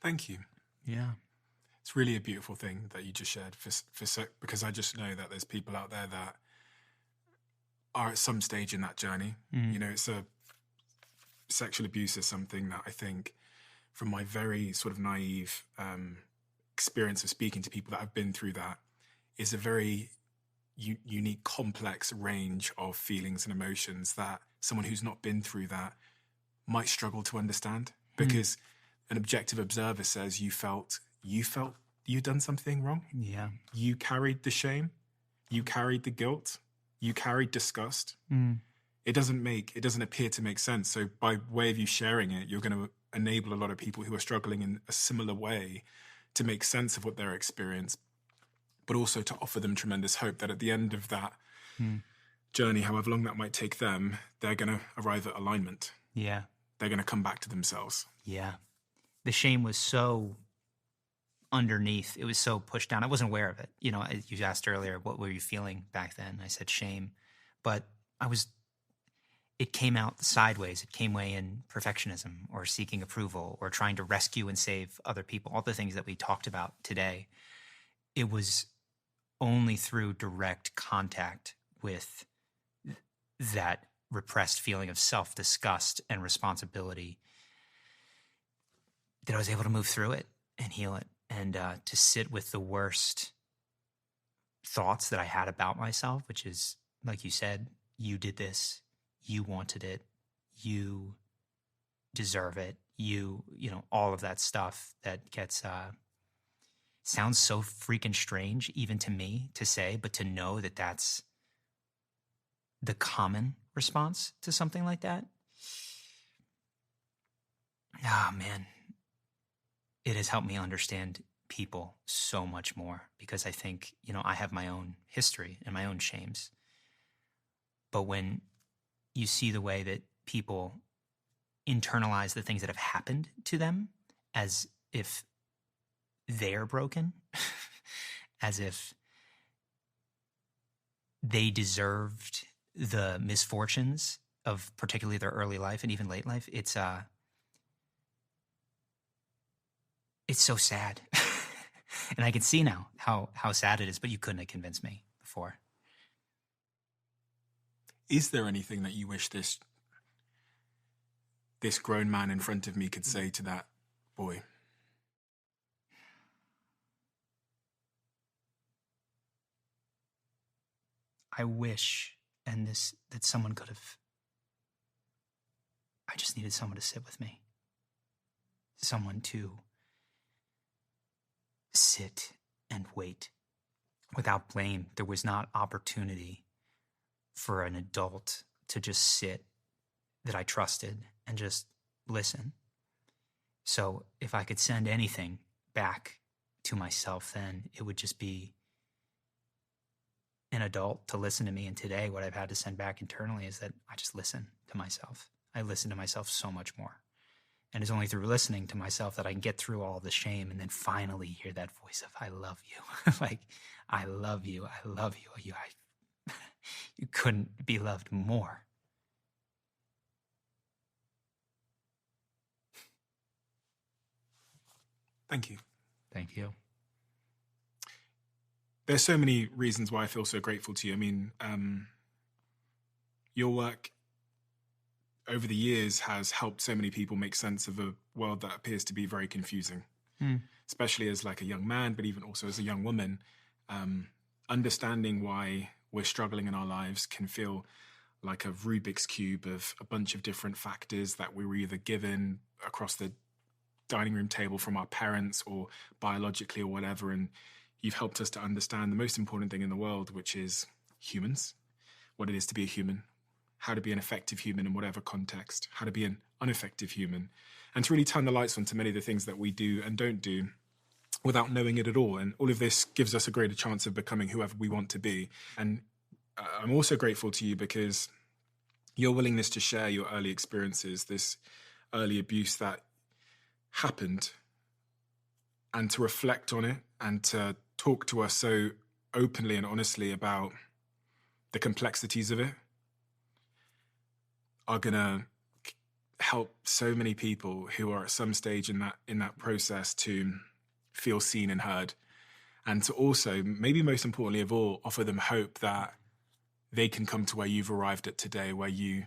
Thank you. Yeah. It's really a beautiful thing that you just shared because I just know that there's people out there that are at some stage in that journey. It's sexual abuse is something that I think, from my very sort of naive experience of speaking to people that have been through that, is a very unique, complex range of feelings and emotions that someone who's not been through that might struggle to understand, because an objective observer says you felt you'd done something wrong. Yeah. You carried the shame. You carried the guilt. You carried disgust. It doesn't appear to make sense. So by way of you sharing it, you're going to enable a lot of people who are struggling in a similar way to make sense of what they're experiencing, but also to offer them tremendous hope that at the end of that journey, however long that might take them, they're going to arrive at alignment. Yeah. They're going to come back to themselves. Yeah. The shame was so underneath. It was so pushed down. I wasn't aware of it. You asked earlier, what were you feeling back then? I said shame. But it came out sideways. It came way in perfectionism or seeking approval or trying to rescue and save other people, all the things that we talked about today. It was only through direct contact with that repressed feeling of self-disgust and responsibility that I was able to move through it and heal it, and to sit with the worst thoughts that I had about myself, which is, like you said, you did this, you wanted it, you deserve it, all of that stuff that gets, sounds so freaking strange even to me to say, but to know that that's the common response to something like that. Oh, man. It has helped me understand people so much more, because I think, I have my own history and my own shames. But when you see the way that people internalize the things that have happened to them as if they're broken, as if they deserved the misfortunes of particularly their early life and even late life. It's so sad. And I can see now how sad it is, but you couldn't have convinced me before. Is there anything that you wish this grown man in front of me could say to that boy? I wish, that someone could have. I just needed someone to sit with me. Someone to sit and wait without blame. There was not opportunity for an adult to just sit that I trusted and just listen. So if I could send anything back to myself, then it would just be an adult to listen to me. And today what I've had to send back internally is that I just listen to myself. I listen to myself so much more. And it's only through listening to myself that I can get through all the shame and then finally hear that voice of, I love you. Like, I love you. I love you. You couldn't be loved more. Thank you. Thank you. There's so many reasons why I feel so grateful to you. I mean, your work over the years has helped so many people make sense of a world that appears to be very confusing, especially as like a young man, but even also as a young woman. Understanding why we're struggling in our lives can feel like a Rubik's Cube of a bunch of different factors that we were either given across the dining room table from our parents or biologically or whatever. And you've helped us to understand the most important thing in the world, which is humans, what it is to be a human, how to be an effective human in whatever context, how to be an ineffective human, and to really turn the lights on to many of the things that we do and don't do without knowing it at all. And all of this gives us a greater chance of becoming whoever we want to be. And I'm also grateful to you because your willingness to share your early experiences, this early abuse that happened, and to reflect on it and to talk to us so openly and honestly about the complexities of it are going to help so many people who are at some stage in that process to feel seen and heard, and to also, maybe most importantly of all, offer them hope that they can come to where you've arrived at today, where you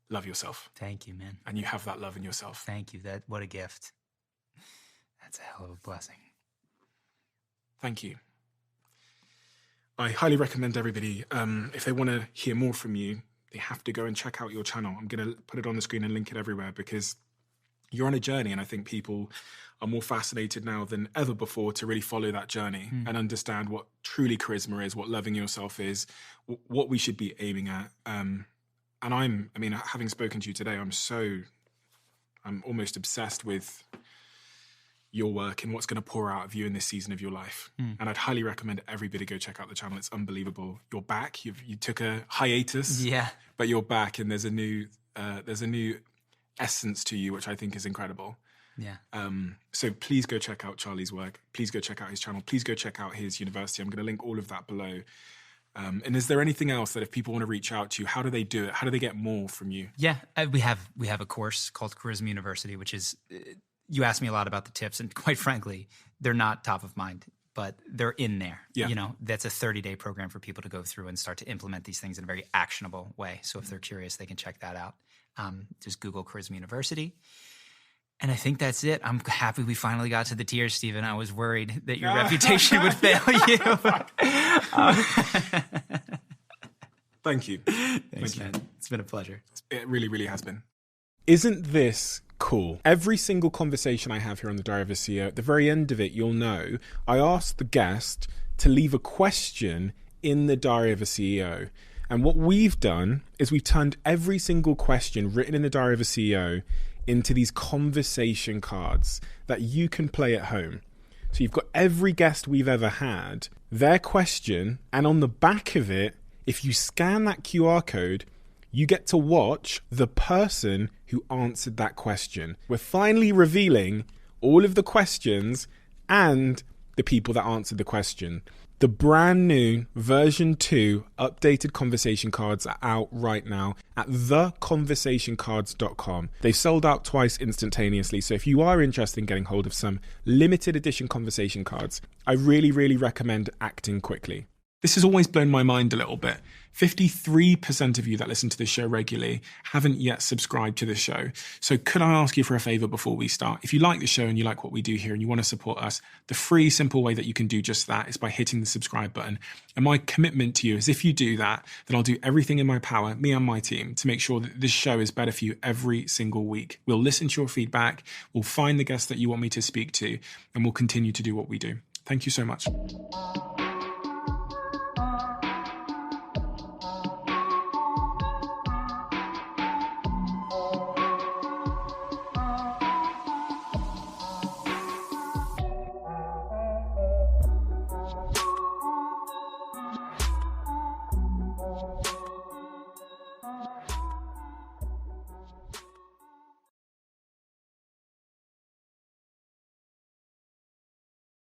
love yourself. Thank you, man. And you have that love in yourself. Thank you. What a gift. That's a hell of a blessing. Thank you. I highly recommend everybody, if they want to hear more from you, they have to go and check out your channel. I'm going to put it on the screen and link it everywhere because you're on a journey, and I think people are more fascinated now than ever before to really follow that journey and understand what truly charisma is, what loving yourself is, what we should be aiming at. And having spoken to you today, I'm almost obsessed with your work and what's going to pour out of you in this season of your life. And I'd highly recommend everybody go check out the channel. It's unbelievable. You're back. You took a hiatus, but you're back, and there's a new essence to you, which I think is incredible. So please go check out Charlie's work. Please go check out his channel. Please go check out his university. I'm going to link all of that below. And is there anything else that if people want to reach out to you, how do they do it? How do they get more from you? Yeah, we have a course called Charisma University, which is, you asked me a lot about the tips, and quite frankly, they're not top of mind, but they're in there. Yeah. You know, that's a 30-day program for people to go through and start to implement these things in a very actionable way. So if they're curious, they can check that out. Just Google Charisma University. And I think that's it. I'm happy we finally got to the tears, Stephen. I was worried that your reputation would fail you. Thank you. Thanks, man. It's been a pleasure. It really, really has been. Isn't this cool? Every single conversation I have here on the Diary of a CEO, at the very end of it, you'll know, I asked the guest to leave a question in the Diary of a CEO. And what we've done is we've turned every single question written in the Diary of a CEO into these conversation cards that you can play at home. So you've got every guest we've ever had, their question, and on the back of it, if you scan that QR code, you get to watch the person who answered that question. We're finally revealing all of the questions and the people that answered the question. The brand new version 2 updated conversation cards are out right now at theconversationcards.com. They've sold out twice instantaneously, so if you are interested in getting hold of some limited edition conversation cards, I really, really recommend acting quickly. This has always blown my mind a little bit. 53% of you that listen to this show regularly haven't yet subscribed to the show. So could I ask you for a favor before we start? If you like the show and you like what we do here and you want to support us, the free, simple way that you can do just that is by hitting the subscribe button. And my commitment to you is if you do that, then I'll do everything in my power, me and my team, to make sure that this show is better for you every single week. We'll listen to your feedback, we'll find the guests that you want me to speak to, and we'll continue to do what we do. Thank you so much.